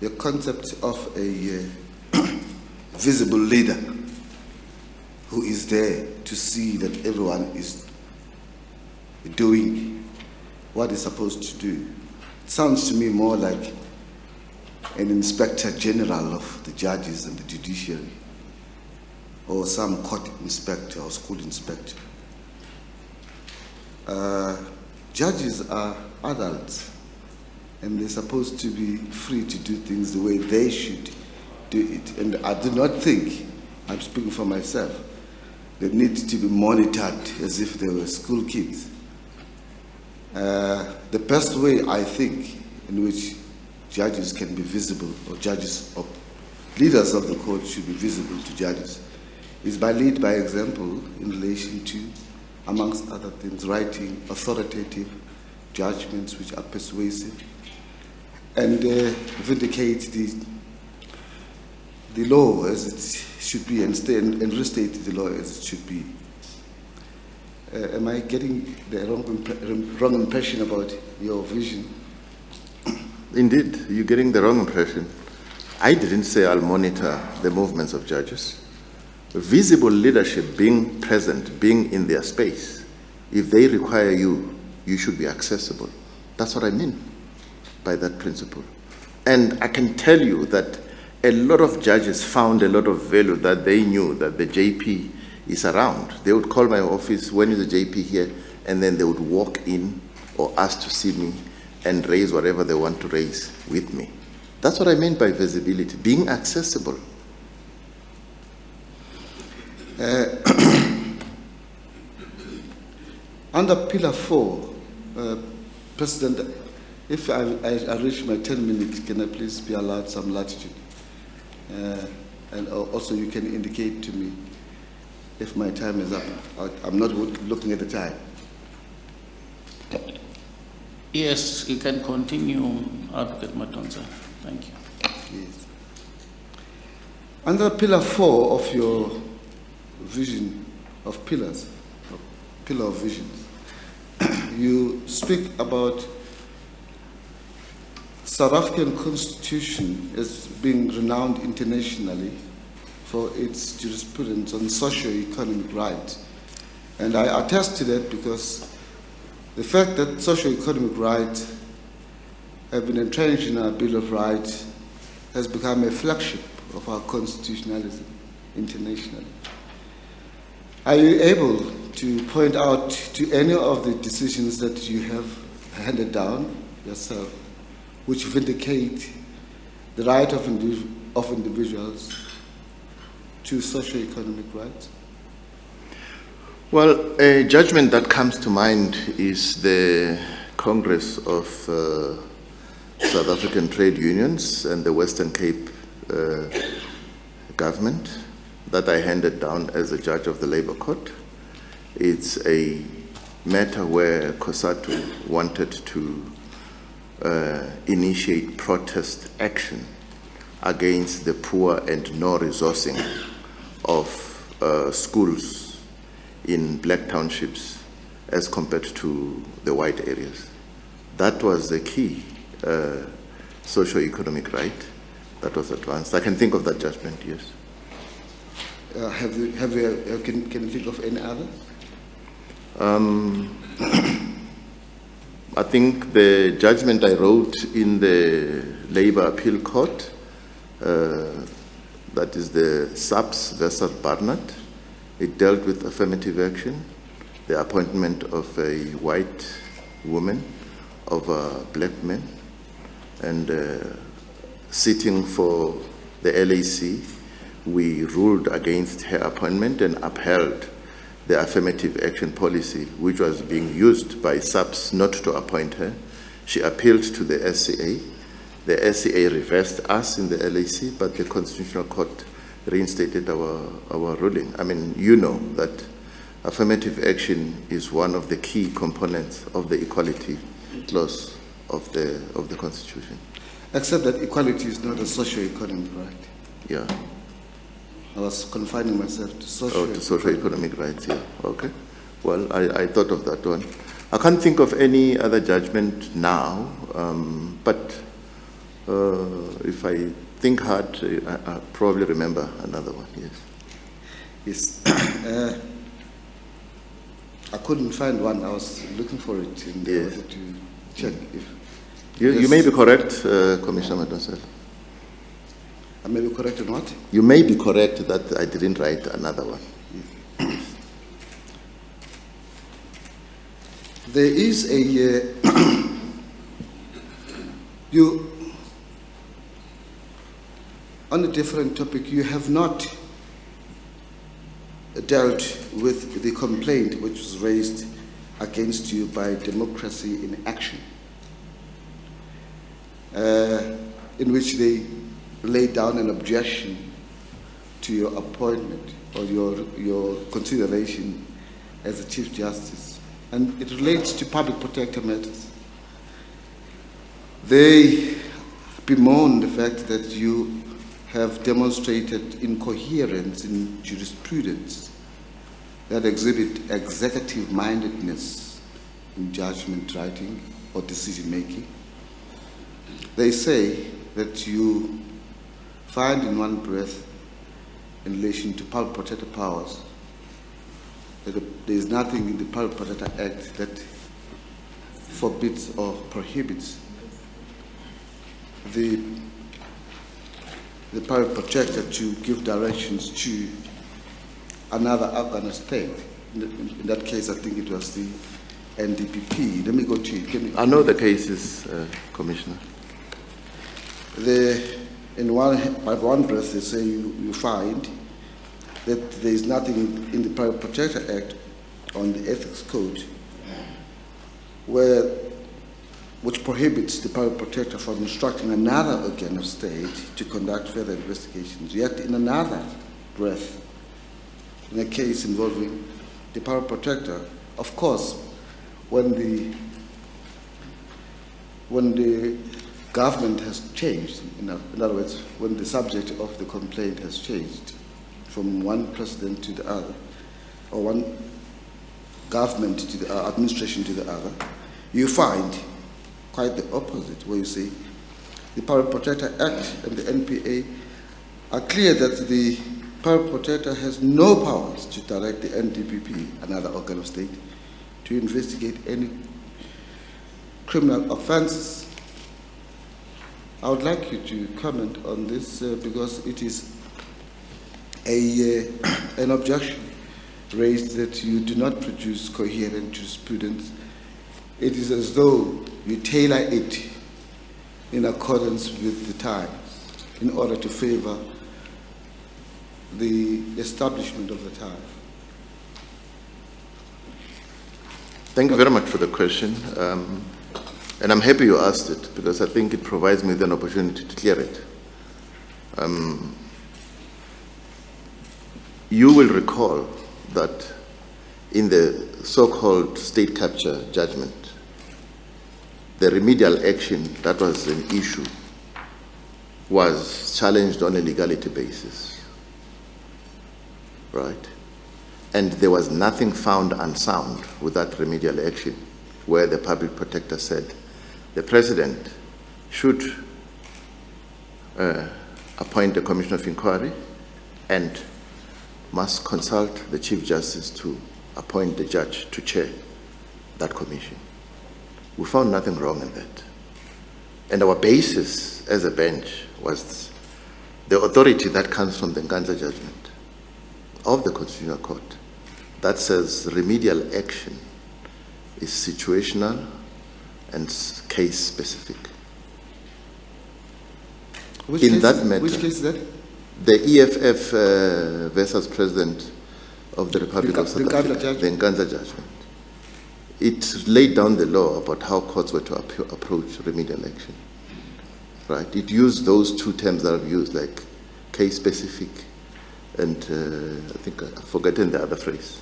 Your concept of a visible leader who is there to see that everyone is doing what is supposed to do. It sounds to me more like an inspector general of the judges and the judiciary. or some court inspector or school inspector. Judges are adults, and they're supposed to be free to do things the way they should do it. And I do not think, I'm speaking for myself, they need to be monitored as if they were school kids. The best way, I think, in which judges can be visible, or judges or leaders of the court should be visible to judges, is by lead by example in relation to, amongst other things, writing authoritative judgments which are persuasive and vindicate the law as it should be, and restate the law as it should be. Am I getting the wrong impression about your vision? Indeed, you're getting the wrong impression. I didn't say I'll monitor the movements of judges. Visible leadership, being present, being in their space. If they require you, you should be accessible. That's what I mean by that principle. And I can tell you that a lot of judges found a lot of value that they knew that the JP is around. They would call my office, when is the JP here? And then they would walk in or ask to see me and raise whatever they want to raise with me. That's what I mean by visibility, being accessible. Under Pillar 4, President, if I reach my 10 minutes, can I please be allowed some latitude? And also you can indicate to me if my time is up. I'm not looking at the time. Yes, you can continue, Advocate Matonza. Thank you. Yes. Under Pillar 4 of your vision of pillars, pillar of visions, you speak about South African Constitution as being renowned internationally for its jurisprudence on socio-economic rights. And I attest to that because the fact that socio-economic rights have been entrenched in our Bill of Rights has become a flagship of our constitutionalism internationally. Are you able to point out to any of the decisions that you have handed down yourself which vindicate the right of individuals to socio-economic rights? Well, a judgment that comes to mind is the Congress of South African Trade Unions and the Western Cape government that I handed down as a judge of the Labour Court. It's a matter where COSATU wanted to initiate protest action against the poor and no resourcing of schools in black townships as compared to the white areas. That was the key socio-economic right that was advanced. I can think of that judgment, yes. Can you think of any other? I think the judgment I wrote in the Labour Appeal Court, that is the SABC versus Barnard, it dealt with affirmative action, the appointment of a white woman, of a black man, and sitting for the LAC, we ruled against her appointment and upheld the affirmative action policy, which was being used by SABC not to appoint her. She appealed to the SCA. The SCA reversed us in the LAC, but the Constitutional Court reinstated our ruling. I mean, you know that affirmative action is one of the key components of the equality clause of the Constitution. Except that equality is not a socio-economic right. Yeah. I was confining myself to socio-economic rights, yeah. Okay. Well, I thought of that one. I can't think of any other judgment now, but if I think hard, I probably remember another one, yes. Yes. I couldn't find one. I was looking for it in order to check if... You may be correct, Commissioner Matonza. I may be correct or not. You may be correct that I didn't write another one. There is a, on a different topic, you have not dealt with the complaint which was raised against you by Democracy in Action, in which they laid down an objection to your appointment or your consideration as a Chief Justice. And it relates to public protector matters. They bemoan the fact that you have demonstrated incoherence in jurisprudence that exhibit executive-mindedness in judgment writing or decision-making. They say that you find in one breath, in relation to public protector powers, that there is nothing in the Public Protector Act that forbids or prohibits the public protector to give directions to another organ of state. In that case, I think it was the NDPP. Let me go to it. I know the cases, Commissioner. By one breath, they say you find that there is nothing in the Private Protector Act on the Ethics Code which prohibits the private protector from instructing another organ of state to conduct further investigations. Yet in another breath, in a case involving the private protector, of course, when the government has changed, in other words, when the subject of the complaint has changed from one president to the other, or one government to the administration to the other, you find quite the opposite, where you say the Public Protector Act and the NPA are clear that the Public Protector has no powers to direct the NDPP, another organ of state, to investigate any criminal offenses. I would like you to comment on this because it is an objection raised that you do not produce coherent jurisprudence. It is as though you tailor it in accordance with the times in order to favor the establishment of the time. Thank you very much for the question. And I'm happy you asked it because I think it provides me with an opportunity to clear it. You will recall that in the so-called state capture judgment, the remedial action that was an issue was challenged on a legality basis, right? And there was nothing found unsound with that remedial action where the public protector said the president should appoint a commission of inquiry and must consult the Chief Justice to appoint the judge to chair that commission. We found nothing wrong in that. And our basis as a bench was the authority that comes from the Nganza judgment of the Constitutional Court that says remedial action is situational and case specific. Which In case, that matter, which case is that? the EFF versus President of the Republic of South Africa, the Nganza judgment, it laid down the law about how courts were to approach remedial action, right? It used those two terms that I've used, like case specific, and I think I've forgotten the other phrase.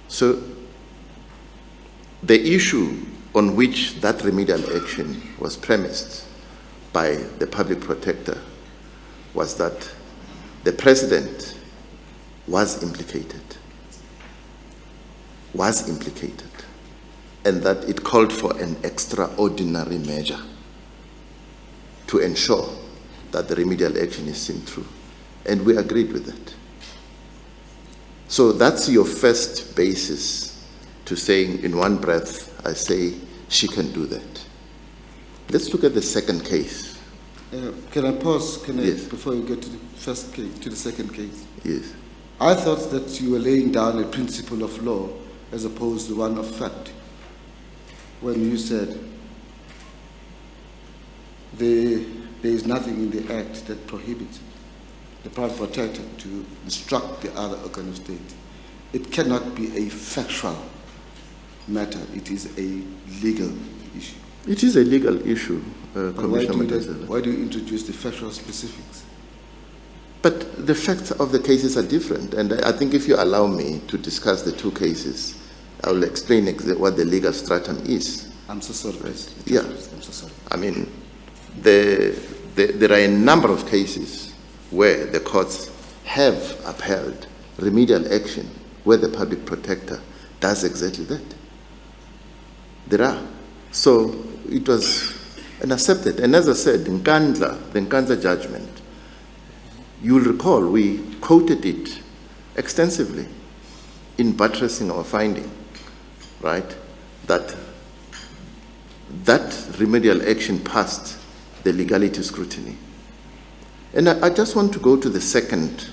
So the issue on which that remedial action was premised by the public protector was that the president was implicated, and that it called for an extraordinary measure to ensure that the remedial action is seen through. And we agreed with that. So that's your first basis to saying in one breath, I say she can do that. Let's look at the second case Can I pause? Yes. Before you get to the first case, to the second case? Yes. I thought that you were laying down a principle of law as opposed to one of fact when you said there is nothing in the Act that prohibits the private protector to instruct the other organ of state. It cannot be a factual matter. It is a legal issue. It is a legal issue, Commissioner Why do you introduce the factual specifics? But the facts of the cases are different, and I think if you allow me to discuss the two cases, I will explain what the legal stratum is. I'm so sorry. Yeah. I'm so sorry. I mean, there are a number of cases where the courts have upheld remedial action where the public protector does exactly that. There are. So it was accepted. And as I said, in Nkandla, the Nkandla judgment, you will recall we quoted it extensively in buttressing our finding, right? That remedial action passed the legality scrutiny. And I just want to go to the second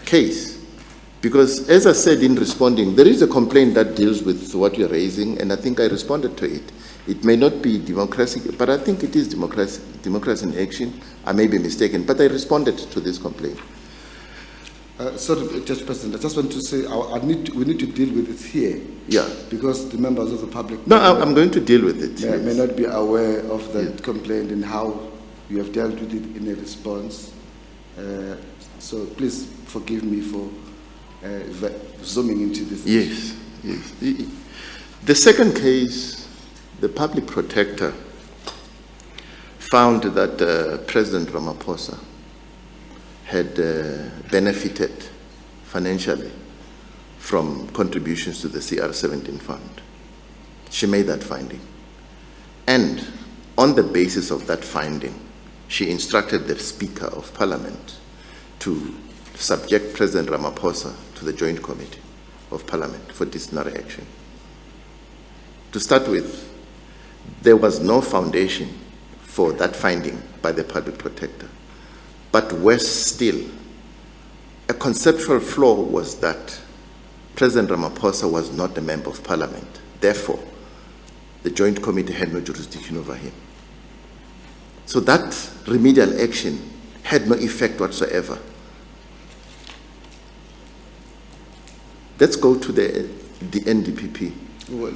case, because as I said in responding, there is a complaint that deals with what you're raising, and I think I responded to it. It may not be democracy, but I think it is democracy in action. I may be mistaken, but I responded to this complaint. Sorry, Judge President, I just want to say we need to deal with it here. Yeah. Because the members of the public No, I'm going to deal with it. may not be aware of that complaint and how you have dealt with it in a response. So please forgive me for zooming into this. Yes, yes. The second case, the public protector found that President Ramaphosa had benefited financially from contributions to the CR17 fund. She made that finding. And on the basis of that finding, she instructed the Speaker of Parliament to subject President Ramaphosa to the Joint Committee of Parliament for disciplinary action. To start with, there was no foundation for that finding by the public protector. But worse still, a conceptual flaw was that President Ramaphosa was not a member of Parliament. Therefore, the Joint Committee had no jurisdiction over him. So that remedial action had no effect whatsoever. Let's go to the NDPP. Well,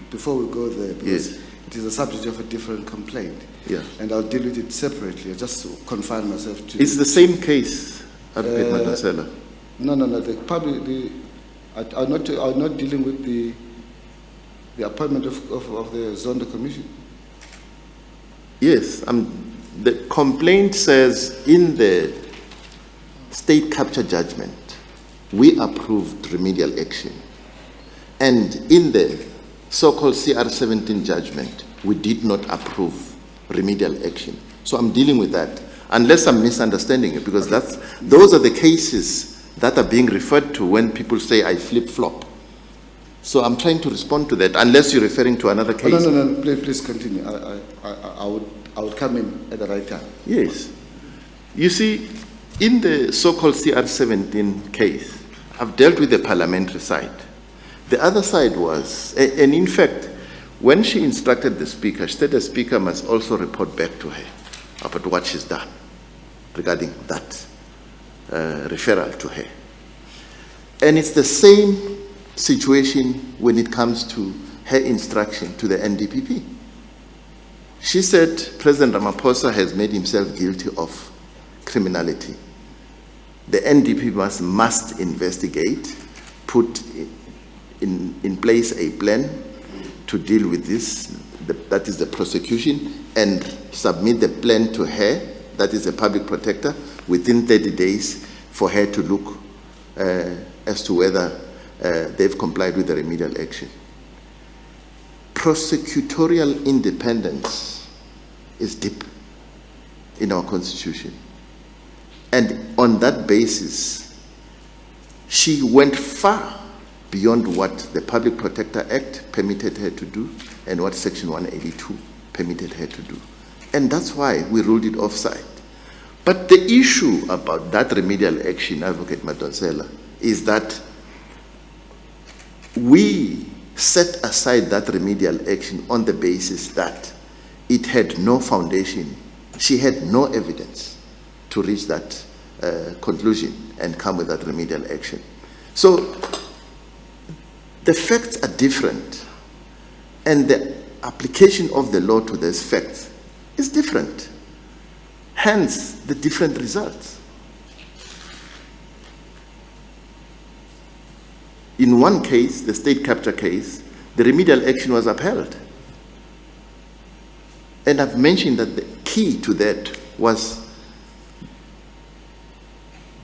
before we go there, because Yes. it is a subject of a different complaint. Yeah. And I'll deal with it separately. I just confine myself to... It's the same case, Appellate Madonsela. No. I'm not dealing with the appointment of the Zondo Commission. Yes, the complaint says in the state capture judgment, we approved remedial action. And in the so-called CR17 judgment, we did not approve remedial action. So I'm dealing with that, unless I'm misunderstanding it, because those are the cases that are being referred to when people say I flip-flop. So I'm trying to respond to that, unless you're referring to another case. Oh, no, please continue. I would come in at the right time. Yes. You see, in the so-called CR17 case, I've dealt with the parliamentary side. The other side was, and in fact, when she instructed the Speaker, she said the Speaker must also report back to her about what she's done regarding that referral to her. And it's the same situation when it comes to her instruction to the NDPP. She said President Ramaphosa has made himself guilty of criminality. The NDP must investigate, put in place a plan to deal with this, that is the prosecution, and submit the plan to her, that is the public protector, within 30 days for her to look as to whether they've complied with the remedial action. Prosecutorial independence is deep in our Constitution. And on that basis, she went far beyond what the Public Protector Act permitted her to do and what Section 182 permitted her to do. And that's why we ruled it offside. But the issue about that remedial action, Advocate Madonsela, is that we set aside that remedial action on the basis that it had no foundation. She had no evidence to reach that conclusion and come with that remedial action. So the facts are different, and the application of the law to those facts is different. Hence, the different results. In one case, the state capture case, the remedial action was upheld. And I've mentioned that the key to that was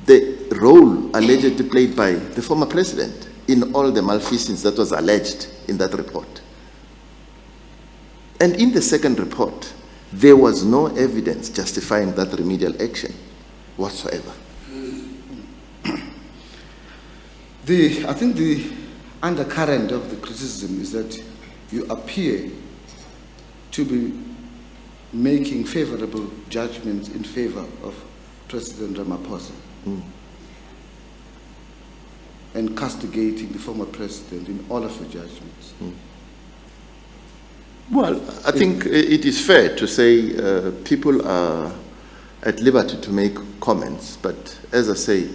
the role allegedly played by the former president in all the malfeasance that was alleged in that report. And in the second report, there was no evidence justifying that remedial action whatsoever. I think the undercurrent of the criticism is that you appear to be making favorable judgments in favor of President Ramaphosa and castigating the former president in all of your judgments. Well, I think it is fair to say people are at liberty to make comments, but as I say,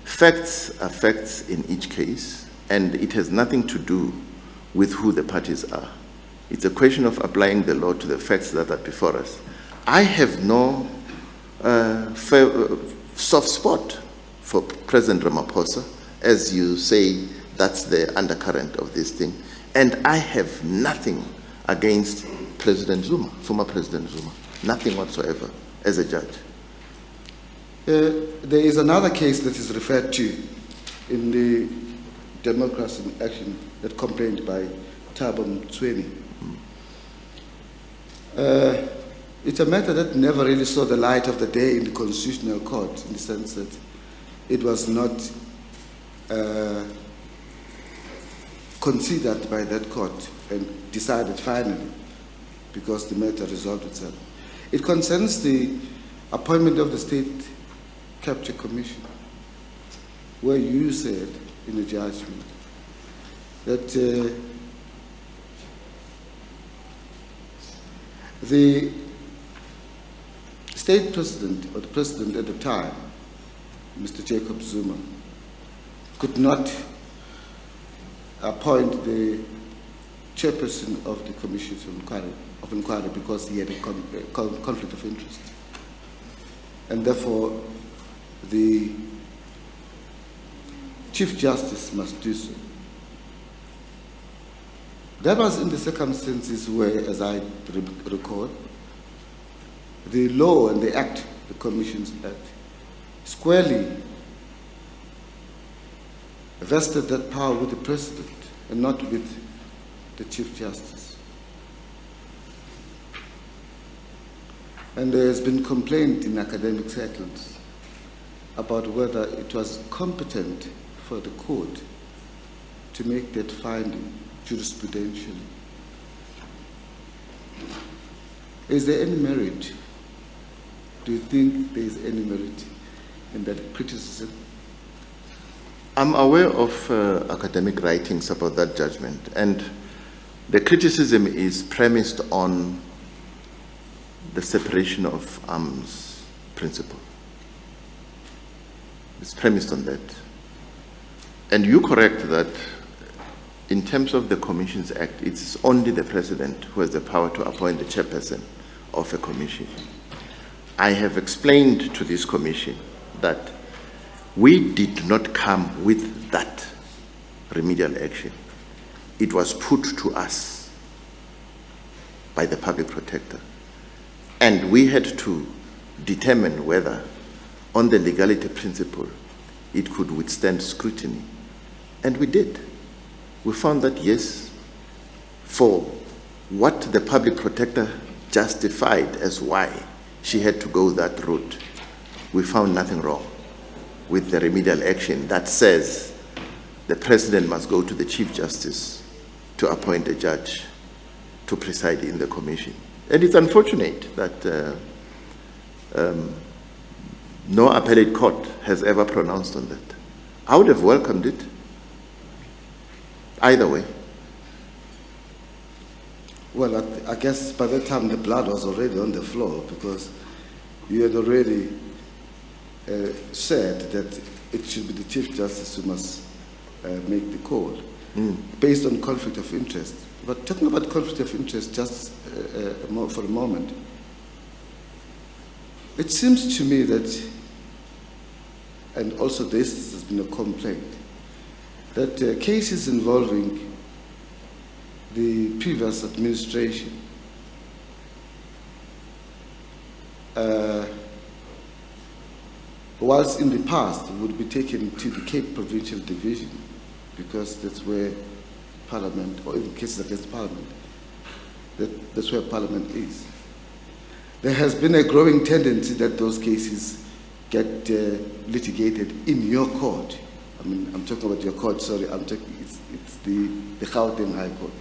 facts are facts in each case, and it has nothing to do with who the parties are. It's a question of applying the law to the facts that are before us. I have no soft spot for President Ramaphosa, as you say, that's the undercurrent of this thing, and I have nothing against President Zuma, former President Zuma, nothing whatsoever as a judge. There is another case that is referred to in the Democracy in Action, that complained by Thabo Mtsweni. It's a matter that never really saw the light of the day in the Constitutional Court, in the sense that it was not considered by that court and decided finally, because the matter resolved itself. It concerns the appointment of the State Capture Commission, where you said in the judgment that the state president, or the president at the time, Mr. Jacob Zuma, could not appoint the chairperson of the Commission of Inquiry because he had a conflict of interest. And therefore, the Chief Justice must do so. That was in the circumstances where, as I recall, the law and the Act, the Commissions Act, squarely vested that power with the President and not with the Chief Justice. And there has been complaint in academic circles about whether it was competent for the court to make that finding jurisprudentially. Is there any merit? Do you think there is any merit in that criticism? I'm aware of academic writings about that judgment, and the criticism is premised on the separation of arms principle. It's premised on that. And you're correct that in terms of the Commissions Act, it's only the President who has the power to appoint the chairperson of a commission. I have explained to this commission that we did not come with that remedial action. It was put to us by the public protector. And we had to determine whether, on the legality principle, it could withstand scrutiny. And we did. We found that yes, for what the public protector justified as why she had to go that route, we found nothing wrong with the remedial action that says the President must go to the Chief Justice to appoint a judge to preside in the commission. And it's unfortunate that no appellate court has ever pronounced on that. I would have welcomed it either way. Well, I guess by that time the blood was already on the floor, because you had already said that it should be the Chief Justice who must make the call based on conflict of interest. But talking about conflict of interest just for a moment, it seems to me that, and also this has been a complaint, that cases involving the previous administration whilst in the past would be taken to the Cape Provincial Division, because that's where Parliament, or in cases against Parliament, that's where Parliament is. There has been a growing tendency that those cases get litigated in your court. I mean, I'm talking about your court, sorry, it's the Gauteng High Court.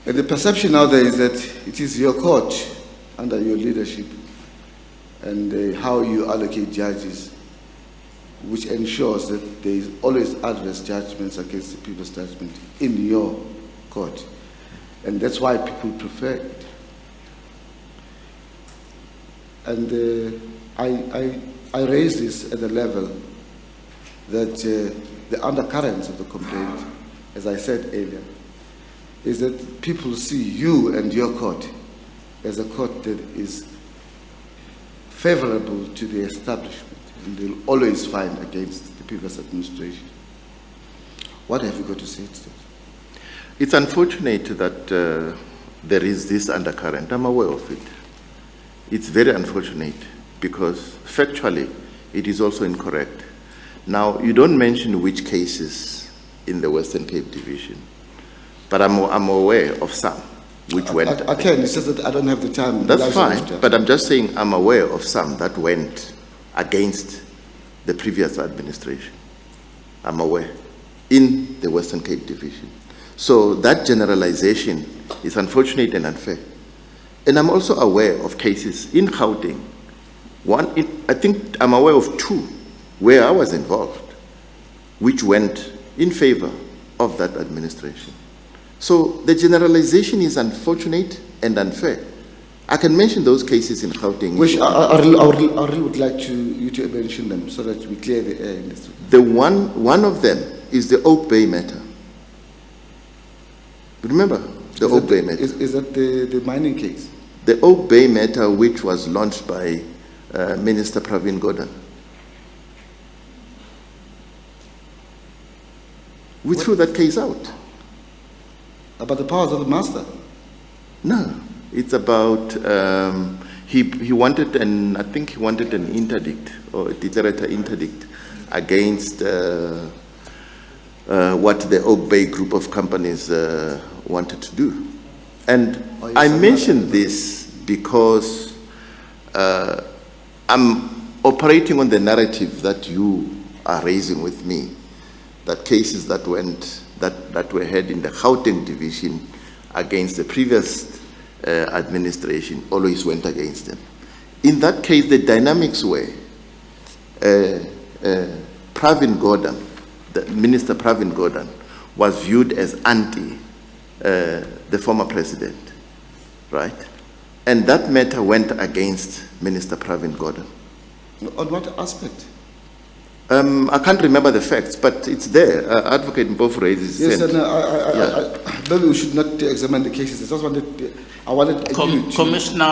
And the perception now there is that it is your court under your leadership and how you allocate judges, which ensures that there is always adverse judgments against the previous judgment in your court. And that's why people prefer it. And I raise this at the level that the undercurrents of the complaint, as I said earlier, is that people see you and your court as a court that is favorable to the establishment, and they'll always find against the previous administration. What have you got to say to that? It's unfortunate that there is this undercurrent. I'm aware of it. It's very unfortunate because factually it is also incorrect. Now, you don't mention which cases in the Western Cape Division, but I'm aware of some which went. I can, it's just that I don't have the time. That's fine, but I'm just saying I'm aware of some that went against the previous administration. I'm aware in the Western Cape Division. So that generalization is unfortunate and unfair. And I'm also aware of cases in Gauteng. I think I'm aware of two where I was involved, which went in favor of that administration. So the generalization is unfortunate and unfair. I can mention those cases in Gauteng. Which I really would like you to mention them so that we clear the air in this. The one of them is the Oak Bay matter. Remember the Oak Bay matter? Is that the mining case? The Oak Bay matter, which was launched by Minister Pravin Gordhan. We threw that case out. About the powers of the master? No, it's about he wanted I think he wanted an interdict or a declaratory interdict against what the Oak Bay group of companies wanted to do. And I mentioned this because I'm operating on the narrative that you are raising with me, that cases that were had in the Gauteng division against the previous administration always went against them. In that case, the dynamics were Pravin Gordhan, the Minister Pravin Gordhan, was viewed as anti the former president, right? And that matter went against Minister Pravin Gordhan. On what aspect? I can't remember the facts, but it's there. Advocate Mpofu raises. Yes, and maybe we should not examine the cases. I wanted Commissioner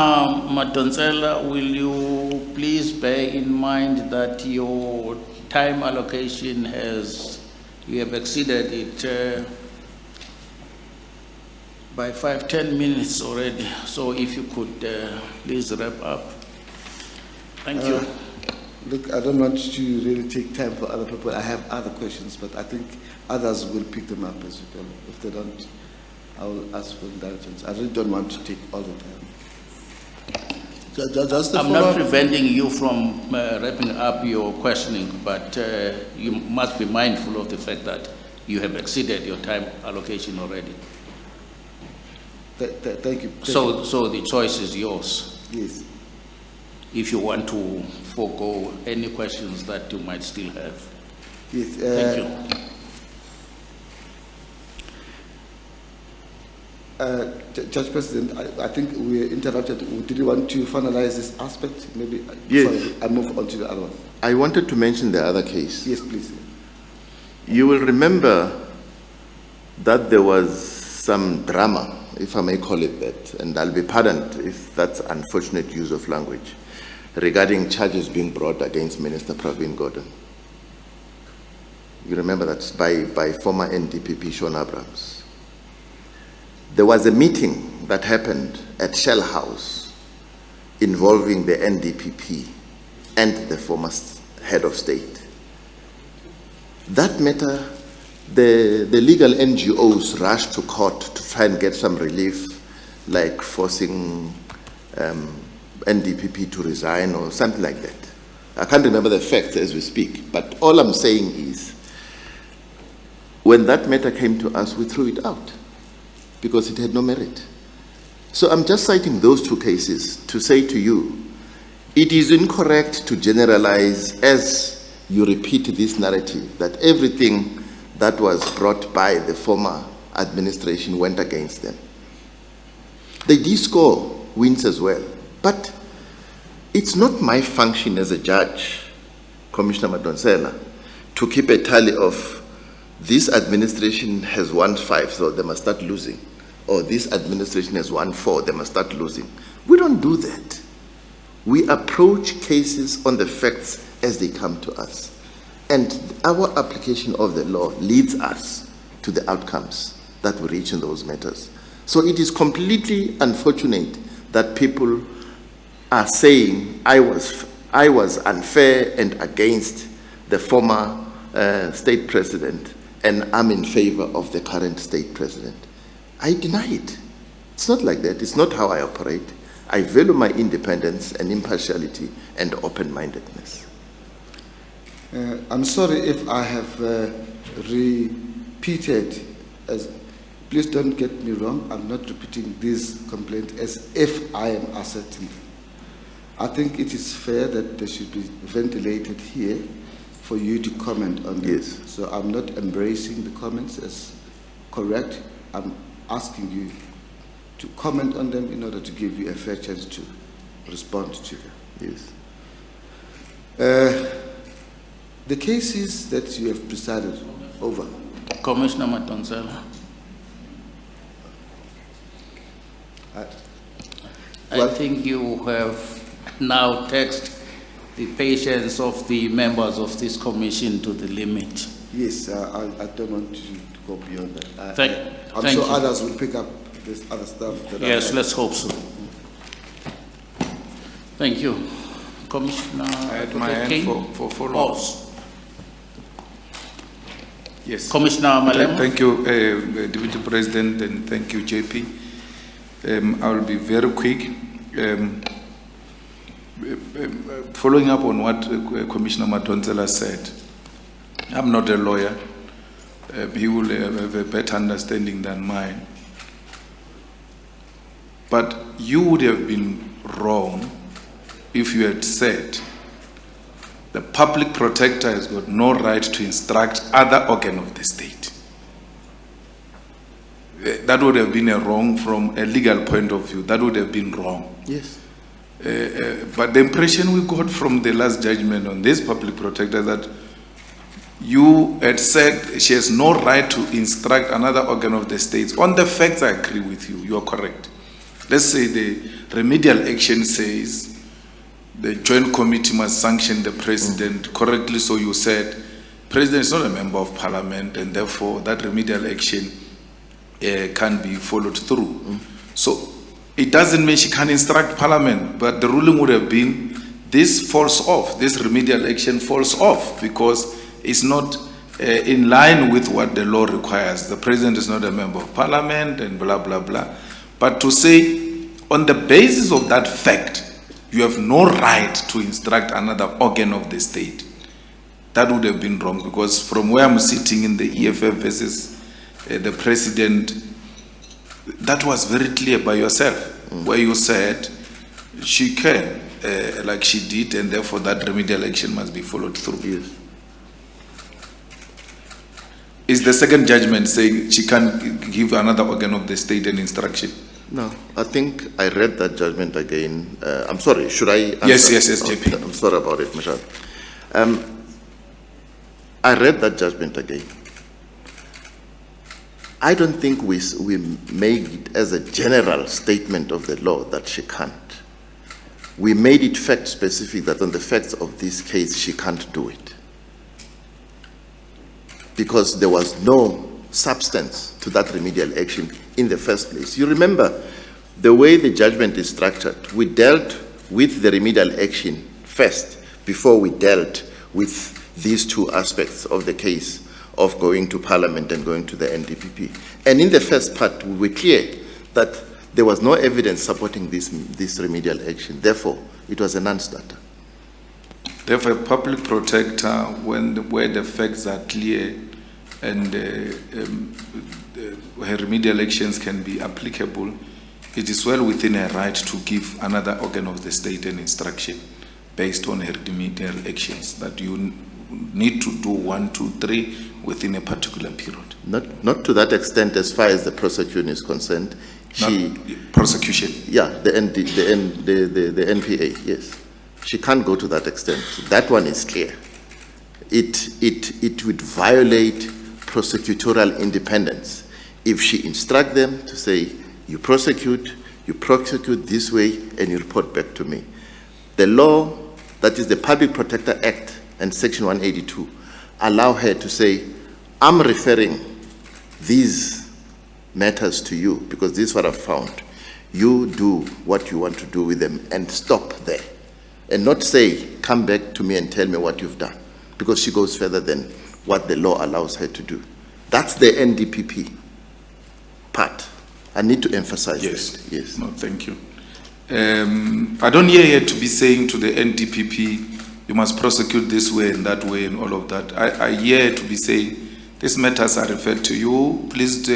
Madonsela, will you please bear in mind that your time allocation you have exceeded it by 5-10 minutes already. So if you could please wrap up. Thank you. Look, I don't want to really take time for other people. I have other questions, but I think others will pick them up as well. If they don't, I will ask for indulgence. I really don't want to take all the time. I'm not preventing you from wrapping up your questioning, but you must be mindful of the fact that you have exceeded your time allocation already. Thank you. So the choice is yours. Yes. If you want to forego any questions that you might still have. Yes. Thank you. Judge President, I think we were interrupted. Did you want to finalize this aspect? Maybe Yes. before I move on to the other one. I wanted to mention the other case. Yes, please. You will remember that there was some drama, if I may call it that, and I'll be pardoned if that's unfortunate use of language, regarding charges being brought against Minister Pravin Gordhan. You remember that by former NDPP Sean Abrams. There was a meeting that happened at Shell House involving the NDPP and the former head of state. That matter, the legal NGOs rushed to court to try and get some relief, like forcing NDPP to resign or something like that. I can't remember the facts as we speak, but all I'm saying is, when that matter came to us, we threw it out because it had no merit. So I'm just citing those two cases to say to you, it is incorrect to generalize as you repeat this narrative that everything that was brought by the former administration went against them. They did score wins as well, but it's not my function as a judge, Commissioner Madonsela, to keep a tally of this administration has won 5, so they must start losing. Or this administration has won 4, they must start losing. We don't do that. We approach cases on the facts as they come to us. And our application of the law leads us to the outcomes that we reach in those matters. So it is completely unfortunate that people are saying I was unfair and against the former state president, and I'm in favor of the current state president. I deny it. It's not like that. It's not how I operate. I value my independence and impartiality and open-mindedness. I'm sorry if I have repeated, please don't get me wrong, I'm not repeating this complaint as if I am asserting. I think it is fair that they should be ventilated here for you to comment on them. Yes. So I'm not embracing the comments as correct. I'm asking you to comment on them in order to give you a fair chance to respond to them. Yes. The cases that you have presided over. Commissioner Madonsela. I think you have now taxed the patience of the members of this commission to the limit. Yes, I don't want to go beyond that. I'm thank sure you. others will pick up this other stuff. That Yes, let's hope so. Thank you. Commissioner. I had my hand King? for follow-up. Pause. Yes. Commissioner Mlambo. Thank you, Deputy President, and thank you, JP. I will be very quick. Following up on what Commissioner Madonsela said, I'm not a lawyer. He will have a better understanding than mine. But you would have been wrong if you had said the public protector has got no right to instruct other organ of the state. That would have been a wrong from a legal point of view. That would have been wrong. Yes. But the impression we got from the last judgment on this public protector that you had said she has no right to instruct another organ of the state. On the facts, I agree with you. You are correct. Let's say the remedial action says the joint committee must sanction the president. Correctly so, you said president is not a member of parliament, and therefore that remedial action can be followed through. So it doesn't mean she can instruct parliament, but the ruling would have been this falls off, this remedial action falls off because it's not in line with what the law requires. The president is not a member of parliament and blah, blah, blah. But to say on the basis of that fact, you have no right to instruct another organ of the state, that would have been wrong, because from where I'm sitting in the EFF versus the president, that was very clear by yourself, where you said she can, like she did, and therefore that remedial action must be followed through. Yes. Is the second judgment saying she can't give another organ of the state an instruction? No, I think I read that judgment again. I'm sorry, should I answer? Yes, JP. I'm sorry about it, Michelle. I read that judgment again. I don't think we made it as a general statement of the law that she can't. We made it fact specific that on the facts of this case, she can't do it. Because there was no substance to that remedial action in the first place. You remember the way the judgment is structured. We dealt with the remedial action first before we dealt with these two aspects of the case of going to Parliament and going to the NDPP. And in the first part, we were clear that there was no evidence supporting this remedial action. Therefore, it was a non-starter. Therefore, a public protector, where the facts are clear and her remedial actions can be applicable, it is well within her right to give another organ of the state an instruction based on her remedial actions, that you need to do 1, 2, 3 within a particular period. Not to that extent as far as the prosecution is concerned. Prosecution? Yeah, the NPA, yes. She can't go to that extent. That one is clear. It would violate prosecutorial independence if she instruct them to say, you prosecute this way, and you report back to me. The law, that is the Public Protector Act and Section 182, allow her to say, I'm referring these matters to you because this is what I've found. You do what you want to do with them and stop there. And not say, come back to me and tell me what you've done, because she goes further than what the law allows her to do. That's the NDPP part. I need to emphasize that. Yes. No, thank you. I don't hear her to be saying to the NDPP, you must prosecute this way and that way and all of that. I hear her to be saying, these matters are referred to you. Please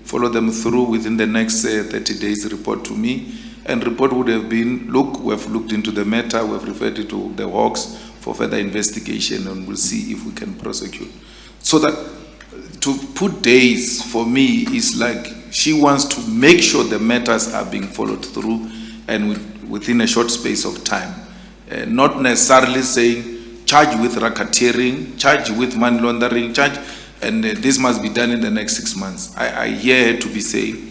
follow them through within the next 30 days, report to me. And report would have been, look, we've looked into the matter, we've referred it to the Hawks for further investigation, and we'll see if we can prosecute. So that to put days for me is like she wants to make sure the matters are being followed through and within a short space of time. Not necessarily saying charge with racketeering, charge with money laundering, charge, and this must be done in the next 6 months. I hear her to be saying,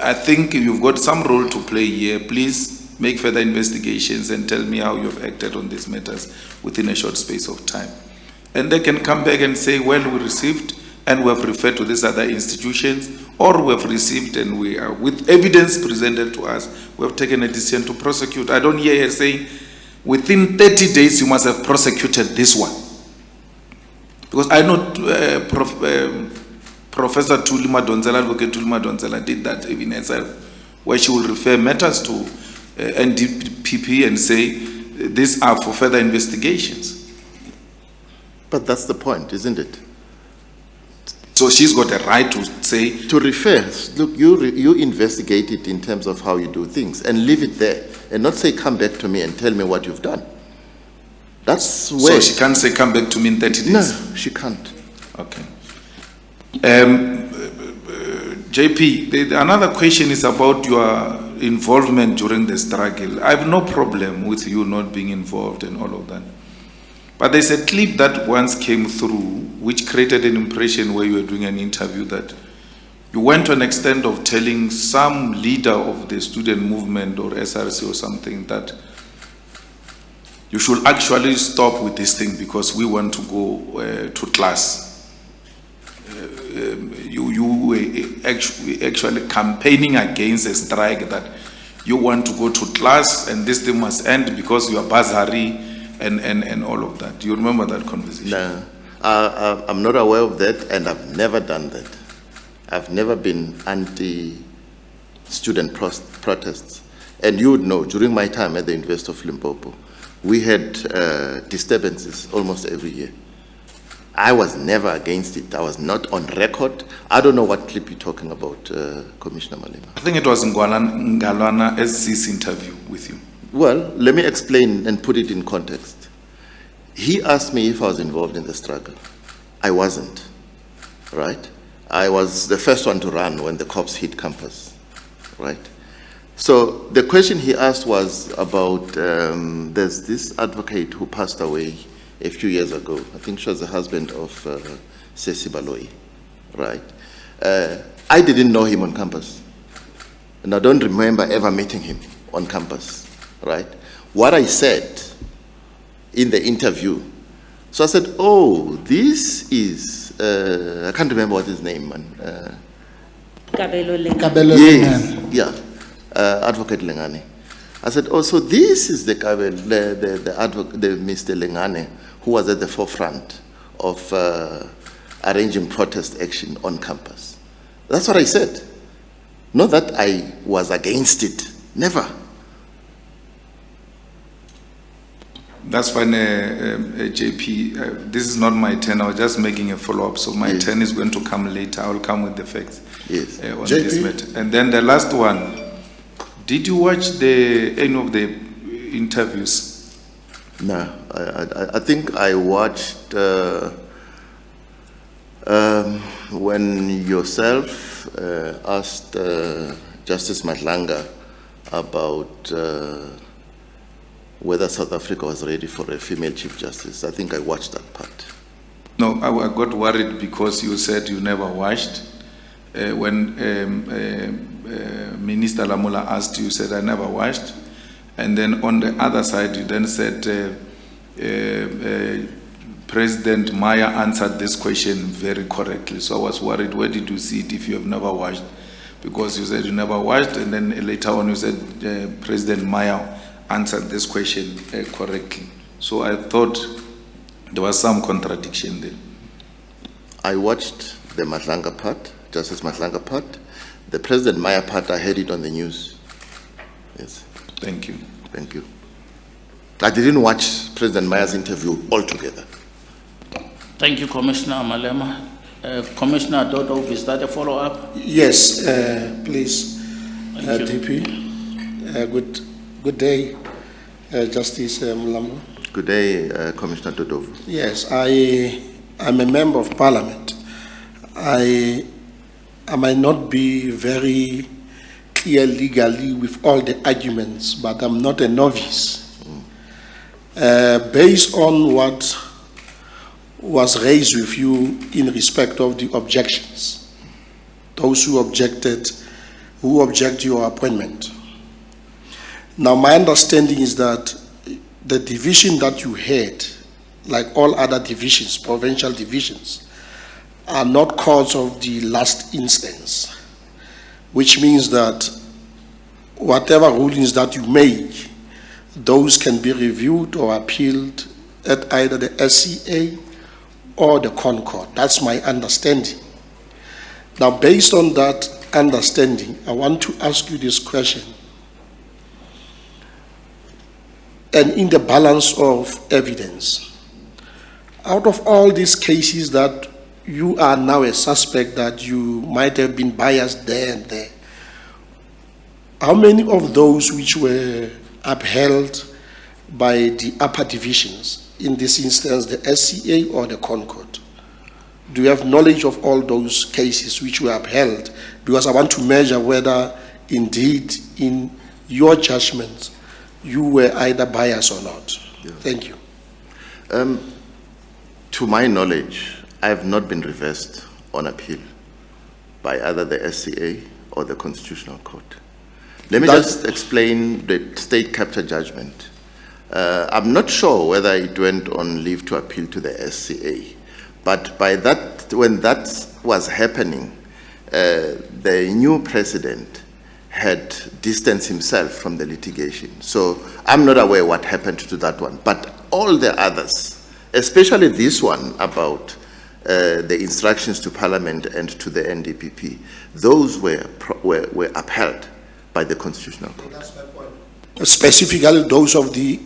I think you've got some role to play here. Please make further investigations and tell me how you've acted on these matters within a short space of time. And they can come back and say, well, we received and we have referred to these other institutions, or we have received and we are, with evidence presented to us, we have taken a decision to prosecute. I don't hear her saying, within 30 days you must have prosecuted this one. Because I know Professor Tulima Donzela, Advocate Tulima Donzela did that even herself, where she will refer matters to NDPP and say, these are for further investigations. But that's the point, isn't it? So she's got a right to say... To refer, look, you investigate it in terms of how you do things and leave it there and not say, come back to me and tell me what you've done. That's where... So she can't say, come back to me in 30 days? No, she can't. Okay. JP, another question is about your involvement during the struggle. I have no problem with you not being involved and all of that. But there's a clip that once came through which created an impression where you were doing an interview that you went to an extent of telling some leader of the student movement or SRC or something that you should actually stop with this thing because we want to go to class. You were actually campaigning against a strike that you want to go to class and this thing must end because you are bursary and all of that. Do you remember that conversation? No, I'm not aware of that and I've never done that. I've never been anti-student protests. And you would know, during my time at the University of Limpopo, we had disturbances almost every year. I was never against it. I was not on record. I don't know what clip you're talking about, Commissioner Malema. I think it was Ngalwana SC's interview with you. Well, let me explain and put it in context. He asked me if I was involved in the struggle. I wasn't, right? I was the first one to run when the cops hit campus, right? So the question he asked was about, there's this advocate who passed away a few years ago. I think she was the husband of Sesi Baloyi, right? I didn't know him on campus, and I don't remember ever meeting him on campus, right? What I said in the interview, so I said, oh, this is, I can't remember what his name, man. Yes, yeah, Advocate Lengane. I said, oh, so this is the Mr. Lengane who was at the forefront of arranging protest action on campus. That's what I said. Not that I was against it, never. That's fine, JP. This is not my turn. I was just making a follow-up, so my turn is going to come later. I will come with the facts on this matter. And then the last one. Did you watch any of the interviews? No, I think I watched when yourself asked Justice Matlanga about whether South Africa was ready for a female Chief Justice. I think I watched that part. No, I got worried because you said you never watched. When Minister Lamula asked you, said, I never watched. And then on the other side, you then said, President Maya answered this question very correctly. So I was worried, where did you see it if you have never watched? Because you said you never watched, and then later on you said President Maya answered this question correctly. So I thought there was some contradiction there. I watched the Matlanga part, Justice Matlanga part. The President Maya part, I heard it on the news. Yes. Thank you. Thank you. I didn't watch President Maya's interview altogether. Thank you, Commissioner Malema. Commissioner Dodo, is that a follow-up? Yes, please, Thank you. DP. Good day, Justice Mlambo. Good day, Commissioner Dodo. Yes, I'm a member of Parliament. I might not be very clear legally with all the arguments, but I'm not a novice. Based on what was raised with you in respect of the objections, those who object to your appointment. Now, my understanding is that the division that you had, like all other divisions, provincial divisions, are not courts of the last instance, which means that whatever rulings that you make, those can be reviewed or appealed at either the SCA or the Concord. That's my understanding. Now, based on that understanding, I want to ask you this question. And in the balance of evidence, out of all these cases that you are now a suspect that you might have been biased there and there, how many of those which were upheld by the upper divisions, in this instance the SCA or the Concord? Do you have knowledge of all those cases which were upheld? Because I want to measure whether indeed in your judgment you were either biased or not. Yeah. Thank you. To my knowledge, I have not been reversed on appeal by either the SCA or the Constitutional Court. Let me just explain the state capture judgment. I'm not sure whether it went on leave to appeal to the SCA, but by that, when that was happening, the new president had distanced himself from the litigation. So I'm not aware what happened to that one, but all the others, especially this one about the instructions to Parliament and to the NDPP, those were upheld by the Constitutional Court. That's my point. Specifically those of the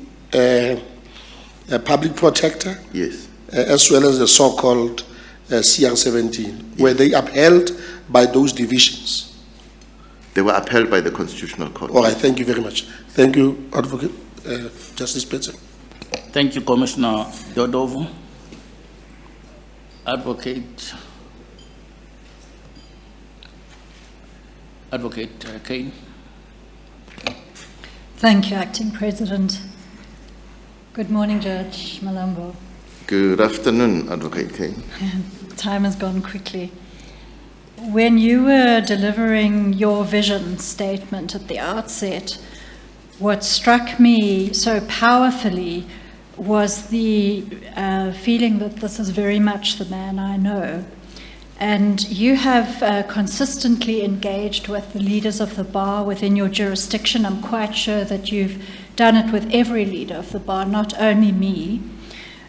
public protector? Yes. as well as the so-called CR17? Were they upheld by those divisions? They were upheld by the Constitutional Court. All right, thank you very much. Thank you, Advocate, Justice Peterson. Thank you, Commissioner Dodovo. Advocate Kane. Thank you, Acting President. Good morning, Judge Mlambo. Good afternoon, Advocate Kane. Time has gone quickly. When you were delivering your vision statement at the outset, what struck me so powerfully was the feeling that this is very much the man I know. And you have consistently engaged with the leaders of the bar within your jurisdiction. I'm quite sure that you've done it with every leader of the bar, not only me.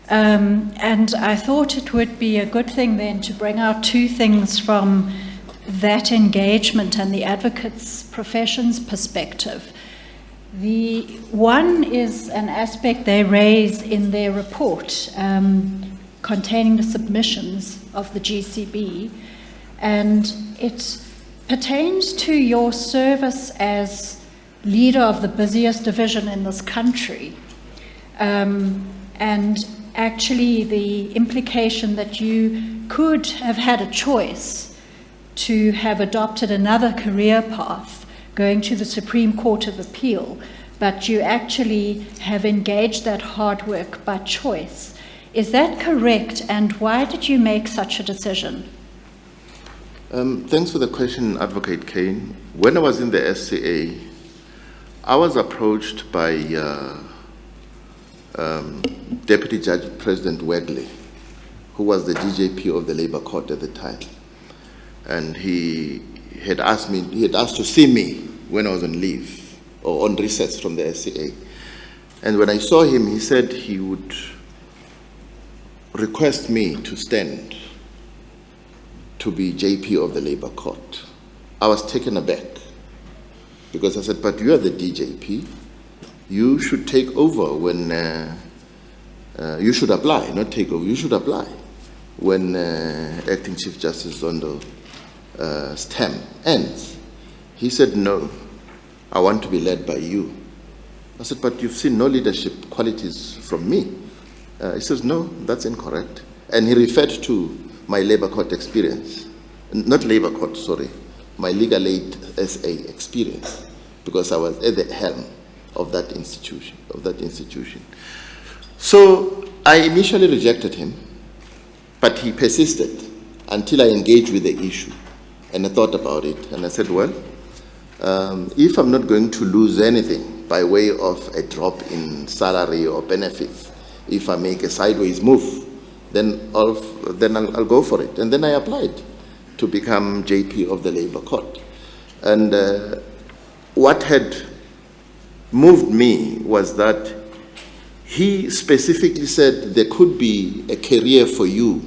And I thought it would be a good thing then to bring out two things from that engagement and the advocate's profession's perspective. The one is an aspect they raise in their report containing the submissions of the GCB, and it pertains to your service as leader of the busiest division in this country, and actually the implication that you could have had a choice to have adopted another career path going to the Supreme Court of Appeal, but you actually have engaged that hard work by choice. Is that correct, and why did you make such a decision? Thanks for the question, Advocate Kane. When I was in the SCA, I was approached by Deputy Judge President Wegley, who was the DJP of the Labour Court at the time. And he had asked to see me when I was on leave or on recess from the SCA. And when I saw him, he said he would request me to stand to be JP of the Labour Court. I was taken aback because I said, but you are the DJP. You should take over when, you should apply, not take over, you should apply when Acting Chief Justice Zondo's term ends. He said, no, I want to be led by you. I said, but you've seen no leadership qualities from me. He says, no, that's incorrect. And he referred to my Labour Court experience. Not Labour Court, sorry, my legal aid SA experience, because I was at the helm of that institution. So I initially rejected him, but he persisted until I engaged with the issue. And I thought about it, and I said, well, if I'm not going to lose anything by way of a drop in salary or benefits, if I make a sideways move, then I'll go for it. And then I applied to become JP of the Labour Court. And what had moved me was that he specifically said there could be a career for you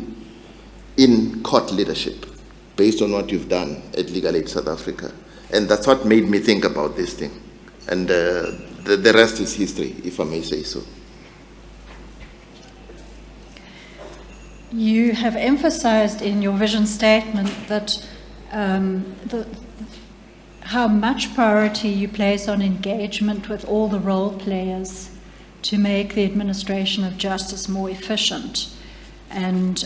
in court leadership based on what you've done at Legal Aid South Africa. And that's what made me think about this thing. And the rest is history, if I may say so. You have emphasized in your vision statement that how much priority you place on engagement with all the role players to make the administration of justice more efficient. And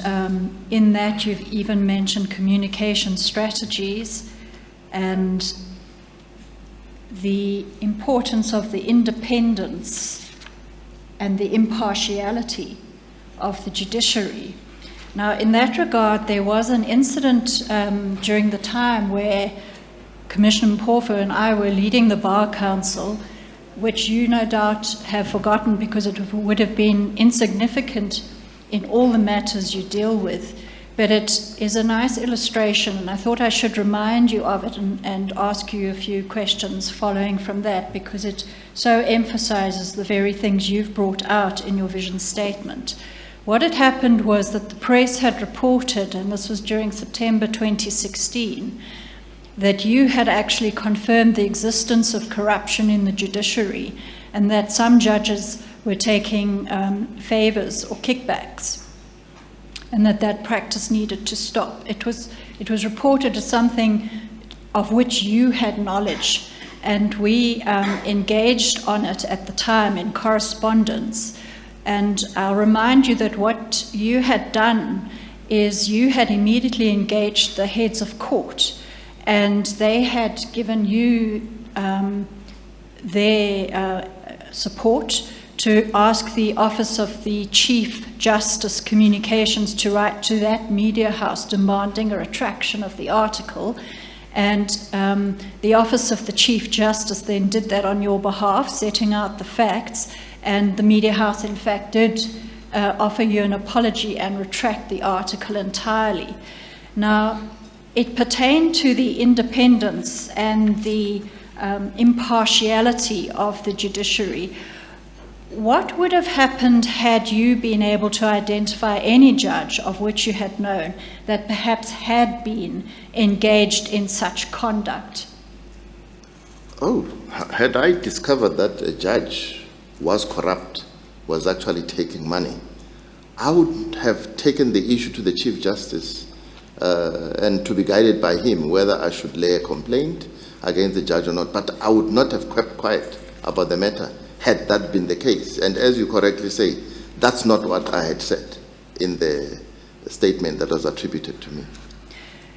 in that, you've even mentioned communication strategies and the importance of the independence and the impartiality of the judiciary. Now, in that regard, there was an incident during the time where Commissioner Mpofu and I were leading the Bar Council, which you no doubt have forgotten because it would have been insignificant in all the matters you deal with. But it is a nice illustration, and I thought I should remind you of it and ask you a few questions following from that, because it so emphasizes the very things you've brought out in your vision statement. What had happened was that the press had reported, and this was during September 2016, that you had actually confirmed the existence of corruption in the judiciary and that some judges were taking favors or kickbacks. and that practice needed to stop. It was reported as something of which you had knowledge, and we engaged on it at the time in correspondence. And I'll remind you that what you had done is you had immediately engaged the heads of court, and they had given you their support to ask the Office of the Chief Justice Communications to write to that media house demanding a retraction of the article. And the Office of the Chief Justice then did that on your behalf, setting out the facts, and the media house in fact did offer you an apology and retract the article entirely. Now, it pertained to the independence and the impartiality of the judiciary. What would have happened had you been able to identify any judge of which you had known that perhaps had been engaged in such conduct? Oh, had I discovered that a judge was corrupt, was actually taking money, I would have taken the issue to the Chief Justice and to be guided by him whether I should lay a complaint against the judge or not. But I would not have kept quiet about the matter had that been the case. And as you correctly say, that's not what I had said in the statement that was attributed to me.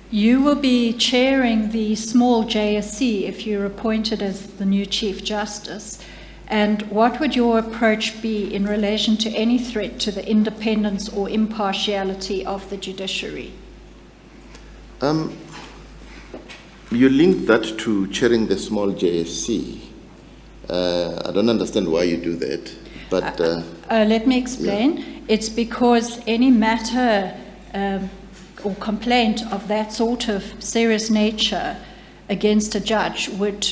You will be chairing the small JSC if you're appointed as the new Chief Justice. And what would your approach be in relation to any threat to the independence or impartiality of the judiciary? You link that to chairing the small JSC. I don't understand why you do that, but... let me explain. Yeah. It's because any matter or complaint of that sort of serious nature against a judge would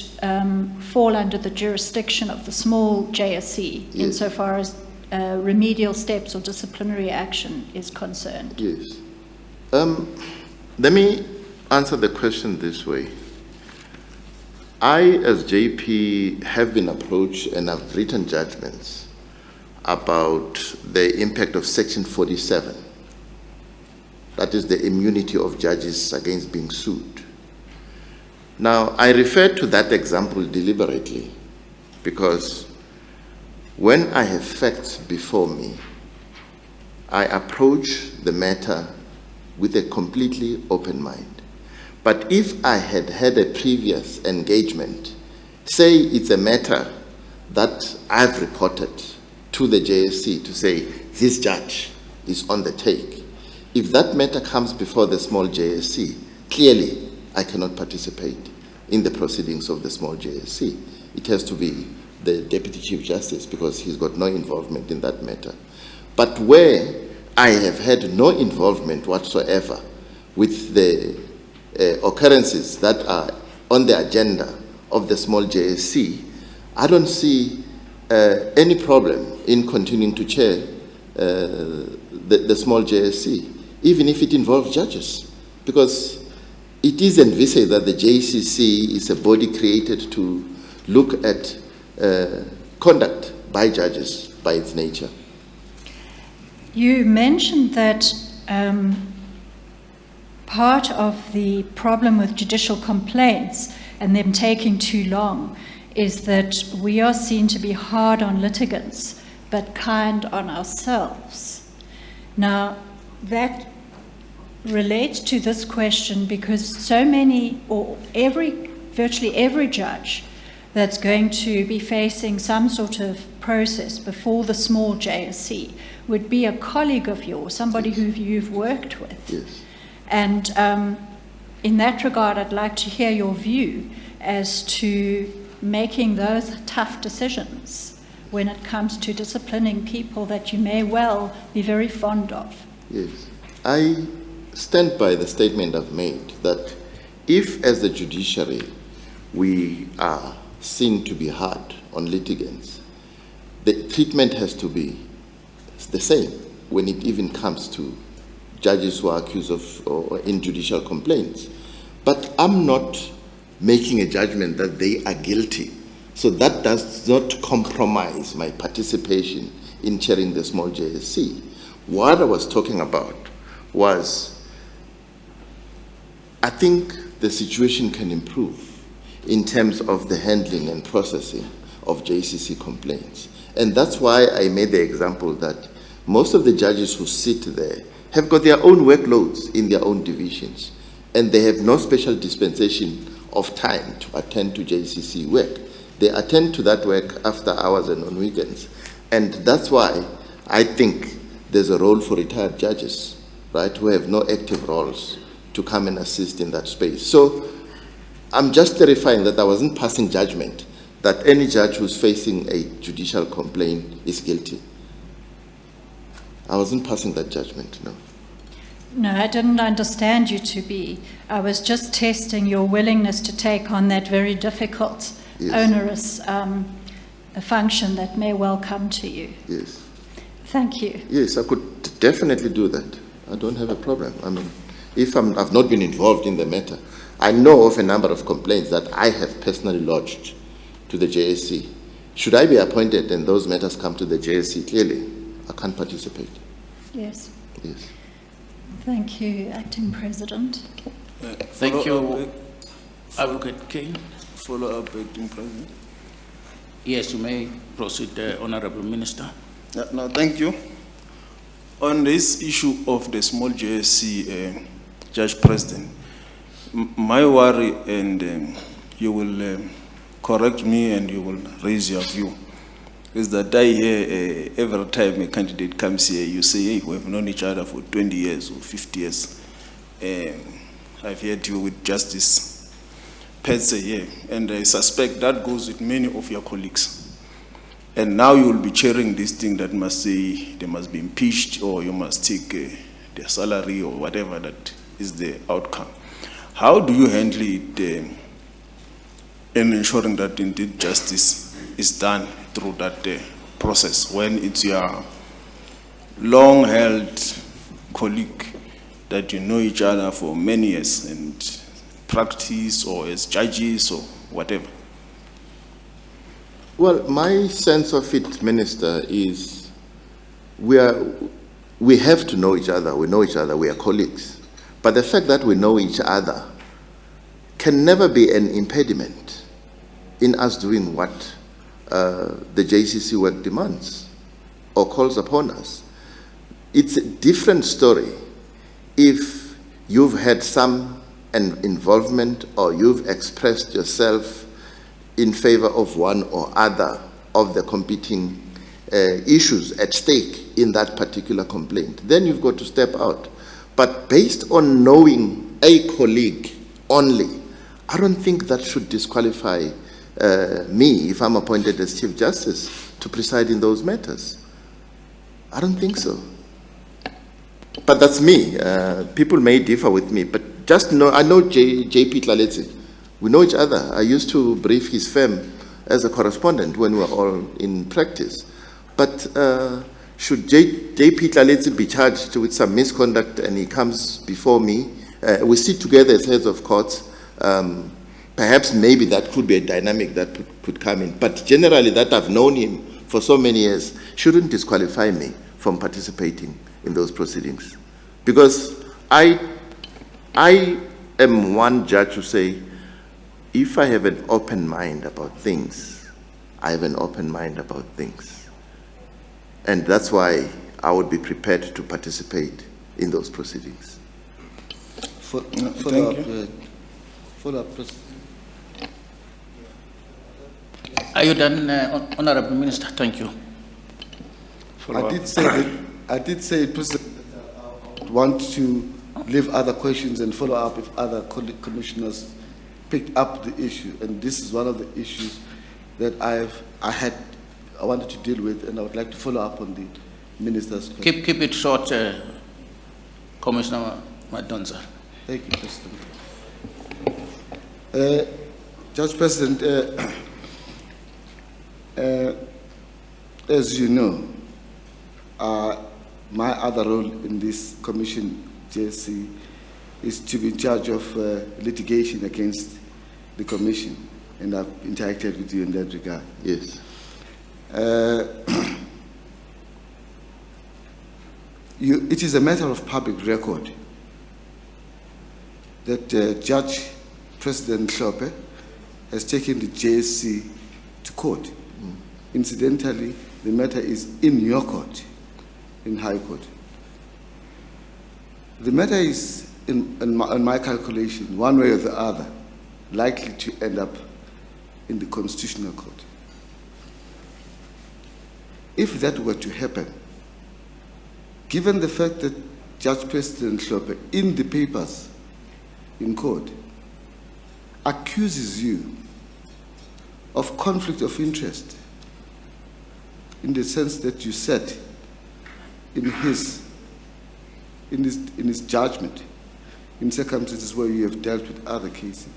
fall under the jurisdiction of the small JSC, yes, insofar as remedial steps or disciplinary action is concerned. Yes. Let me answer the question this way. I, as JP, have been approached and have written judgments about the impact of Section 47. That is the immunity of judges against being sued. Now, I refer to that example deliberately because when I have facts before me, I approach the matter with a completely open mind. But if I had had a previous engagement, say it's a matter that I've reported to the JSC to say, this judge is on the take. If that matter comes before the small JSC, clearly I cannot participate in the proceedings of the small JSC. It has to be the Deputy Chief Justice because he's got no involvement in that matter. But where I have had no involvement whatsoever with the occurrences that are on the agenda of the small JSC, I don't see any problem in continuing to chair the small JSC, even if it involves judges, because it is envisaged that the JCC is a body created to look at conduct by judges by its nature. You mentioned that part of the problem with judicial complaints and them taking too long is that we are seen to be hard on litigants but kind on ourselves. Now, that relates to this question because so many, or virtually every judge that's going to be facing some sort of process before the small JSC would be a colleague of yours, somebody who you've worked with. Yes. And in that regard, I'd like to hear your view as to making those tough decisions when it comes to disciplining people that you may well be very fond of. Yes. I stand by the statement I've made that if, as the judiciary, we are seen to be hard on litigants, the treatment has to be the same when it even comes to judges who are accused of or in judicial complaints. But I'm not making a judgment that they are guilty. So that does not compromise my participation in chairing the small JSC. What I was talking about was, I think the situation can improve in terms of the handling and processing of JCC complaints. And that's why I made the example that most of the judges who sit there have got their own workloads in their own divisions, and they have no special dispensation of time to attend to JCC work. They attend to that work after hours and on weekends. And that's why I think there's a role for retired judges, right, who have no active roles to come and assist in that space. So I'm just clarifying that I wasn't passing judgment that any judge who's facing a judicial complaint is guilty. I wasn't passing that judgment, no. No, I didn't understand you to be. I was just testing your willingness to take on that very difficult, Yes. onerous function that may well come to you. Yes. Thank you. Yes, I could definitely do that. I don't have a problem. I mean, if I've not been involved in the matter, I know of a number of complaints that I have personally lodged to the JSC. Should I be appointed and those matters come to the JSC, clearly, I can't participate. Yes. Yes. Thank you, Acting President. Thank you, Advocate King. Follow up, Acting President. Yes, you may proceed, Honorable Minister. No, thank you. On this issue of the small JSC, Judge President, my worry, and you will correct me and you will raise your view, is that I hear every time a candidate comes here, you say, hey, we have known each other for 20 years or 50 years. I've heard you with Justice Petse here, and I suspect that goes with many of your colleagues. And now you will be chairing this thing that must say they must be impeached or you must take their salary or whatever that is the outcome. How do you handle it in ensuring that indeed justice is done through that process when it's your long-held colleague that you know each other for many years and practice or as judges or whatever? Well, my sense of it, Minister, is we have to know each other. We know each other. We are colleagues. But the fact that we know each other can never be an impediment in us doing what the JCC work demands or calls upon us. It's a different story if you've had some involvement or you've expressed yourself in favor of one or other of the competing issues at stake in that particular complaint. Then you've got to step out. But based on knowing a colleague only, I don't think that should disqualify me, if I'm appointed as Chief Justice, to preside in those matters. I don't think so. But that's me. People may differ with me, but just know, I know JP Tlaletse. We know each other. I used to brief his firm as a correspondent when we were all in practice. But should JP Tlaletse be charged with some misconduct and he comes before me, we sit together as heads of courts, perhaps maybe that could be a dynamic that could come in. But generally that I've known him for so many years shouldn't disqualify me from participating in those proceedings. Because I am one judge who say, if I have an open mind about things, I have an open mind about things. And that's why I would be prepared to participate in those proceedings. Follow up, President. Are you done, Honorable Minister? Thank you. I did say, President, I want to leave other questions and follow up if other commissioners picked up the issue, and this is one of the issues that I wanted to deal with, and I would like to follow up on the minister's question. Keep it short, Commissioner Madonza. Thank you, President. Judge President, as you know, my other role in this commission, JSC, is to be in charge of litigation against the commission, and I've interacted with you in that regard. Yes. it is a matter of public record that Judge President Mlambo has taken the JSC to court. Incidentally, the matter is in your court, in High Court. The matter is, on my calculation, one way or the other, likely to end up in the Constitutional Court. If that were to happen, given the fact that Judge President Mlambo, in the papers in court, accuses you of conflict of interest, in the sense that you said in his judgment, in circumstances where you have dealt with other cases,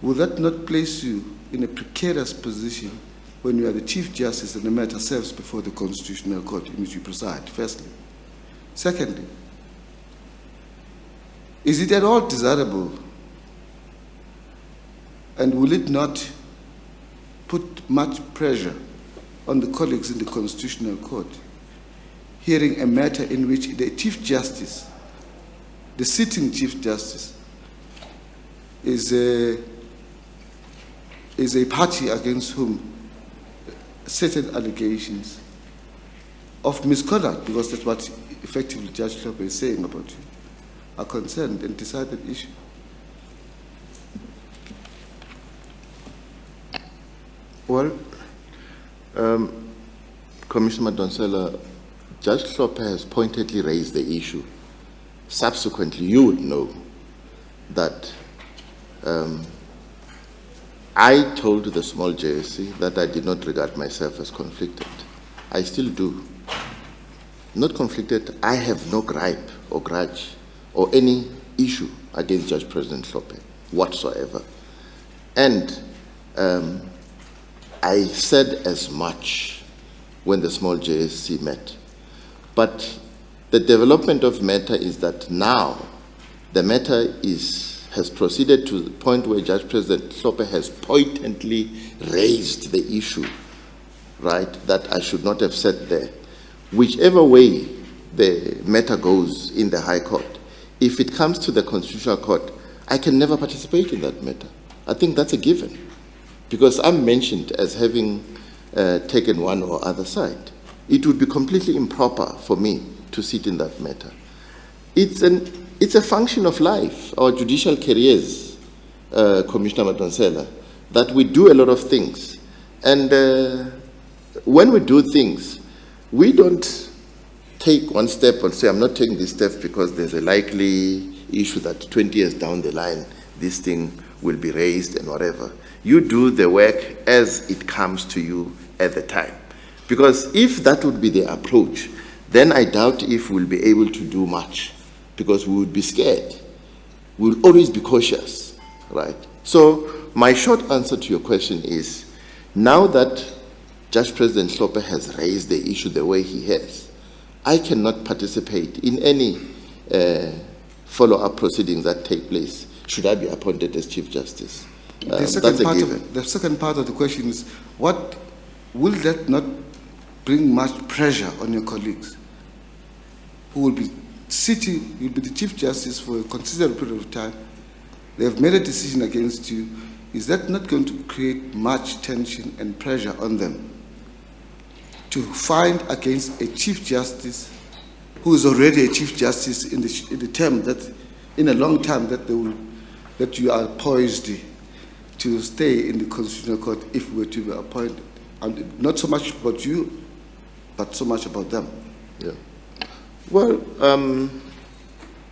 would that not place you in a precarious position when you are the Chief Justice and the matter serves before the Constitutional Court in which you preside, firstly? Secondly, is it at all desirable, and will it not put much pressure on the colleagues in the Constitutional Court, hearing a matter in which the Chief Justice, the sitting Chief Justice, is a party against whom certain allegations of misconduct, because that's what effectively Judge Mlambo is saying about you, are concerned, and decide that issue? Well, Commissioner Madonsela, Judge Mlambo has pointedly raised the issue. Subsequently, you would know that I told the small JSC that I did not regard myself as conflicted. I still do. Not conflicted, I have no gripe or grudge or any issue against Judge President Mlambo whatsoever. And I said as much when the small JSC met. But the development of matter is that now the matter has proceeded to the point where Judge President Mlambo has pointedly raised the issue, right, that I should not have said there. Whichever way the matter goes in the High Court, if it comes to the Constitutional Court, I can never participate in that matter. I think that's a given, because I'm mentioned as having taken one or other side. It would be completely improper for me to sit in that matter. It's a function of life, our judicial careers, Commissioner Madonsela, that we do a lot of things. And when we do things, we don't take one step and say, I'm not taking this step because there's a likely issue that 20 years down the line, this thing will be raised and whatever. You do the work as it comes to you at the time. Because if that would be the approach, then I doubt if we'll be able to do much, because we would be scared. We'll always be cautious, right? So my short answer to your question is, now that Judge President Mlambo has raised the issue the way he has, I cannot participate in any follow-up proceedings that take place should I be appointed as Chief Justice. That's a given. The second part of the question is, what will that not bring much pressure on your colleagues who will be sitting, you'll be the Chief Justice for a considerable period of time, they have made a decision against you? Is that not going to create much tension and pressure on them to find against a Chief Justice who is already a Chief Justice in the term that, in a long time, that you are poised to stay in the Constitutional Court if we were to be appointed? And not so much about you, but so much about them. Yeah. Well,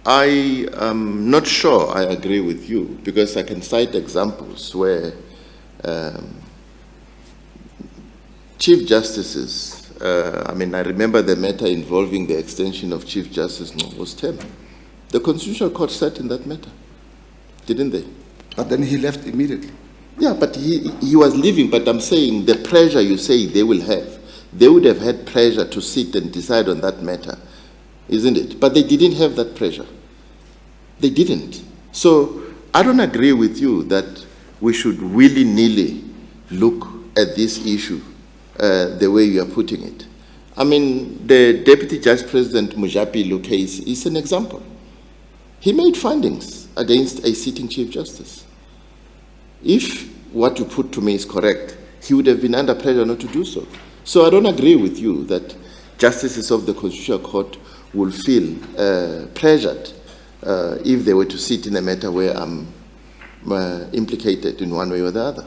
I am not sure I agree with you, because I can cite examples where Chief Justices, I remember the matter involving the extension of Chief Justice Nqobo's term. The Constitutional Court sat in that matter, didn't they? But then he left immediately. Yeah, but he was leaving, but I'm saying the pressure you say they will have, they would have had pressure to sit and decide on that matter, isn't it? But they didn't have that pressure. They didn't. So I don't agree with you that we should willy-nilly look at this issue the way you are putting it. I mean, the Deputy Judge President Mujapilu case is an example. He made findings against a sitting Chief Justice. If what you put to me is correct, he would have been under pressure not to do so. So I don't agree with you that justices of the Constitutional Court will feel pressured if they were to sit in a matter where I'm implicated in one way or the other.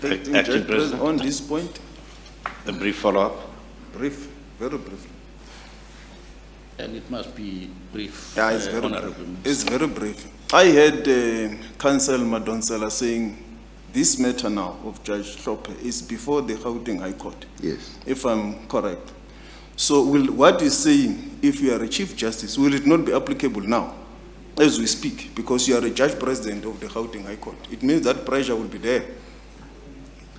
Acting President, on this point, A brief follow-up. brief, very brief. And it must be brief. Yeah, it's very Honorable brief. Minister. It's very brief. I heard Counsel Madonsela saying this matter now of Judge Hlophe is before the Gauteng High Court, Yes. if I'm correct. So what is saying, if you are a Chief Justice, will it not be applicable now, as we speak, because you are a Judge President of the Gauteng High Court? It means that pressure will be there.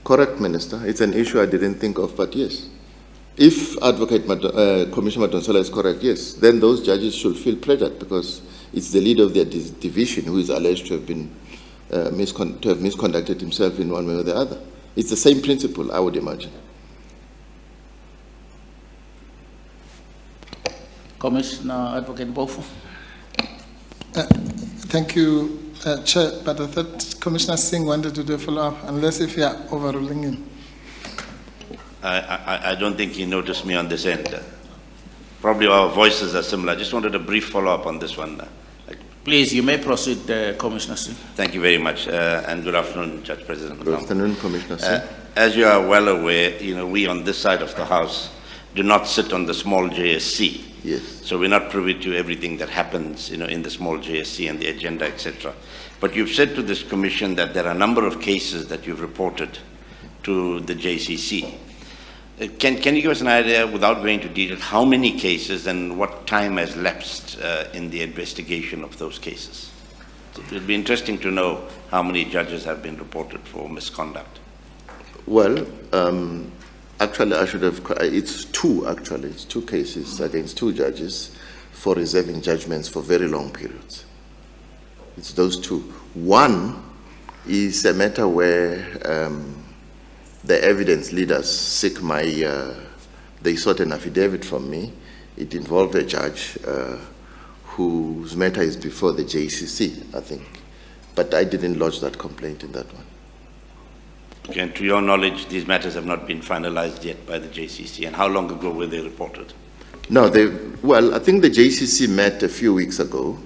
Correct, Minister. It's an issue I didn't think of, but yes. If Commissioner Madonsela is correct, yes, then those judges should feel pressured because it's the leader of their division who is alleged to have been misconducted himself in one way or the other. It's the same principle, I would imagine. Commissioner Advocate Bofu. Thank you, Chair, but I thought Commissioner Singh wanted to do a follow-up, unless if you are overruling him. I don't think he noticed me on this end. Probably our voices are similar. I just wanted a brief follow-up on this one. Please, you may proceed, Commissioner Singh. Thank you very much, and good afternoon, Judge President. Good afternoon, Commissioner Singh. As you are well aware, we on this side of the House do not sit on the small JSC. Yes. So we're not privy to everything that happens, in the small JSC and the agenda, etc. But you've said to this commission that there are a number of cases that you've reported to the JCC. Can you give us an idea, without going into detail, how many cases and what time has lapsed in the investigation of those cases? So it would be interesting to know how many judges have been reported for misconduct. Well, actually, I should have, it's two actually, it's two cases against two judges for reserving judgments for very long periods. It's those two. One is a matter where the evidence leaders seek they sought an affidavit from me. It involved a judge whose matter is before the JCC, I think. But I didn't lodge that complaint in that one. Okay, and to your knowledge, these matters have not been finalized yet by the JCC. And how long ago were they reported? No, well, I think the JCC met a few weeks ago.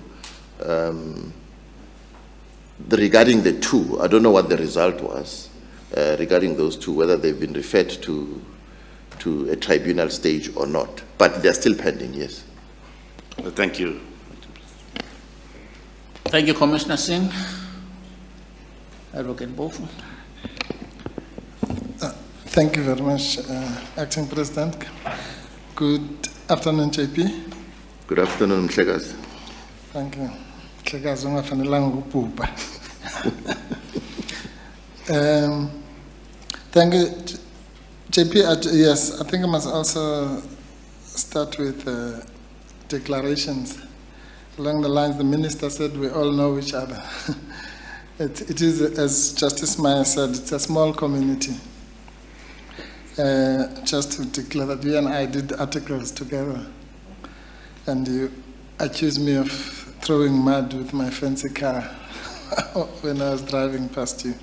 Regarding the two, I don't know what the result was. Regarding those two, whether they've been referred to a tribunal stage or not. But they're still pending, yes. Well, thank you. Thank you, Commissioner Singh. Advocate Bofu. Thank you very much, Acting President. Good afternoon, JP. Good afternoon, Mhlegazi. Thank you. Mhlekazi ungafanelanga ukubhubha. Thank you, JP. Yes, I think I must also start with declarations. Along the lines the Minister said, we all know each other. It is, as Justice Meyer said, it's a small community. Just to declare that you and I did articles together, and you accused me of throwing mud with my fancy car when I was driving past you.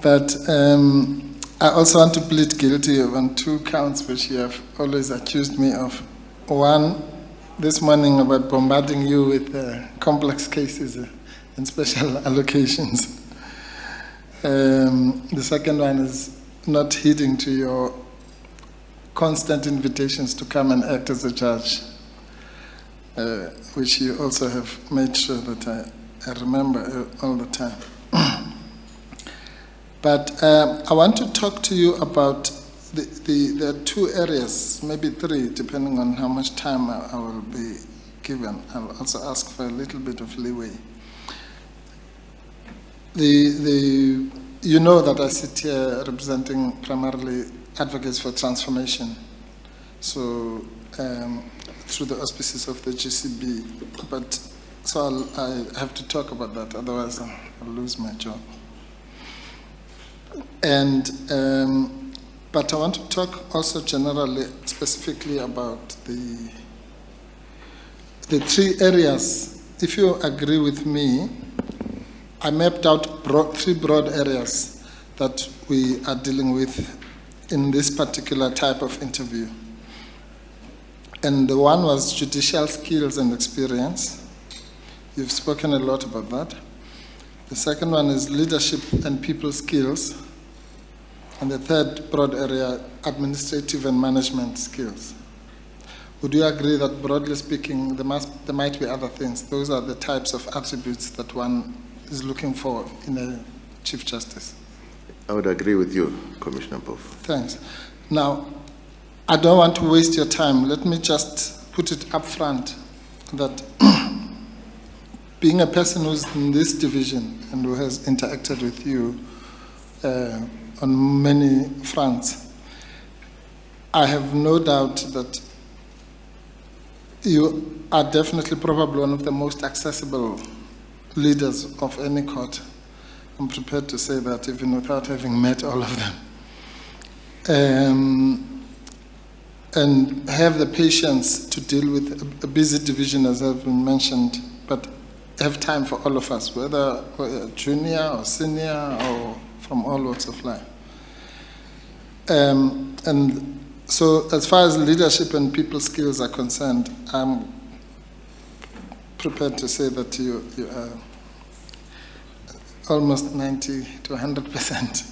But I also want to plead guilty on two counts which you have always accused me of. One, this morning about bombarding you with complex cases and special allocations. The second one is not heeding to your constant invitations to come and act as a judge, which you also have made sure that I remember all the time. But I want to talk to you about the two areas, maybe three, depending on how much time I will be given. I'll also ask for a little bit of leeway. You know that I sit here representing primarily advocates for transformation. So through the auspices of the GCB, but so I have to talk about that, otherwise I'll lose my job. And, but I want to talk also generally, specifically about the three areas. If you agree with me, I mapped out three broad areas that we are dealing with in this particular type of interview. And the one was judicial skills and experience. You've spoken a lot about that. The second one is leadership and people skills. And the third broad area, administrative and management skills. Would you agree that, broadly speaking, there might be other things? Those are the types of attributes that one is looking for in a Chief Justice. I would agree with you, Commissioner Boff. Thanks. Now, I don't want to waste your time. Let me just put it up front that being a person who's in this division and who has interacted with you on many fronts, I have no doubt that you are definitely probably one of the most accessible leaders of any court. I'm prepared to say that even without having met all of them. And have the patience to deal with a busy division, as has been mentioned, but have time for all of us, whether junior or senior or from all walks of life. And so as far as leadership and people skills are concerned, I'm prepared to say that you are almost 90 to 100%.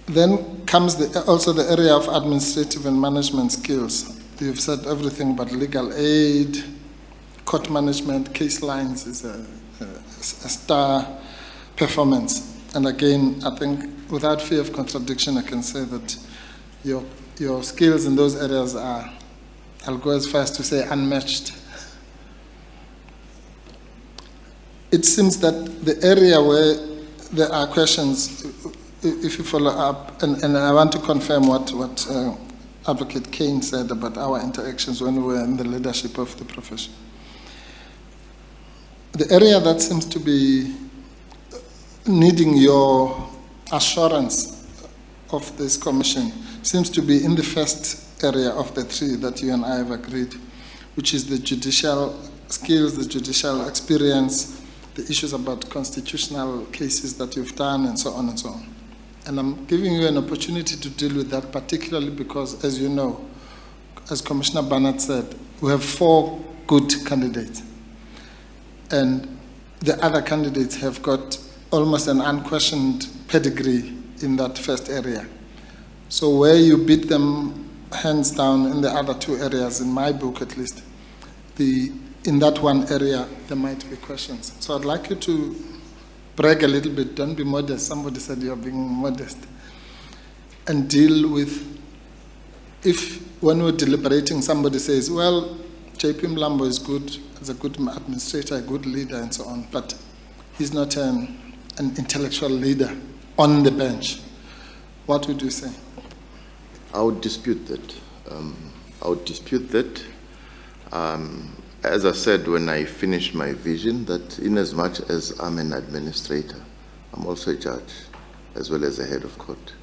Then comes also the area of administrative and management skills. You've said everything but legal aid, court management, case lines is a star performance. And again, I think without fear of contradiction, I can say that your skills in those areas are, I'll go as far as to say, unmatched. It seems that the area where there are questions, if you follow up, and I want to confirm what Advocate Kane said about our interactions when we were in the leadership of the profession. The area that seems to be needing your assurance of this commission seems to be in the first area of the three that you and I have agreed, which is the judicial skills, the judicial experience, the issues about constitutional cases that you've done, and so on and so on. And I'm giving you an opportunity to deal with that, particularly because, as you know, as Commissioner Barnett said, we have 4 good candidates. And the other candidates have got almost an unquestioned pedigree in that first area. So where you beat them hands down in the other 2 areas, in my book at least, in that one area, there might be questions. So I'd like you to brag a little bit, don't be modest. Somebody said you're being modest. And deal with, if when we're deliberating, somebody says, well, JP Mlambo is good, as a good administrator, a good leader, and so on, but he's not an intellectual leader on the bench. What would you say? I would dispute that. As I said when I finished my vision, that in as much as I'm an administrator, I'm also a judge, as well as a head of court.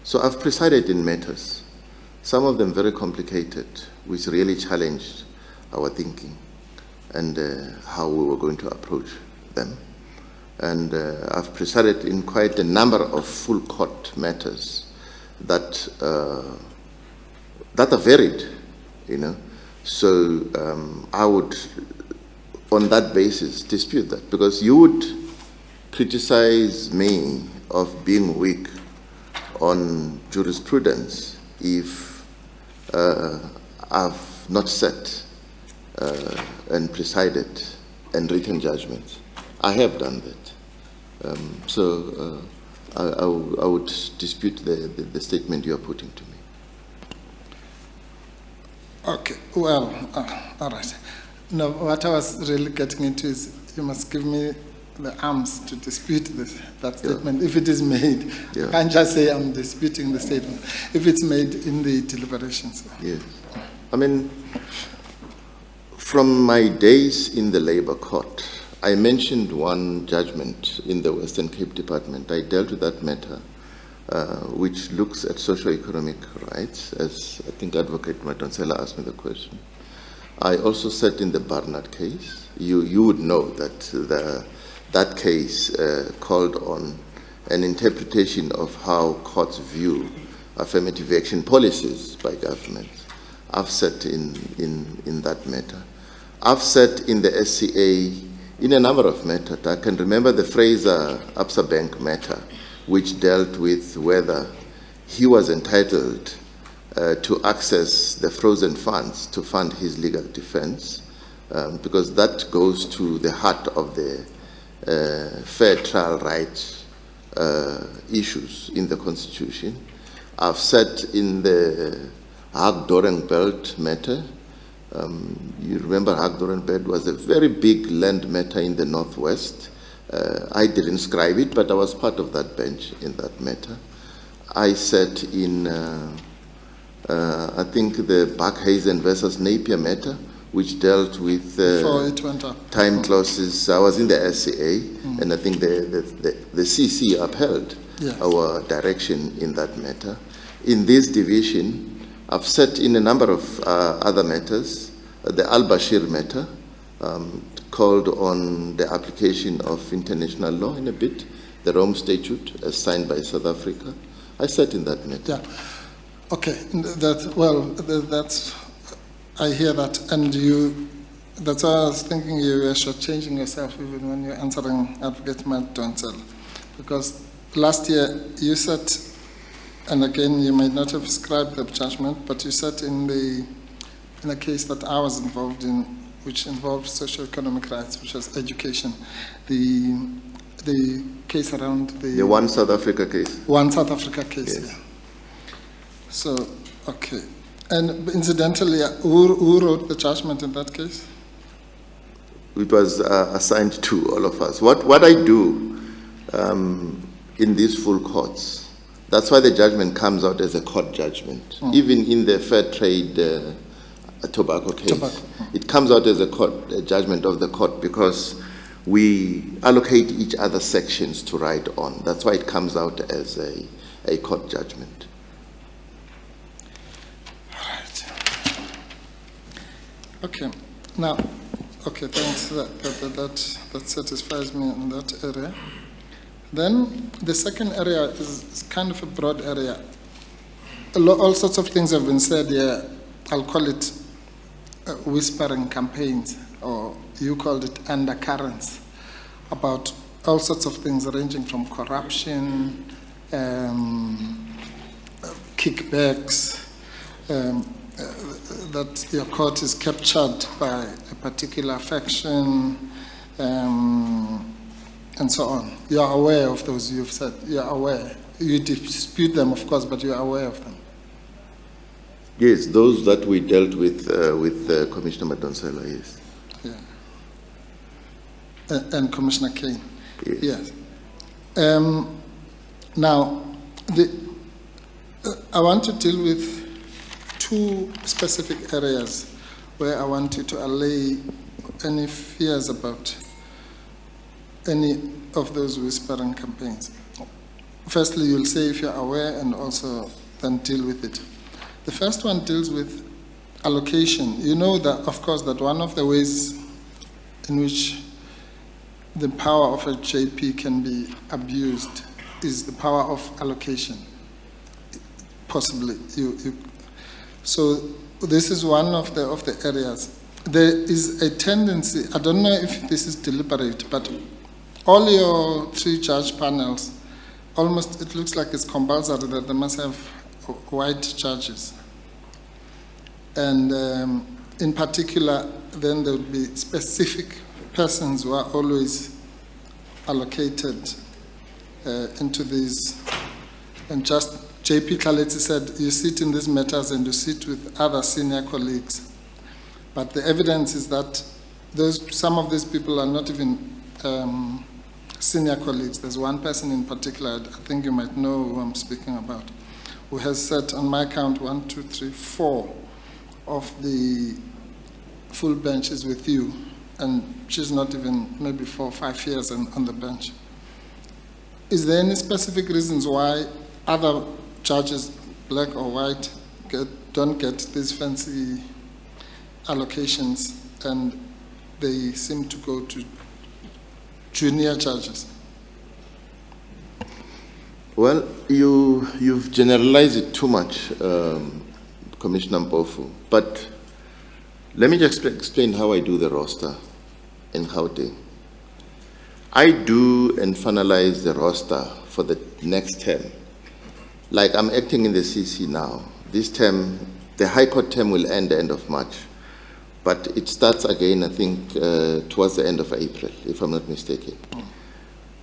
So I've presided in matters, some of them very complicated, which really challenged our thinking and how we were going to approach them. And I've presided in quite a number of full court matters that are varied, you know. So I would, on that basis, dispute that, because you would criticize me of being weak on jurisprudence if I've not sat and presided and written judgments. I have done that. So I would dispute the statement you are putting to me. Okay, well, all right. No, what I was really getting into is you must give me the arms to dispute that statement, if it is made. Yeah. I can't just say I'm disputing the statement, if it's made in the deliberations. Yes. I mean, from my days in the labor court, I mentioned one judgment in the Western Cape Department. I dealt with that matter, which looks at socio-economic rights, as I think Advocate Madonsela asked me the question. I also sat in the Barnard case. You would know that that case called on an interpretation of how courts view affirmative action policies by governments. I've sat in that matter. I've sat in the SCA in a number of matters. I can remember the Fraser Absa Bank matter, which dealt with whether he was entitled to access the frozen funds to fund his legal defense, because that goes to the heart of the fair trial rights issues in the Constitution. I've sat in the Haag-Dorenbelt matter. You remember Haag-Dorenbelt was a very big land matter in the Northwest. I didn't inscribe it, but I was part of that bench in that matter. I sat in, I think, the Buckhazen versus Napier matter, which dealt with time clauses. I was in the SCA, and I think the CC upheld our direction in that matter. In this division, I've sat in a number of other matters. The Al-Bashir matter, called on the application of international law in a bit, the Rome Statute, as signed by South Africa. I sat in that matter. Yeah. Okay. That's. I hear that, and that's why I was thinking you were shortchanging yourself even when you're answering Advocate Matt Dunstan, because last year you sat, and again you might not have ascribed the judgment, but you sat in a case that I was involved in, which involved socio-economic rights, which was education. The case around the One South Africa case. One South Africa case. Yes. Yeah. So okay. And incidentally, who wrote the judgment in that case? It was assigned to all of us. What I do in these full courts, that's why the judgment comes out as a court judgment. Even in the fair trade tobacco case, it comes out as a judgment of the court, because we allocate each other sections to write on. That's why it comes out as a court judgment. Okay. Now, okay, thanks. That satisfies me in that area. Then the second area is kind of a broad area. All sorts of things have been said here. I'll call it whispering campaigns, or you called it undercurrents, about all sorts of things ranging from corruption, kickbacks, that your court is captured by a particular faction, and so on. You are aware of those, you've said. You are aware. You dispute them, of course, but you are aware of them. Yes, those that we dealt with Commissioner Madonsela, yes. Yeah. And Commissioner Kane. Yes. Now, I want to deal with two specific areas where I want you to allay any fears about any of those whispering campaigns. Firstly, you'll say if you're aware, and also then deal with it. The first one deals with allocation. You know that, of course, that one of the ways in which the power of a JP can be abused is the power of allocation. Possibly, So this is one of the areas. There is a tendency, I don't know if this is deliberate, but all your three-judge panels, almost it looks like it's compulsory that they must have white judges. And in particular, then there would be specific persons who are always allocated into these. And just JP Kaleti said, you sit in these matters and you sit with other senior colleagues. But the evidence is that some of these people are not even senior colleagues. There's one person in particular, I think you might know who I'm speaking about, who has sat on my count 1, 2, 3, 4 of the full benches with you and she's not even maybe 4 or 5 years on the bench. Is there any specific reasons why other judges, black or white, don't get these fancy allocations and they seem to go to junior judges? Well, you've generalized it too much, Commissioner Mpofu, but let me just explain how I do the roster in Gauteng. I do and finalize the roster for the next term. Like I'm acting in the CC now. This term, the High Court term will end the end of March, but it starts again, I think, towards the end of April, if I'm not mistaken.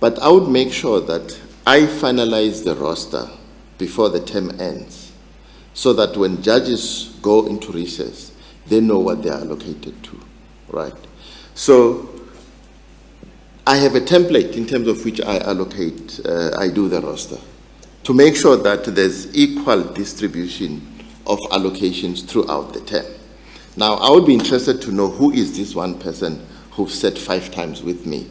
But I would make sure that I finalize the roster before the term ends, so that when judges go into recess, they know what they are allocated to, right? So I have a template in terms of which I allocate, I do the roster, to make sure that there's equal distribution of allocations throughout the term. Now, I would be interested to know who is this one person who've sat 5 times with me,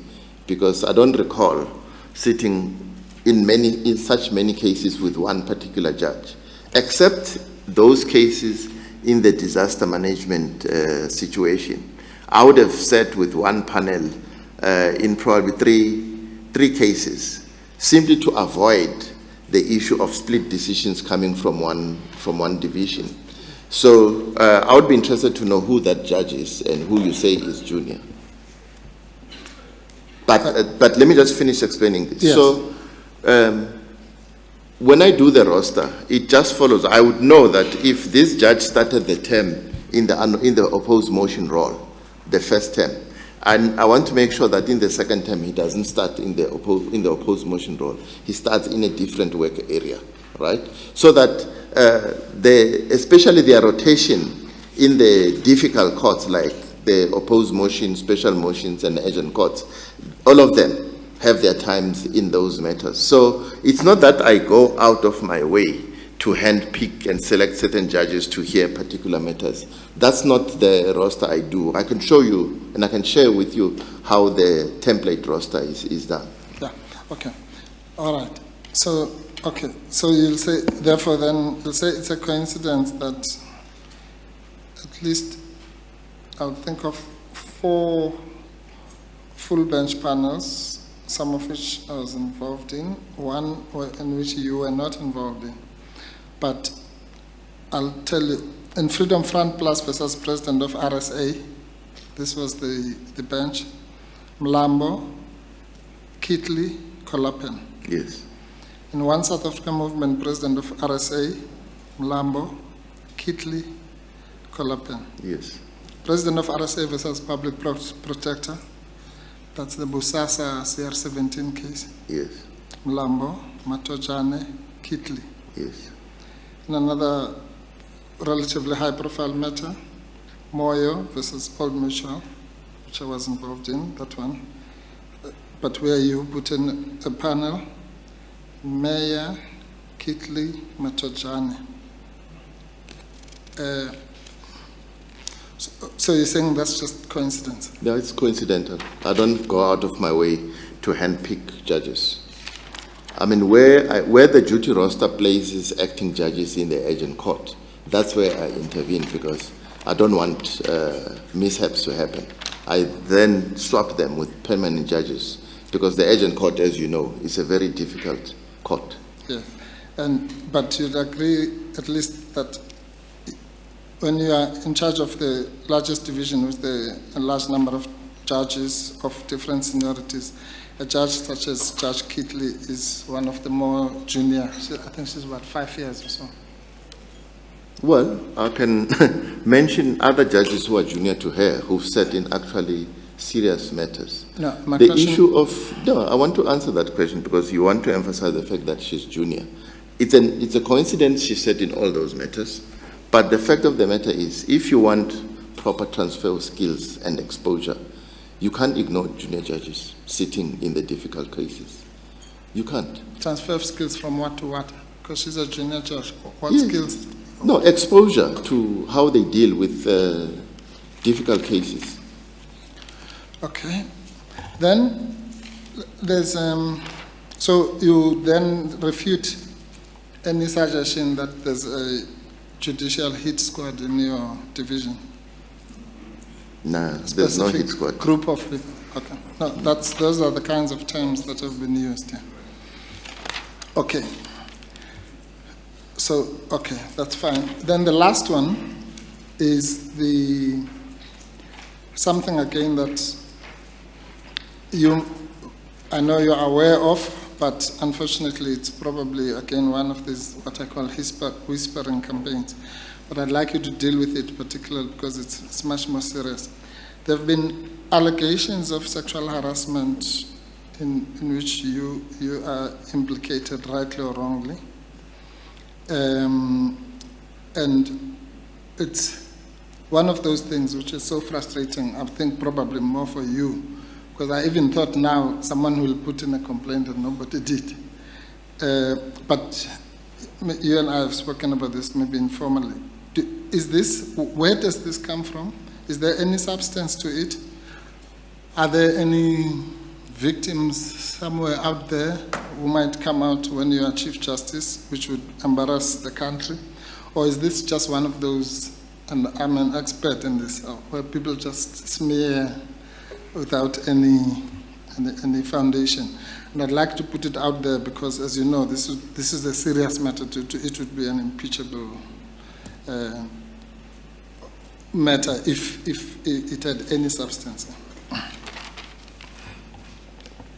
because I don't recall sitting in such many cases with one particular judge, except those cases in the disaster management situation. I would have sat with one panel in probably three cases, simply to avoid the issue of split decisions coming from one division. So I would be interested to know who that judge is and who you say is junior. But let me just finish explaining this. Yes. So when I do the roster, it just follows. I would know that if this judge started the term in the opposed motion role, the first term, and I want to make sure that in the second term he doesn't start in the opposed motion role. He starts in a different work area, right? So that especially their rotation in the difficult courts like the opposed motion, special motions, and urgent courts, all of them have their times in those matters. So it's not that I go out of my way to handpick and select certain judges to hear particular matters. That's not the roster I do. I can show you and I can share with you how the template roster is done. Yeah, okay. All right. So, okay. So you'll say, therefore then, you'll say it's a coincidence that at least I would think of 4 full bench panels, some of which I was involved in, one in which you were not involved in. But I'll tell you, in Freedom Front Plus versus President of RSA, this was the bench, Mlambo, Kitley, Kolapen. Yes. In One South Africa Movement, President of RSA, Mlambo, Kitley, Kolapen. Yes. President of RSA versus Public Protector, that's the Busasa CR17 case. Yes. Mlambo, Matojane, Kitley. Yes. In another relatively high-profile matter, Moyo versus Old Mutual, which I was involved in, that one, but where you put in a panel, Meya, Kitley, Matojane. So you're saying that's just coincidence? No, it's coincidental. I don't go out of my way to handpick judges. I mean, where the duty roster places acting judges in the urgent court, that's where I intervene because I don't want mishaps to happen. I then swap them with permanent judges because the urgent court, as you know, is a very difficult court. Yes, but you'd agree at least that when you are in charge of the largest division with a large number of judges of different seniorities, a judge such as Judge Kitley is one of the more junior. I think she's about 5 years or so. Well, I can mention other judges who are junior to her who've sat in actually serious matters. No, my the question, issue of, no, I want to answer that question because you want to emphasize the fact that she's junior. It's a coincidence she sat in all those matters, but the fact of the matter is, if you want proper transfer of skills and exposure, you can't ignore junior judges sitting in the difficult cases. You can't. transfer of skills from what to what? Because she's a junior judge. What Yes. skills? No, exposure to how they deal with difficult cases. Okay. Then there's, so you then refute any suggestion that there's a judicial hit squad in your division? No, there's no hit squad. Group of people. Okay. No, those are the kinds of terms that have been used here. Okay. So, okay, that's fine. Then the last one is something again that I know you're aware of, but unfortunately it's probably again one of these what I call whispering campaigns. But I'd like you to deal with it particularly because it's much more serious. There have been allegations of sexual harassment in which you are implicated, rightly or wrongly. And it's one of those things which is so frustrating, I think probably more for you, because I even thought now someone will put in a complaint and nobody did. But you and I have spoken about this maybe informally. Where does this come from? Is there any substance to it? Are there any victims somewhere out there who might come out when you are Chief Justice, which would embarrass the country? Or is this just one of those, and I'm an expert in this, where people just smear without any foundation? And I'd like to put it out there because, as you know, this is a serious matter. It would be an impeachable matter if it had any substance.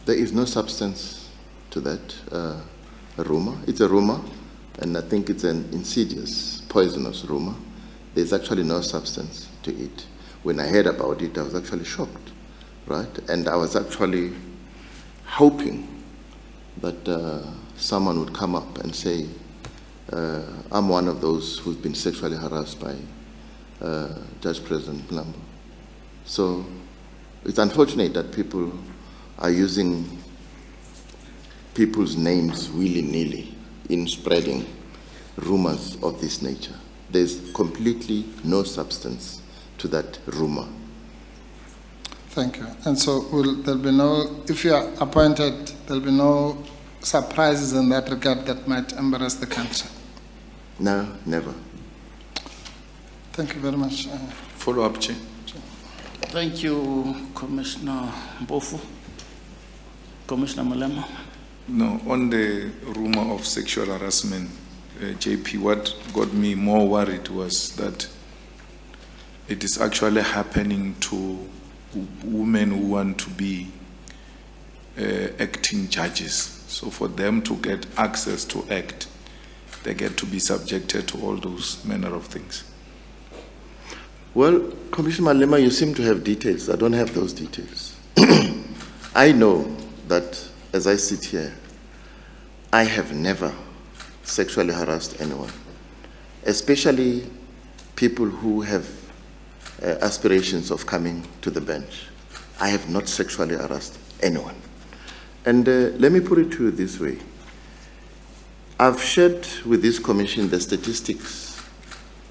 There is no substance to that rumor. It's a rumor, and I think it's an insidious, poisonous rumor. There's actually no substance to it. When I heard about it, I was actually shocked, right? And I was actually hoping that someone would come up and say, I'm one of those who's been sexually harassed by Judge President Mlambo. So it's unfortunate that people are using people's names willy-nilly in spreading rumors of this nature. There's completely no substance to that rumor. Thank you. And so there'll be no, if you are appointed, there'll be no surprises in that regard that might embarrass the country? No, never. Thank you very much. Follow-up, Chair. Thank you, Commissioner Mbofu. Commissioner Mlambo. No, on the rumor of sexual harassment, JP, what got me more worried was that it is actually happening to women who want to be acting judges. So for them to get access to act, they get to be subjected to all those manner of things. Well, Commissioner Malema, you seem to have details. I don't have those details. I know that as I sit here, I have never sexually harassed anyone, especially people who have aspirations of coming to the bench. I have not sexually harassed anyone. And let me put it to you this way. I've shared with this commission the statistics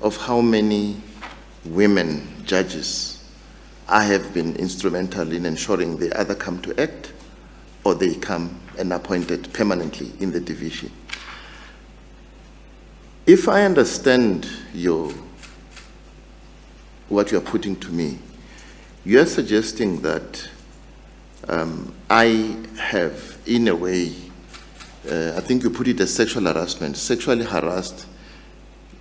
of how many women judges I have been instrumental in ensuring they either come to act or they come and appointed permanently in the division. If I understand what you're putting to me, you're suggesting that I have, in a way, I think you put it as sexual harassment, sexually harassed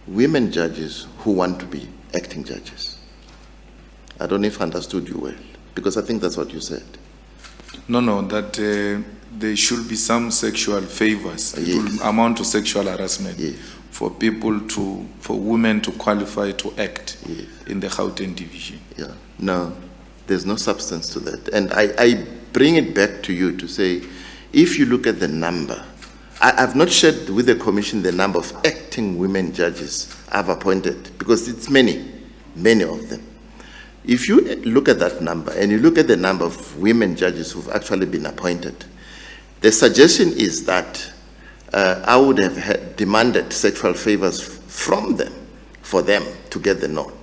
women judges who want to be acting judges. I don't know if I understood you well, because I think that's what you said. No, that there should be some sexual favors. It will amount to sexual harassment for women to qualify to act in the Gauteng division. Yeah, no, there's no substance to that. And I bring it back to you to say, if you look at the number, I've not shared with the commission the number of acting women judges I've appointed, because it's many of them. If you look at that number and you look at the number of women judges who've actually been appointed, the suggestion is that I would have demanded sexual favors from them for them to get the nod.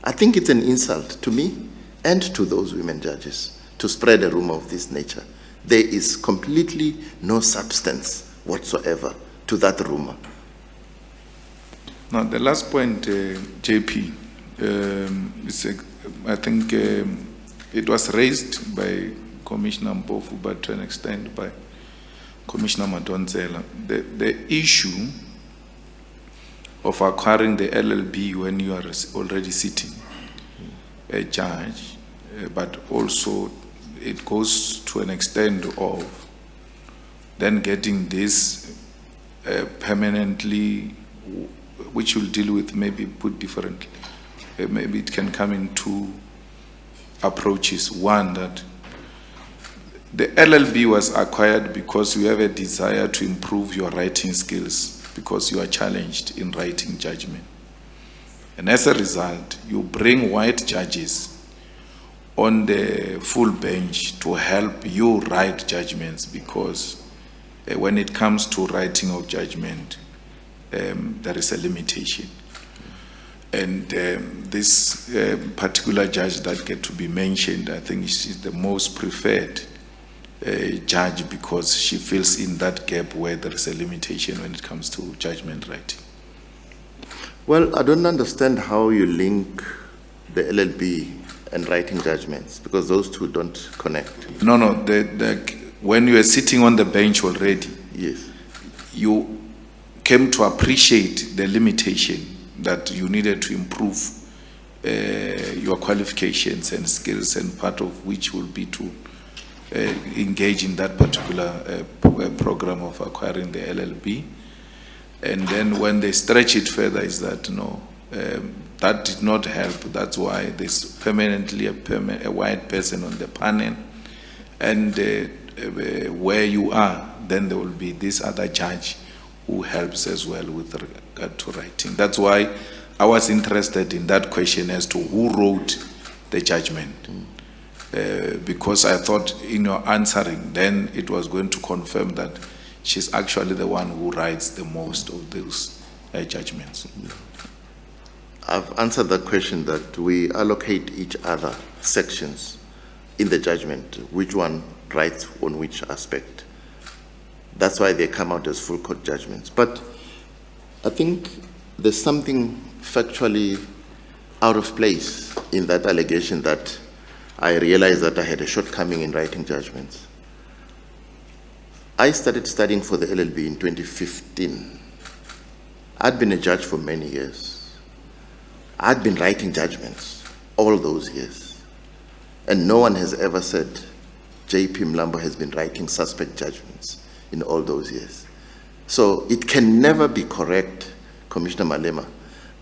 I think it's an insult to me and to those women judges to spread a rumor of this nature. There is completely no substance whatsoever to that rumor. Now, the last point, JP, I think it was raised by Commissioner Mpofu, but to an extent by Commissioner Madonsela. The issue of acquiring the LLB when you are already sitting a judge, but also it goes to an extent of then getting this permanently, which will deal with, maybe put differently, maybe it can come in two approaches. One, that the LLB was acquired because you have a desire to improve your writing skills, because you are challenged in writing judgment. And as a result, you bring white judges on the full bench to help you write judgments, because when it comes to writing of judgment, there is a limitation. And this particular judge that get to be mentioned, I think she's the most preferred judge, because she fills in that gap where there is a limitation when it comes to judgment writing. Well, I don't understand how you link the LLB and writing judgments, because those two don't connect. No, when you are sitting on the bench already, yes, you came to appreciate the limitation that you needed to improve your qualifications and skills, and part of which will be to engage in that particular program of acquiring the LLB. And then when they stretch it further, is that no, that did not help. That's why there's permanently a white person on the panel, and where you are, then there will be this other judge who helps as well with regard to writing. That's why I was interested in that question as to who wrote the judgment. Because I thought in your answering, then it was going to confirm that she's actually the one who writes the most of those judgments. I've answered that question, that we allocate each other sections in the judgment, which one writes on which aspect. That's why they come out as full court judgments. But I think there's something factually out of place in that allegation, that I realized that I had a shortcoming in writing judgments. I started studying for the LLB in 2015. I'd been a judge for many years. I'd been writing judgments all those years. And no one has ever said JP Mlambo has been writing suspect judgments in all those years. So it can never be correct, Commissioner Malema,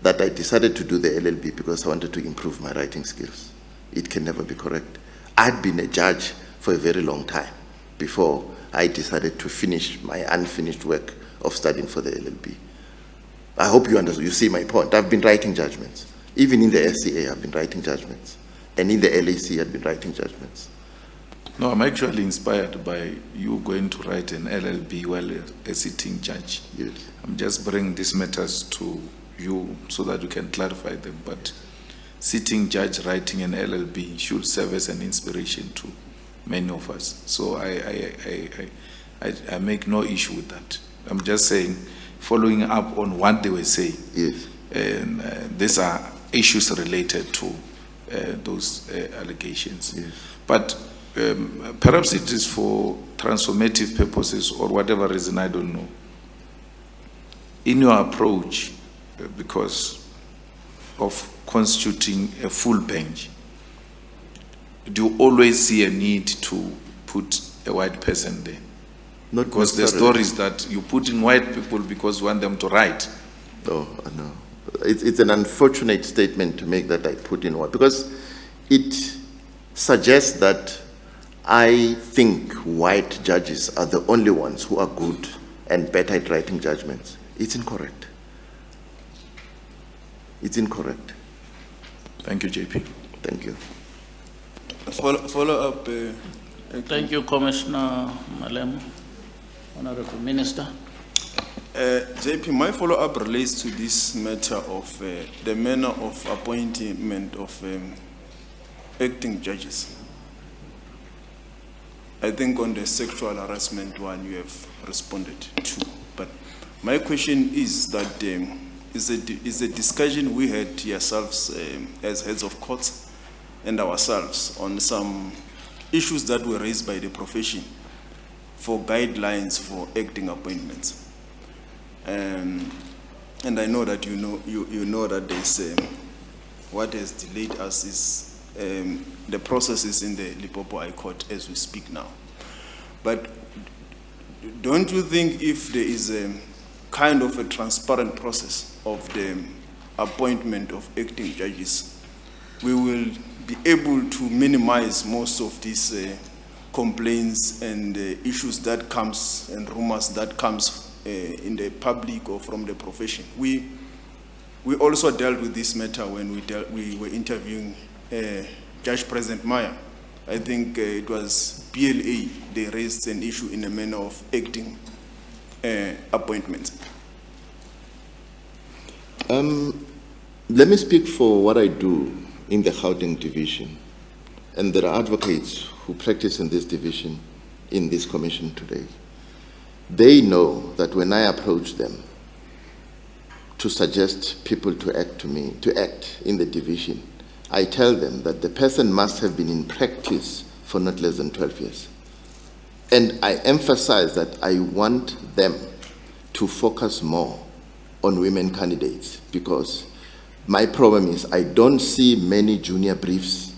that I decided to do the LLB because I wanted to improve my writing skills. It can never be correct. I'd been a judge for a very long time before I decided to finish my unfinished work of studying for the LLB. I hope you understand. You see my point. I've been writing judgments. Even in the SCA, I've been writing judgments. And in the LAC, I've been writing judgments. No, I'm actually inspired by you going to write an LLB while a sitting judge. Yes. I'm just bringing these matters to you so that you can clarify them. But sitting judge writing an LLB should serve as an inspiration to many of us. So I make no issue with that. I'm just saying, following up on what they were saying. Yes. And these are issues related to those allegations. Yes. But perhaps it is for transformative purposes or whatever reason, I don't know. In your approach, because of constituting a full bench, do you always see a need to put a white person there? Not because the stories that you put in white people because you want them to write. No. It's an unfortunate statement to make, that I put in white, because it suggests that I think white judges are the only ones who are good and better at writing judgments. It's incorrect. It's incorrect. Thank you, JP. Thank you. Follow up. Thank you, Commissioner Mlambo. Honorable Minister. JP, my follow-up relates to this matter of the manner of appointment of acting judges. I think on the sexual harassment one you have responded to. But my question is that is a discussion we had yourselves as heads of courts and ourselves on some issues that were raised by the profession for guidelines for acting appointments. And I know that you know that there's what has delayed us is the processes in the Limpopo High Court as we speak now. But don't you think if there is a kind of a transparent process of the appointment of acting judges, we will be able to minimize most of these complaints and issues that comes and rumors that comes in the public or from the profession? We also dealt with this matter when we were interviewing Judge President Maya. I think it was PLA, they raised an issue in a manner of acting appointments. Let me speak for what I do in the Gauteng division. And there are advocates who practice in this division, in this commission today. They know that when I approach them to suggest people to act in the division, I tell them that the person must have been in practice for not less than 12 years. And I emphasize that I want them to focus more on women candidates, because my problem is I don't see many junior briefs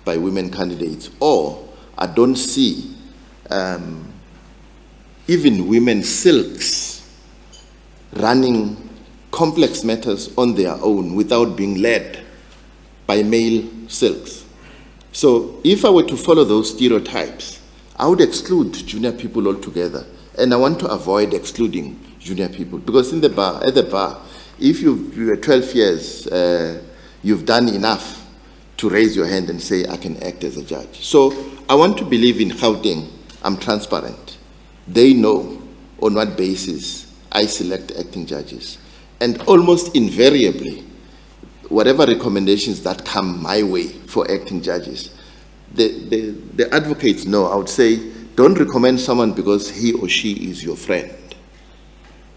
by women candidates, or I don't see even women silks running complex matters on their own without being led by male silks. So if I were to follow those stereotypes, I would exclude junior people altogether. And I want to avoid excluding junior people, because at the bar, if you are 12 years, you've done enough to raise your hand and say, I can act as a judge. So I want to believe in Gauteng, I'm transparent. They know on what basis I select acting judges. And almost invariably, whatever recommendations that come my way for acting judges, the advocates know. I would say, don't recommend someone because he or she is your friend.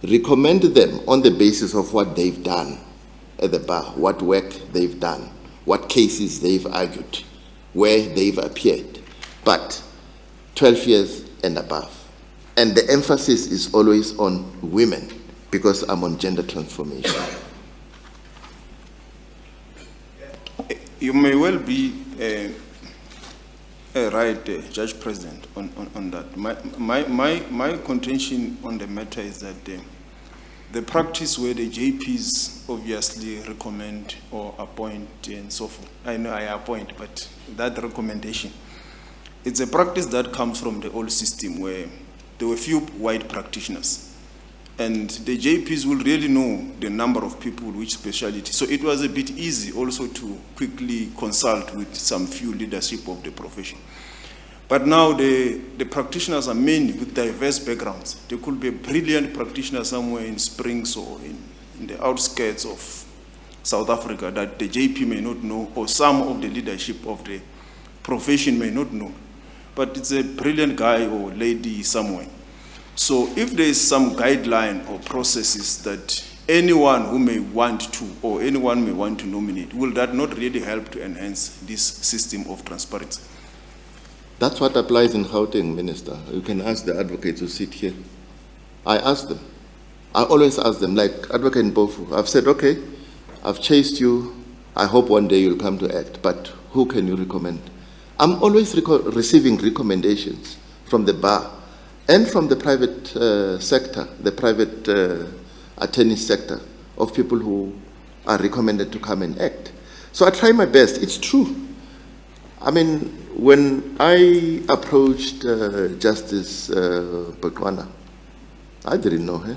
Recommend them on the basis of what they've done at the bar, what work they've done, what cases they've argued, where they've appeared. But 12 years and above. And the emphasis is always on women, because I'm on gender transformation. You may well be right, Judge President, on that. My contention on the matter is that the practice where the JPs obviously recommend or appoint and so forth. I know I appoint, but that recommendation, it's a practice that comes from the old system where there were few white practitioners. And the JPs will really know the number of people, which specialty. So it was a bit easy also to quickly consult with some few leadership of the profession. But now the practitioners are many with diverse backgrounds. There could be a brilliant practitioner somewhere in Springs or in the outskirts of South Africa that the JP may not know, or some of the leadership of the profession may not know. But it's a brilliant guy or lady somewhere. So if there is some guideline or processes that anyone who may want to, or anyone may want to nominate, will that not really help to enhance this system of transparency? That's what applies in Gauteng, Minister. You can ask the advocates who sit here. I ask them. I always ask them, like Advocate Mpofu. I've said, okay, I've chased you. I hope one day you'll come to act, but who can you recommend? I'm always receiving recommendations from the bar and from the private sector, the private attorney sector, of people who are recommended to come and act. So I try my best. It's true. I mean, when I approached Justice Botswana, I didn't know her.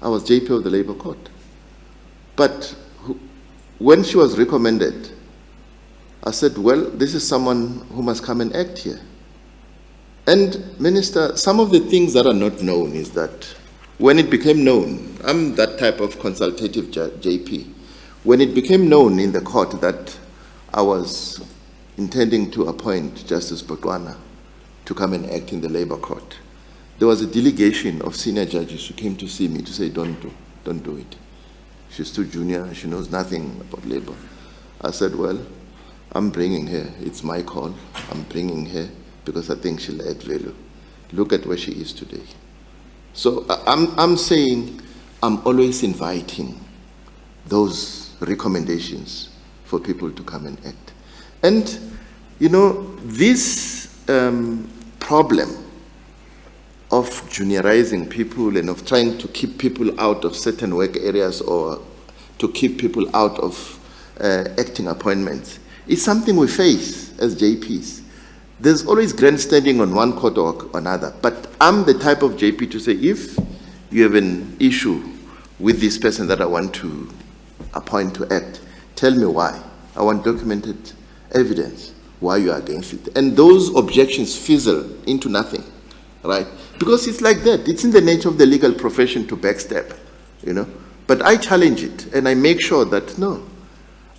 I was JP of the Labour Court. But when she was recommended, I said, well, this is someone who must come and act here. And Minister, some of the things that are not known is that when it became known, I'm that type of consultative JP, when it became known in the court that I was intending to appoint Justice Botswana, to come and act in the labor court. There was a delegation of senior judges who came to see me to say, don't do it. She's too junior, she knows nothing about labor. I said, well, I'm bringing her, it's my call. I'm bringing her because I think she'll add value. Look at where she is today. So I'm saying I'm always inviting those recommendations for people to come and act. And, you know, this problem of juniorizing people and of trying to keep people out of certain work areas or to keep people out of acting appointments is something we face as JPs. There's always grandstanding on one court or another, but I'm the type of JP to say, if you have an issue with this person that I want to appoint to act, tell me why. I want documented evidence why you are against it. And those objections fizzle into nothing, right? Because it's like that. It's in the nature of the legal profession to backstab, you know. But I challenge it, and I make sure that, no,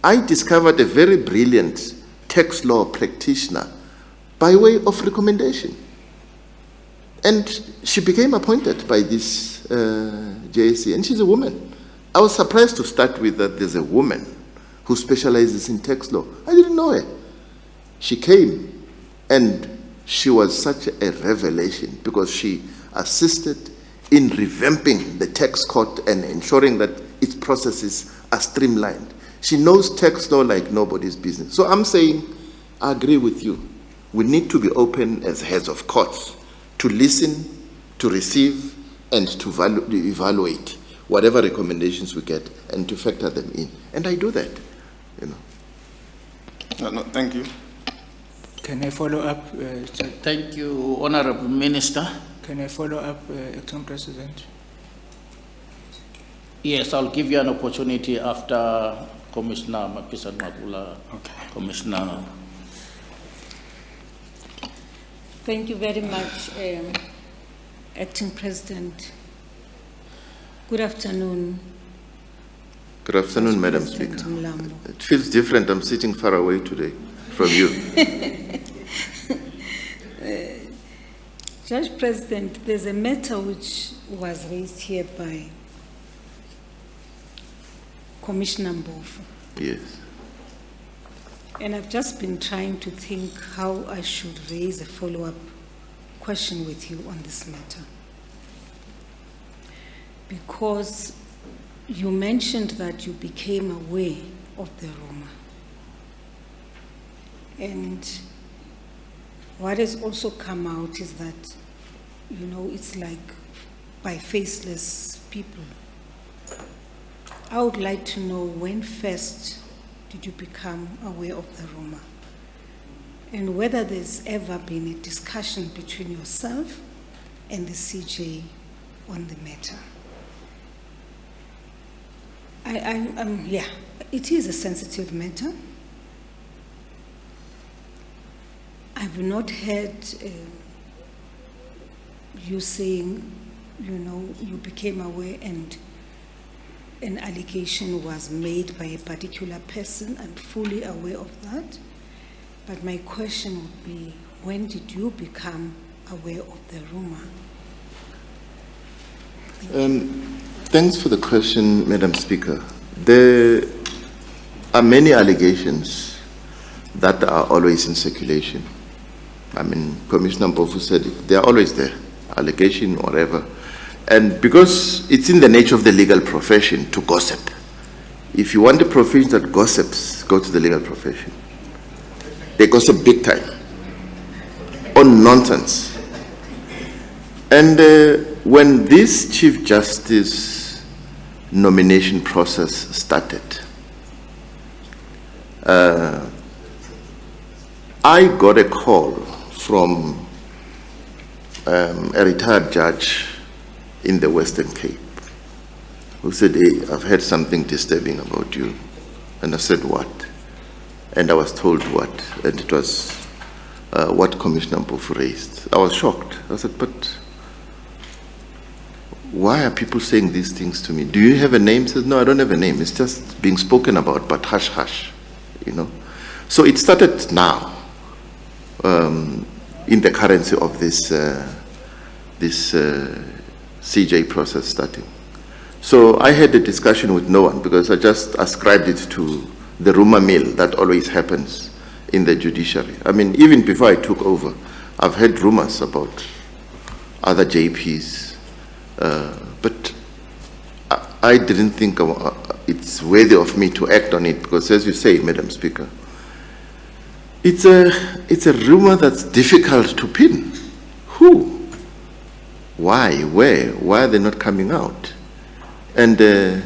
I discovered a very brilliant tax law practitioner by way of recommendation. And she became appointed by this JSC, and she's a woman. I was surprised to start with that there's a woman who specializes in tax law. I didn't know her. She came, and she was such a revelation because she assisted in revamping the tax court and ensuring that its processes are streamlined. She knows tax law like nobody's business. So I'm saying, I agree with you. We need to be open as heads of courts to listen, to receive, and to evaluate whatever recommendations we get and to factor them in. And I do that, you know. No, thank you. Can I follow up? Thank you, Honorable Minister. Can I follow up, Acting President? Yes, I'll give you an opportunity after Commissioner Mapisa Magula. Okay. Commissioner. Thank you very much, Acting President. Good afternoon. Good afternoon, Madam President Speaker. Mlambo. It feels different. I'm sitting far away today from you. Judge President, there's a matter which was raised here by Commissioner Mbofu. Yes. And I've just been trying to think how I should raise a follow-up question with you on this matter. Because you mentioned that you became aware of the rumor. And what has also come out is that, you know, it's like by faceless people. I would like to know when first did you become aware of the rumor? And whether there's ever been a discussion between yourself and the CJ on the matter. Yeah, it is a sensitive matter. I've not heard you saying, you know, you became aware and an allegation was made by a particular person. I'm fully aware of that. But my question would be, when did you become aware of the rumor? Thanks for the question, Madam Speaker. There are many allegations that are always in circulation. I mean, Commissioner Mbofu said it. They are always there, allegation or whatever. And because it's in the nature of the legal profession to gossip. If you want a profession that gossips, go to the legal profession. They gossip big time on nonsense. And when this Chief Justice nomination process started, I got a call from a retired judge in the Western Cape who said, hey, I've heard something disturbing about you. And I said, what? And I was told what? And it was what Commissioner Mbofu raised. I was shocked. I said, but why are people saying these things to me? Do you have a name? He says, no, I don't have a name. It's just being spoken about, but hush, hush, you know. So it started now. in the currency of this CJ process starting. So I had a discussion with no one because I just ascribed it to the rumor mill that always happens in the judiciary. I mean, even before I took over, I've heard rumors about other JPs, but I didn't think it's worthy of me to act on it because, as you say, Madam Speaker, it's a rumor that's difficult to pin. Who? Why? Where? Why are they not coming out? And the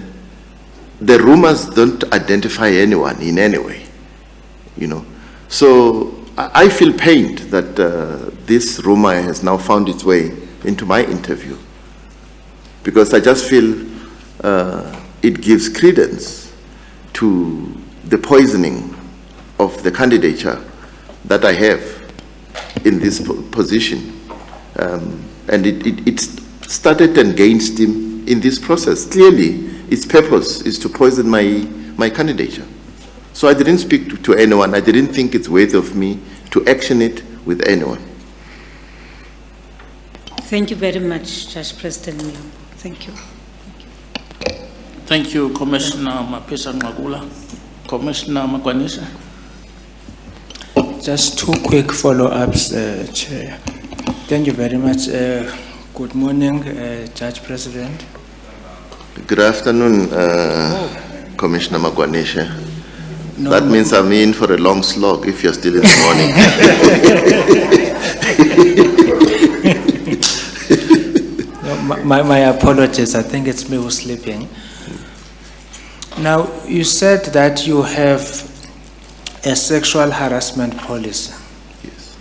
rumors don't identify anyone in any way, you know. So I feel pained that this rumor has now found its way into my interview, because I just feel it gives credence to the poisoning of the candidature that I have in this position. And it started and gained steam in this process. Clearly, its purpose is to poison my candidature. So I didn't speak to anyone. I didn't think it's worthy of me to action it with anyone. Thank you very much, Judge President Mlambo. Thank you. Thank you, Commissioner Mapisa Ngagula. Commissioner Magwanisha. Just two quick follow-ups, Chair. Thank you very much. Good morning, Judge President. Good afternoon, Commissioner Magwanisha. No, that means I'm in for a long slog if you're still in the morning. My apologies. I think it's me who's sleeping. Now, you said that you have a sexual harassment policy. Yes.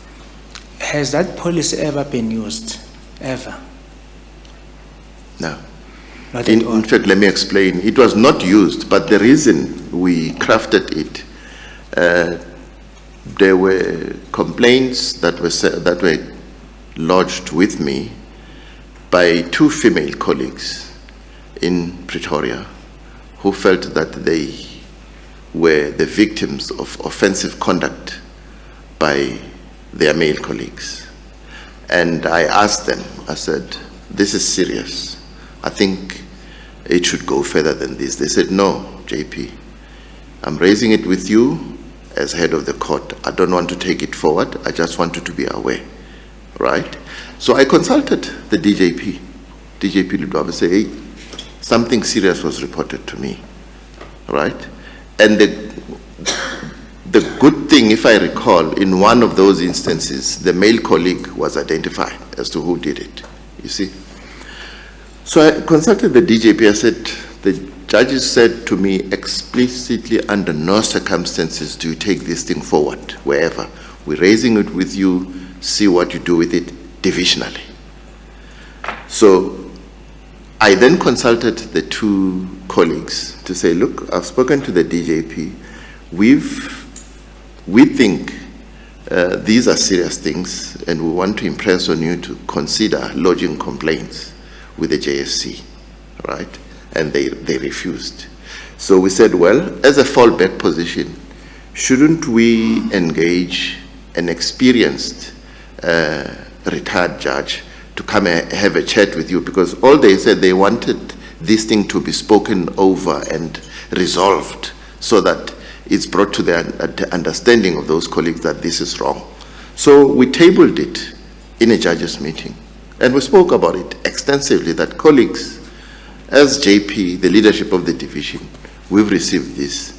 Has that policy ever been used? Ever? No. Not at all. In fact, let me explain. It was not used, but the reason we crafted it, there were complaints that were lodged with me by two female colleagues in Pretoria who felt that they were the victims of offensive conduct by their male colleagues. And I asked them, I said, this is serious. I think it should go further than this. They said, no, JP, I'm raising it with you as head of the court. I don't want to take it forward. I just want you to be aware, right? So I consulted the DJP Ludwaba, say, hey, something serious was reported to me, right? And the good thing, if I recall, in one of those instances, the male colleague was identified as to who did it, you see? So I consulted the DJP. I said, the judges said to me explicitly, under no circumstances do you take this thing forward, wherever. We're raising it with you, see what you do with it divisionally. So I then consulted the two colleagues to say, look, I've spoken to the DJP. We think these are serious things, and we want to impress on you to consider lodging complaints with the JSC, right? And they refused. So we said, well, as a fallback position, shouldn't we engage an experienced retired judge to come and have a chat with you? Because all they said, they wanted this thing to be spoken over and resolved so that it's brought to the understanding of those colleagues that this is wrong. So we tabled it in a judges' meeting. And we spoke about it extensively, that colleagues, as JP, the leadership of the division, we've received this.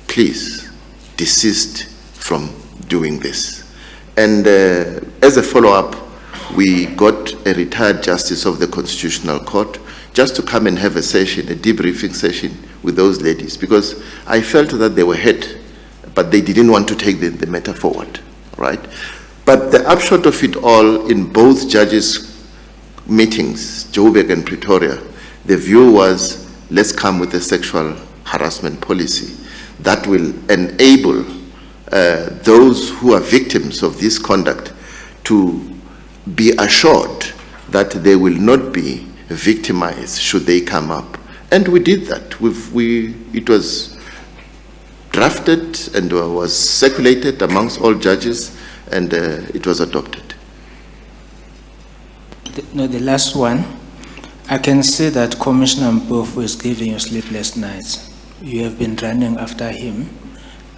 Please desist from doing this. And as a follow-up, we got a retired justice of the Constitutional Court just to come and have a session, a debriefing session with those ladies, because I felt that they were hurt, but they didn't want to take the matter forward, right? But the upshot of it all, in both judges' meetings, Joburg and Pretoria, the view was, let's come with a sexual harassment policy that will enable those who are victims of this conduct to be assured that they will not be victimized should they come up. And we did that. It was drafted and was circulated amongst all judges, and it was adopted. the last one. I can see that Commissioner Mpofu is giving you sleepless nights. You have been running after him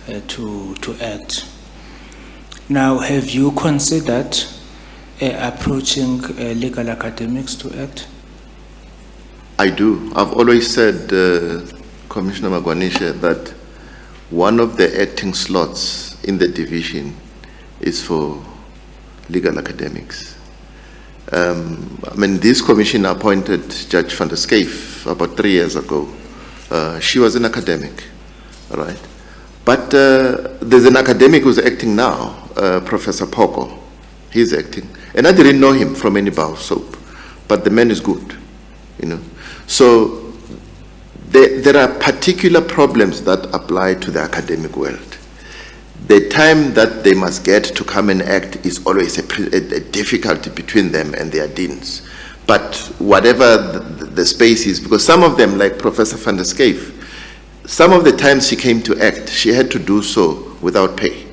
to act. Now, have you considered approaching legal academics to act? I do. I've always said, Commissioner Magwanisha, that one of the acting slots in the division is for legal academics. This commission appointed Judge van der Schyff about 3 years ago. She was an academic, right? But there's an academic who's acting now, Professor Poko. He's acting. And I didn't know him from any bar of soap, but the man is good, you know. So there are particular problems that apply to the academic world. The time that they must get to come and act is always a difficulty between them and their deans. But whatever the space is, because some of them, like Professor van der Schyff, some of the times she came to act, she had to do so without pay,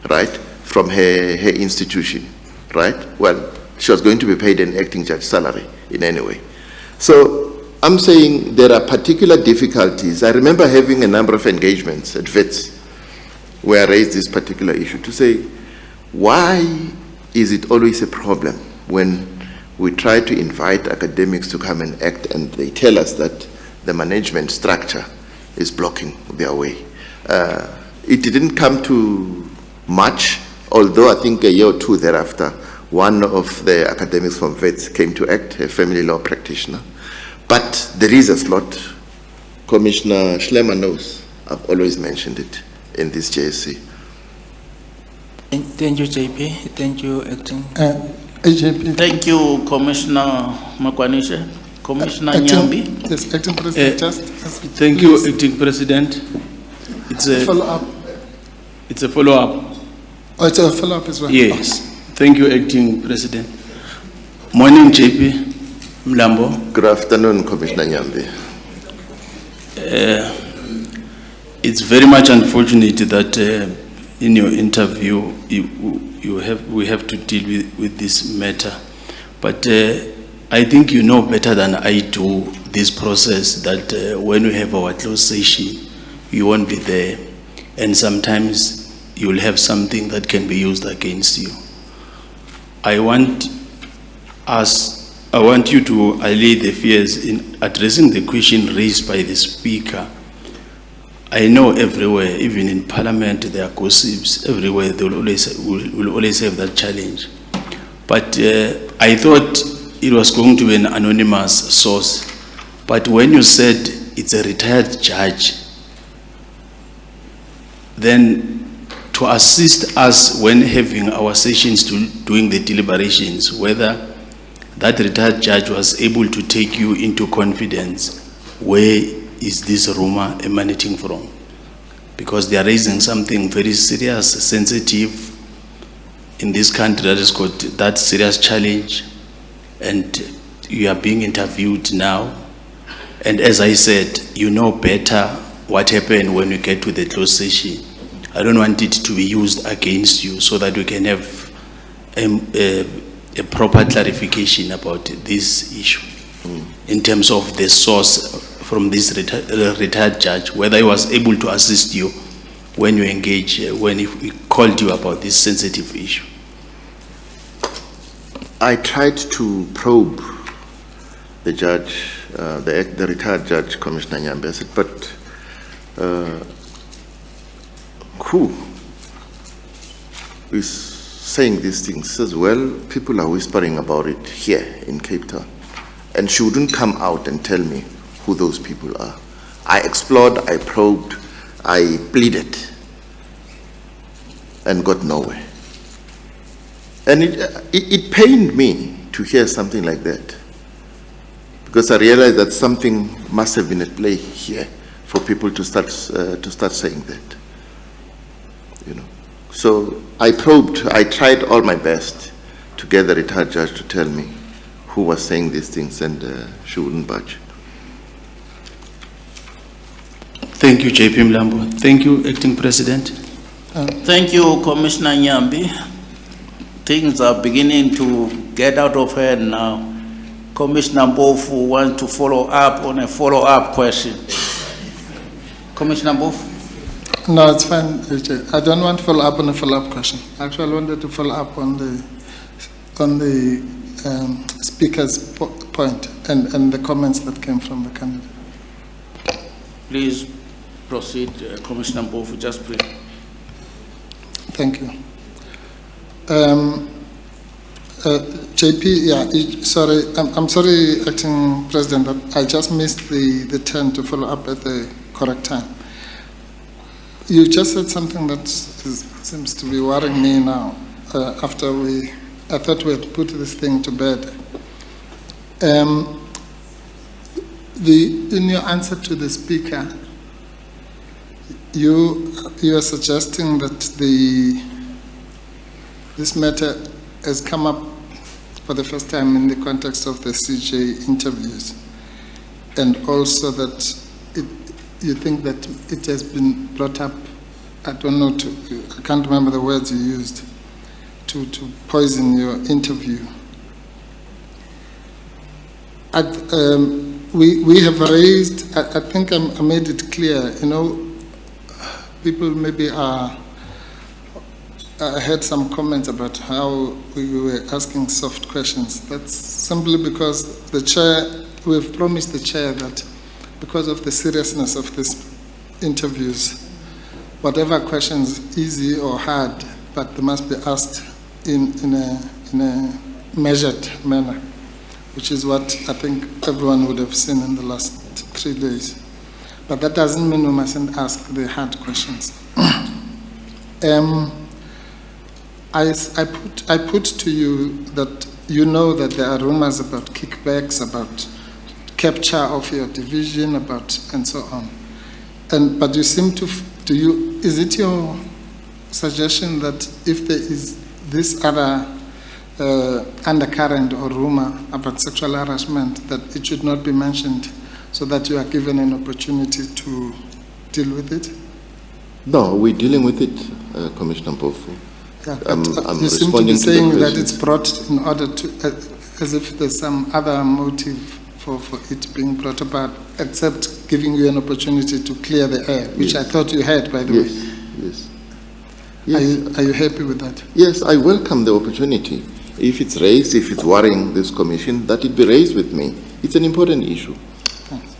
right, from her institution, right? Well, she was going to be paid an acting judge salary in any way. So I'm saying there are particular difficulties. I remember having a number of engagements at VETS where I raised this particular issue to say, why is it always a problem when we try to invite academics to come and act and they tell us that the management structure is blocking their way? It didn't come to much, although I think a year or two thereafter, one of the academics from VETS came to act, a family law practitioner. But there is a slot. Commissioner Schlemmer knows, I've always mentioned it in this JSC. Thank you, JP. Thank you, Acting. AJP. Thank you, Commissioner Magwanisha. Commissioner Acting, Nyambi. Yes, Acting President, just Thank you, Acting President. It's a follow-up. It's a follow-up. Oh, it's a follow-up as well. Yes. Thank you, Acting President. Morning, JP Mlambo. Good afternoon, Commissioner Nyambi. It's very much unfortunate that in your interview we have to deal with this matter. But I think you know better than I do this process that when we have our closed session, you won't be there. And sometimes you'll have something that can be used against you. I want you to allay the fears in addressing the question raised by the Speaker. I know everywhere, even in Parliament, there are gossips. Everywhere, they will always have that challenge. But I thought it was going to be an anonymous source. But when you said it's a retired judge, then to assist us when having our sessions doing the deliberations, whether that retired judge was able to take you into confidence, where is this rumor emanating from? Because they are raising something very serious, sensitive in this country that has got that serious challenge, and you are being interviewed now. And as I said, you know better what happened when we get to the closed session. I don't want it to be used against you, so that we can have a proper clarification about this issue in terms of the source from this retired judge, whether he was able to assist you when you engage, when he called you about this sensitive issue. I tried to probe the judge, the retired judge, Commissioner Nyambi. I said, but who is saying these things? He says, well, people are whispering about it here in Cape Town. And she wouldn't come out and tell me who those people are. I explored, I probed, I pleaded, and got nowhere. And it pained me to hear something like that, because I realized that something must have been at play here for people to start saying that. You know. So I probed, I tried all my best to get the retired judge to tell me who was saying these things, and she wouldn't budge. Thank you, JP Mlambo. Thank you, Acting President. Thank you, Commissioner Nyambi. Things are beginning to get out of hand now. Commissioner Mbofu wants to follow up on a follow-up question. Commissioner Mbofu? No, it's fine, AJ. I don't want to follow up on a follow-up question. Actually, I wanted to follow up on the speaker's point and the comments that came from the candidate. Please proceed, Commissioner Mbofu, just brief. Thank you. JP, yeah, sorry, I'm sorry, Acting President, but I just missed the turn to follow up at the correct time. You just said something that seems to be worrying me now, after I thought we had put this thing to bed. In your answer to the speaker, you are suggesting that this matter has come up for the first time in the context of the CJ interviews, and also that you think that it has been brought up, I don't know, I can't remember the words you used, to poison your interview. We have raised, I think I made it clear, people maybe I had some comments about how we were asking soft questions. That's simply because the chair, we've promised the chair that because of the seriousness of these interviews, whatever questions, easy or hard, but they must be asked in a measured manner, which is what I think everyone would have seen in the last 3 days. But that doesn't mean we mustn't ask the hard questions. I put to you that you know that there are rumors about kickbacks, about capture of your division, and so on. But you seem to, is it your suggestion that if there is this other undercurrent or rumor about sexual harassment, that it should not be mentioned so that you are given an opportunity to deal with it? No, we're dealing with it, Commissioner Mbofu. Yeah, I'm you seem to be responding saying to the that it's brought in order to, as if there's some other motive for it being brought about, except giving you an opportunity to clear the air, which I thought you had, by the way. Yes. Are you happy with that? Yes, I welcome the opportunity. If it's raised, if it's worrying this commission, that it be raised with me. It's an important issue. Thanks.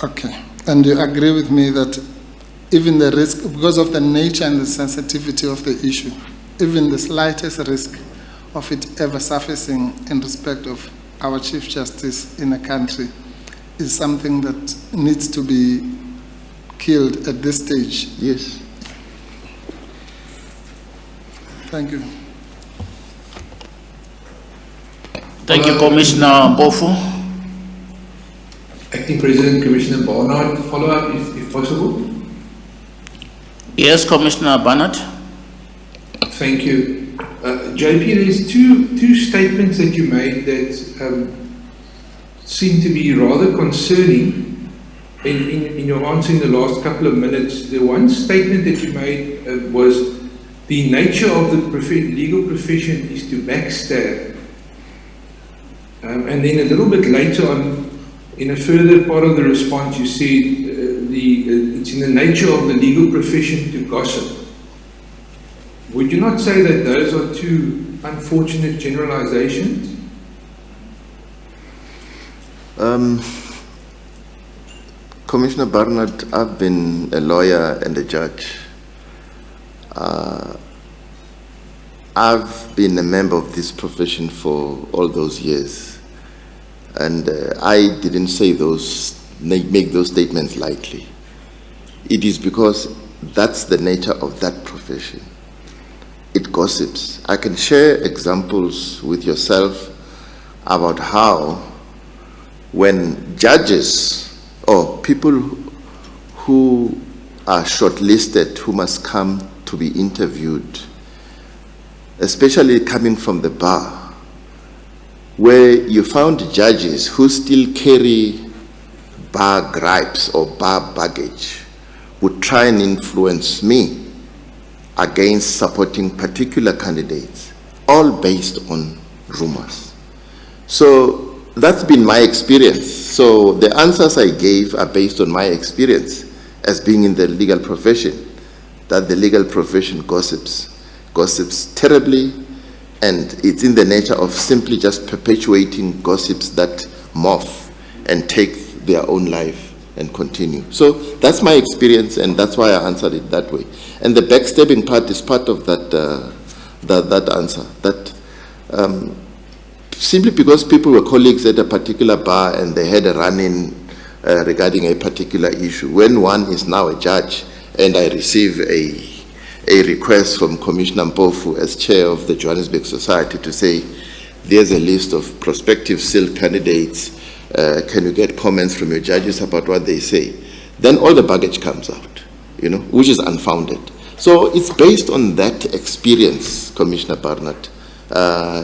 Okay. And you agree with me that even the risk, because of the nature and the sensitivity of the issue, even the slightest risk of it ever surfacing in respect of our Chief Justice in a country is something that needs to be killed at this stage? Yes. Thank you. Thank you, Commissioner Mbofu. Acting President, Commissioner Barnard, follow up if possible. Yes, Commissioner Barnard. Thank you. JP, there's two statements that you made that seem to be rather concerning in your answer in the last couple of minutes. The one statement that you made was the nature of the legal profession is to backstab. And then a little bit later on, in a further part of the response, you said it's in the nature of the legal profession to gossip. Would you not say that those are two unfortunate generalizations? Commissioner Barnard, I've been a lawyer and a judge. I've been a member of this profession for all those years, and I didn't say make those statements lightly. It is because that's the nature of that profession. It gossips. I can share examples with yourself about how when judges or people who are shortlisted, who must come to be interviewed, especially coming from the bar, where you found judges who still carry bar gripes or bar baggage, would try and influence me against supporting particular candidates, all based on rumors. So that's been my experience. So the answers I gave are based on my experience as being in the legal profession, that the legal profession gossips terribly, and it's in the nature of simply just perpetuating gossips that morph and take their own life and continue. So that's my experience, and that's why I answered it that way. And the backstabbing part is part of that answer. That simply because people were colleagues at a particular bar and they had a run-in regarding a particular issue. When one is now a judge and I receive a request from Commissioner Mpofu as chair of the Johannesburg Society to say, there's a list of prospective SIL candidates, can you get comments from your judges about what they say? Then all the baggage comes out, which is unfounded. So it's based on that experience, Commissioner Barnett.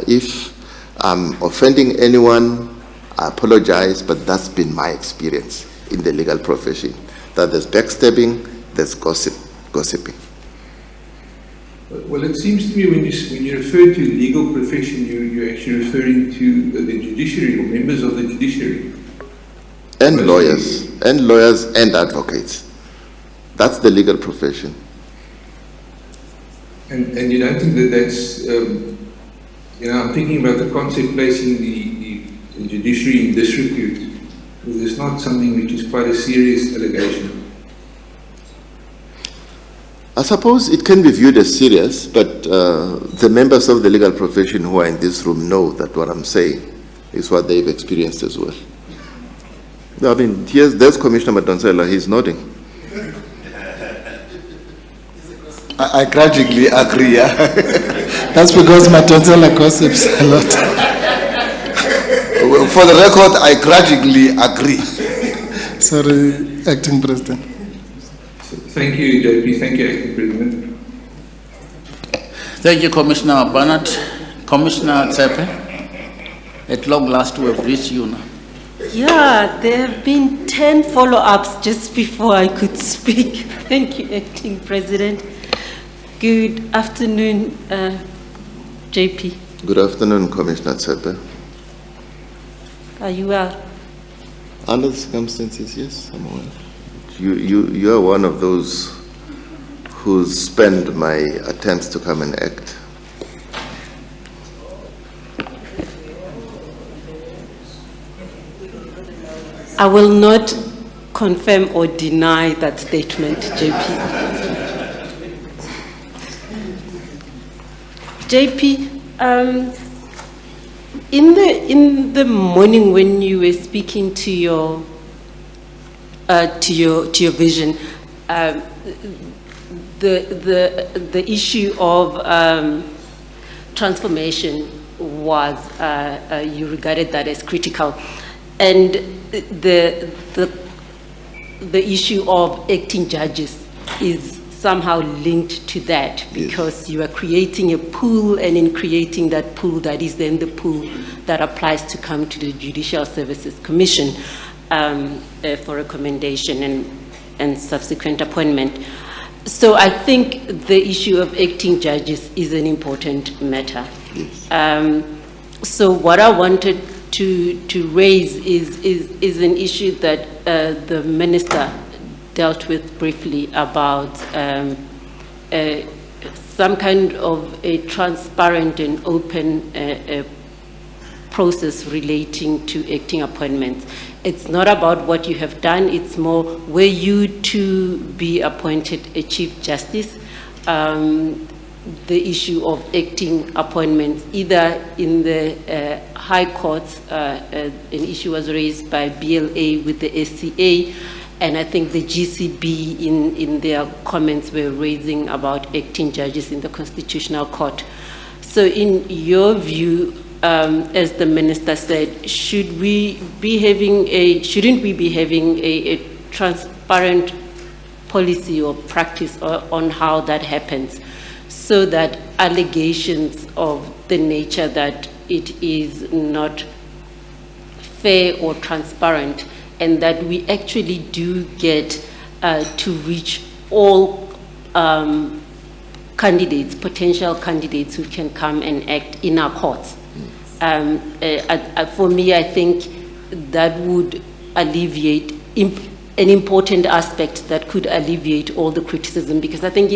If I'm offending anyone, I apologize, but that's been my experience in the legal profession, that there's backstabbing, there's gossiping. Well, it seems to me when you refer to legal profession, you're actually referring to the judiciary or members of the judiciary. And lawyers and advocates. That's the legal profession. And you don't think that that's, I'm thinking about the concept placing the judiciary in disrepute. It's not something which is quite a serious allegation. I suppose it can be viewed as serious, but the members of the legal profession who are in this room know that what I'm saying is what they've experienced as well. I mean, there's Commissioner Madonsela, he's nodding. I gradually agree, yeah. That's because Madonsela gossips a lot. For the record, I gradually agree. Sorry, Acting President. Thank you, JP. Thank you, Acting President. Thank you, Commissioner Barnett. Commissioner Tsepe, at long last we have reached you now. Yeah, there have been 10 follow-ups just before I could speak. Thank you, Acting President. Good afternoon, JP. Good afternoon, Commissioner Tsepe. Are you well? Under the circumstances, yes, I'm well. You are one of those who spend my attempts to come and act. I will not confirm or deny that statement, JP. JP, in the morning when you were speaking to your vision, the issue of transformation was you regarded that as critical, and the issue of acting judges is somehow linked to that, because you are creating a pool, and in creating that pool, that is then the pool that applies to come to the Judicial Services Commission for recommendation and subsequent appointment. So I think the issue of acting judges is an important matter. Yes. So what I wanted to raise is an issue that the Minister dealt with briefly about some kind of a transparent and open process relating to acting appointments. It's not about what you have done, it's more, were you to be appointed a Chief Justice, the issue of acting appointments, either in the High Courts, an issue was raised by BLA with the SCA, and I think the GCB in their comments were raising about acting judges in the Constitutional Court. So in your view, as the Minister said, shouldn't we be having a transparent policy or practice on how that happens, so that allegations of the nature that it is not fair or transparent, and that we actually do get to reach all candidates, potential candidates who can come and act in our courts, For me, I think that would alleviate an important aspect that could alleviate all the criticism, because I think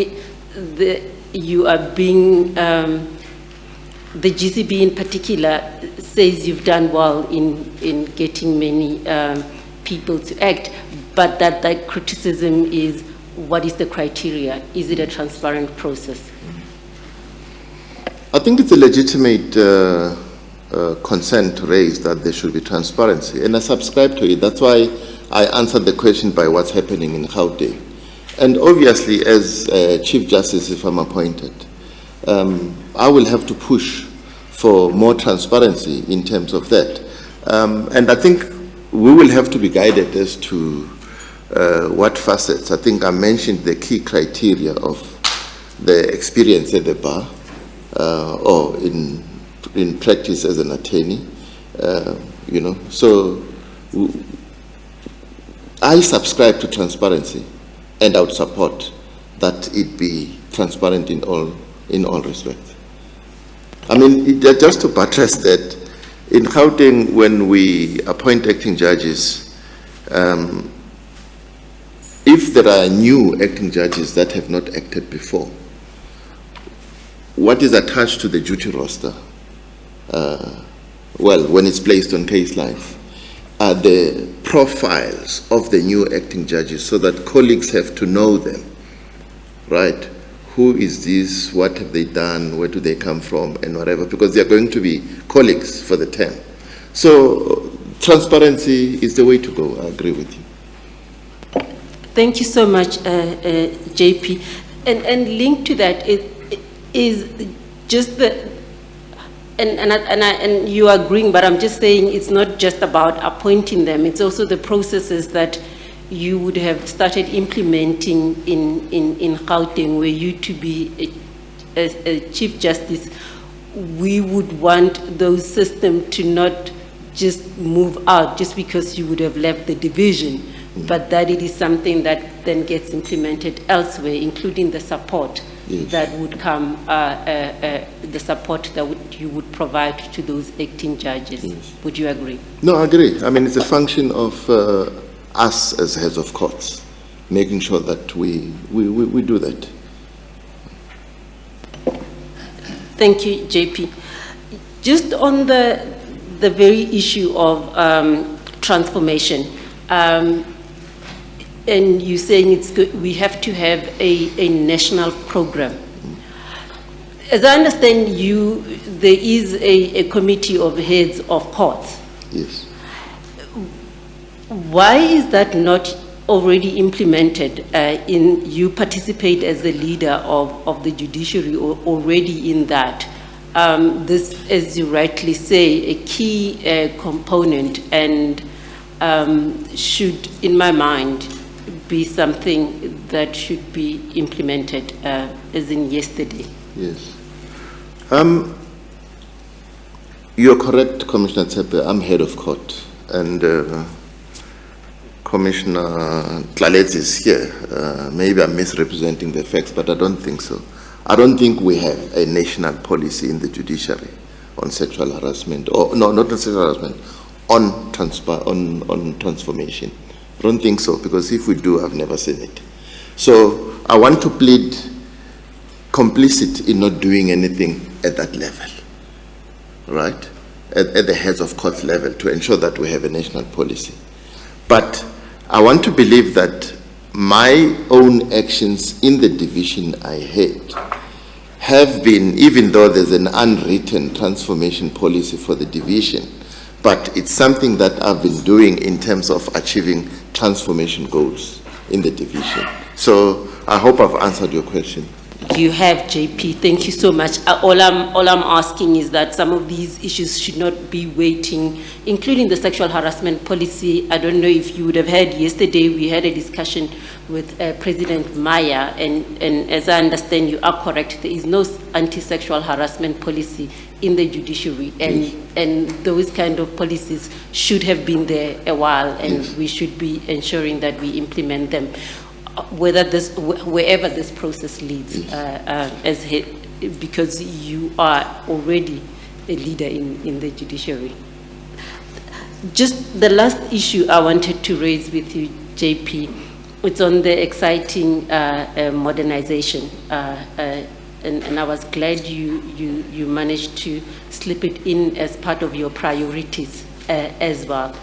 you are being, the GCB in particular says you've done well in getting many people to act, but that criticism is, what is the criteria? Is it a transparent process? I think it's a legitimate concern to raise that there should be transparency, and I subscribe to it. That's why I answered the question by what's happening in Gauteng. And obviously, as Chief Justice, if I'm appointed, I will have to push for more transparency in terms of that. And I think we will have to be guided as to what facets. I think I mentioned the key criteria of the experience at the bar or in practice as an attorney, you know. So I subscribe to transparency, and I would support that it be transparent in all respects. I mean, just to buttress that, in Gauteng, when we appoint acting judges, if there are new acting judges that have not acted before, what is attached to the duty roster, well, when it's placed on case lines, are the profiles of the new acting judges, so that colleagues have to know them, right? Who is this, what have they done, where do they come from, and whatever, because they are going to be colleagues for the term. So transparency is the way to go. I agree with you. Thank you so much, JP. And linked to that is just the, and you are agreeing, but I'm just saying it's not just about appointing them, it's also the processes that you would have started implementing in Gauteng, where you to be a Chief Justice. We would want those systems to not just move out just because you would have left the division, but that it is something that then gets implemented elsewhere, including the support that would come, the support that you would provide to those acting judges. Would you agree? No, I agree. I mean, it's a function of us as heads of courts, making sure that we do that. Thank you, JP. Just on the very issue of transformation, and you're saying it's good, we have to have a national program. As I understand you, there is a committee of heads of courts. Yes. Why is that not already implemented? You participate as the leader of the judiciary already in that. This, as you rightly say, a key component, and should, in my mind, be something that should be implemented as in yesterday. Yes. You're correct, Commissioner Tsepe. I'm head of court, and Commissioner Tlalet is here. Maybe I'm misrepresenting the facts, but I don't think so. I don't think we have a national policy in the judiciary on sexual harassment, or no, not on sexual harassment, on transformation. I don't think so, because if we do, I've never seen it. So I want to plead complicit in not doing anything at that level, right? At the heads of court level, to ensure that we have a national policy. But I want to believe that my own actions in the division I had have been, even though there's an unwritten transformation policy for the division, but it's something that I've been doing in terms of achieving transformation goals in the division. So I hope I've answered your question. You have, JP. Thank you so much. All I'm asking is that some of these issues should not be waiting, including the sexual harassment policy. I don't know if you would have heard yesterday, we had a discussion with President Maya, and as I understand, you are correct, there is no anti-sexual harassment policy in the judiciary, and those kind of policies should have been there a while, and we should be ensuring that we implement them, wherever this process leads, because you are already leader in the judiciary. Just the last issue I wanted to raise with you, JP, it's on the exciting modernization. And I was glad you managed to slip it in as part of your priorities as well.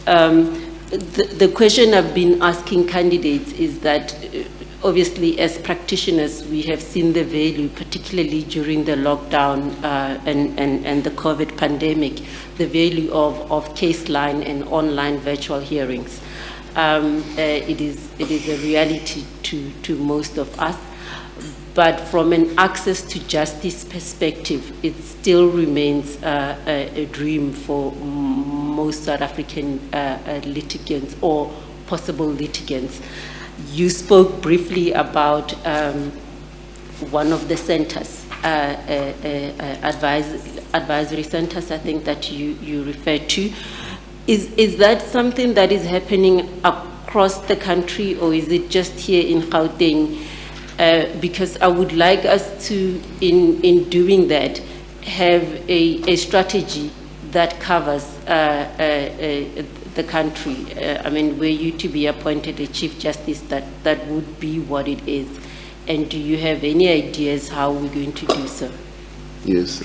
The question I've been asking candidates is that obviously as practitioners we have seen the value, particularly during the lockdown and the COVID pandemic, the value of case line and online virtual hearings. It is a reality to most of us. But from an access to justice perspective, it still remains a dream for most South African litigants or possible litigants. You spoke briefly about one of the centers, advisory centers, I think that you referred to. Is that something that is happening across the country, or is it just here in Gauteng? Because I would like us to, in doing that, have a strategy that covers the country. I mean, were you to be appointed a Chief Justice, that would be what it is. And do you have any ideas how we're going to do so? Yes.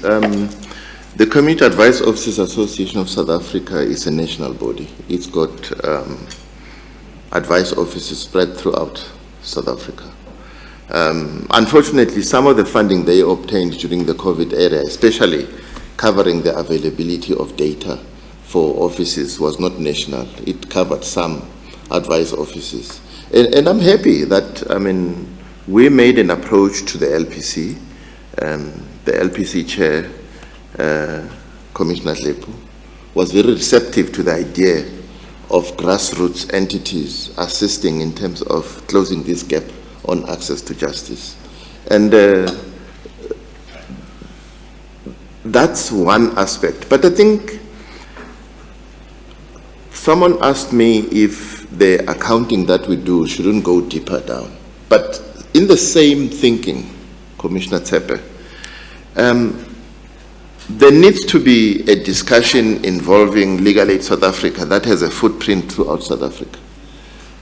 The Community Advice Officers Association of South Africa is a national body. It's got advice offices spread throughout South Africa. Unfortunately, some of the funding they obtained during the COVID era, especially covering the availability of data for offices, was not national. It covered some advice offices. And I'm happy that, I mean, we made an approach to the LPC. The LPC chair, Commissioner Lepu, was very receptive to the idea of grassroots entities assisting in terms of closing this gap on access to justice. And that's one aspect. But I think someone asked me if the accounting that we do shouldn't go deeper down. But in the same thinking, Commissioner Tsepe, there needs to be a discussion involving Legal Aid South Africa that has a footprint throughout South Africa.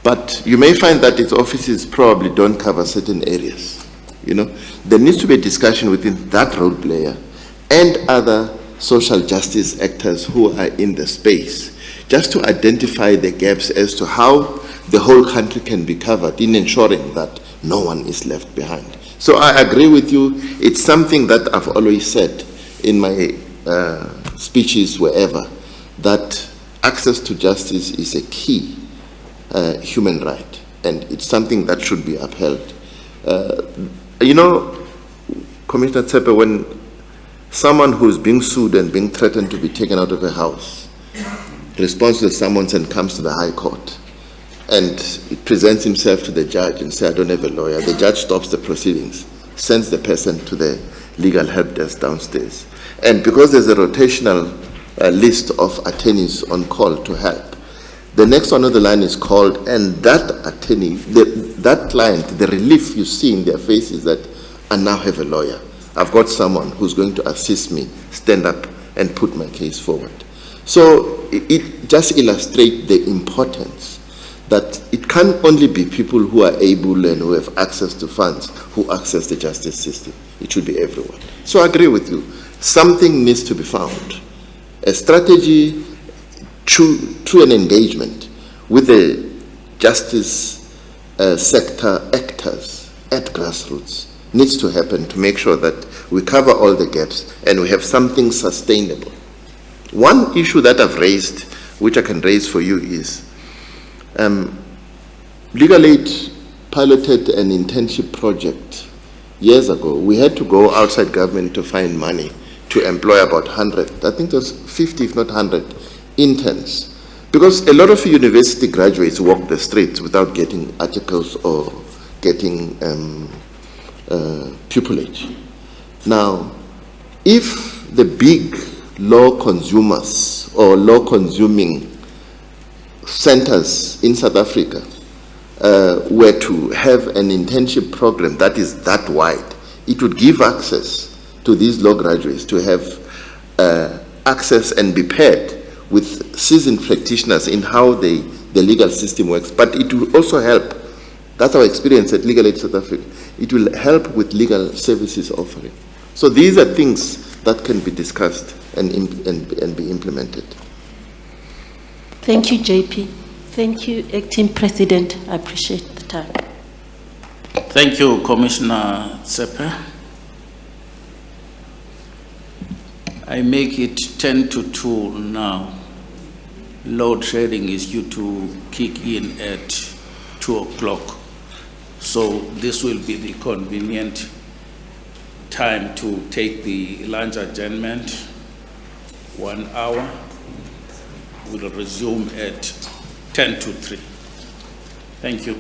But you may find that its offices probably don't cover certain areas. You know, there needs to be a discussion within that role player and other social justice actors who are in the space, just to identify the gaps as to how the whole country can be covered in ensuring that no one is left behind. So I agree with you. It's something that I've always said in my speeches wherever, that access to justice is a key human right, and it's something that should be upheld. You know, Commissioner Tsepe, when someone who's being sued and being threatened to be taken out of a house responds to the summons and comes to the High Court and presents himself to the judge and says, I don't have a lawyer, the judge stops the proceedings, sends the person to the legal help desk downstairs. And because there's a rotational list of attorneys on call to help, the next one on the line is called, and that attorney, that client, the relief you see in their face is that I now have a lawyer. I've got someone who's going to assist me stand up and put my case forward. So it just illustrates the importance that it can't only be people who are able and who have access to funds who access the justice system. It should be everyone. So I agree with you. Something needs to be found. A strategy through an engagement with the justice sector actors at grassroots needs to happen to make sure that we cover all the gaps and we have something sustainable. One issue that I've raised, which I can raise for you, is Legal Aid piloted an internship project years ago. We had to go outside government to find money to employ about 100, I think it was 50 if not 100 interns, because a lot of university graduates walk the streets without getting articles or getting pupillage. Now, if the big law consumers or law consuming centers in South Africa were to have an internship program that is that wide, it would give access to these law graduates to have access and be paired with seasoned practitioners in how the legal system works. But it will also help, that's our experience at Legal Aid South Africa, it will help with legal services offering. So these are things that can be discussed and be implemented. Thank you, JP. Thank you, Acting President. I appreciate the time. Thank you, Commissioner Sepe. I make it 10 to 2 now. Load shedding is due to kick in at 2 o'clock. So this will be the convenient time to take the lunch adjournment, 1 hour. We'll resume at 10 to 3. Thank you.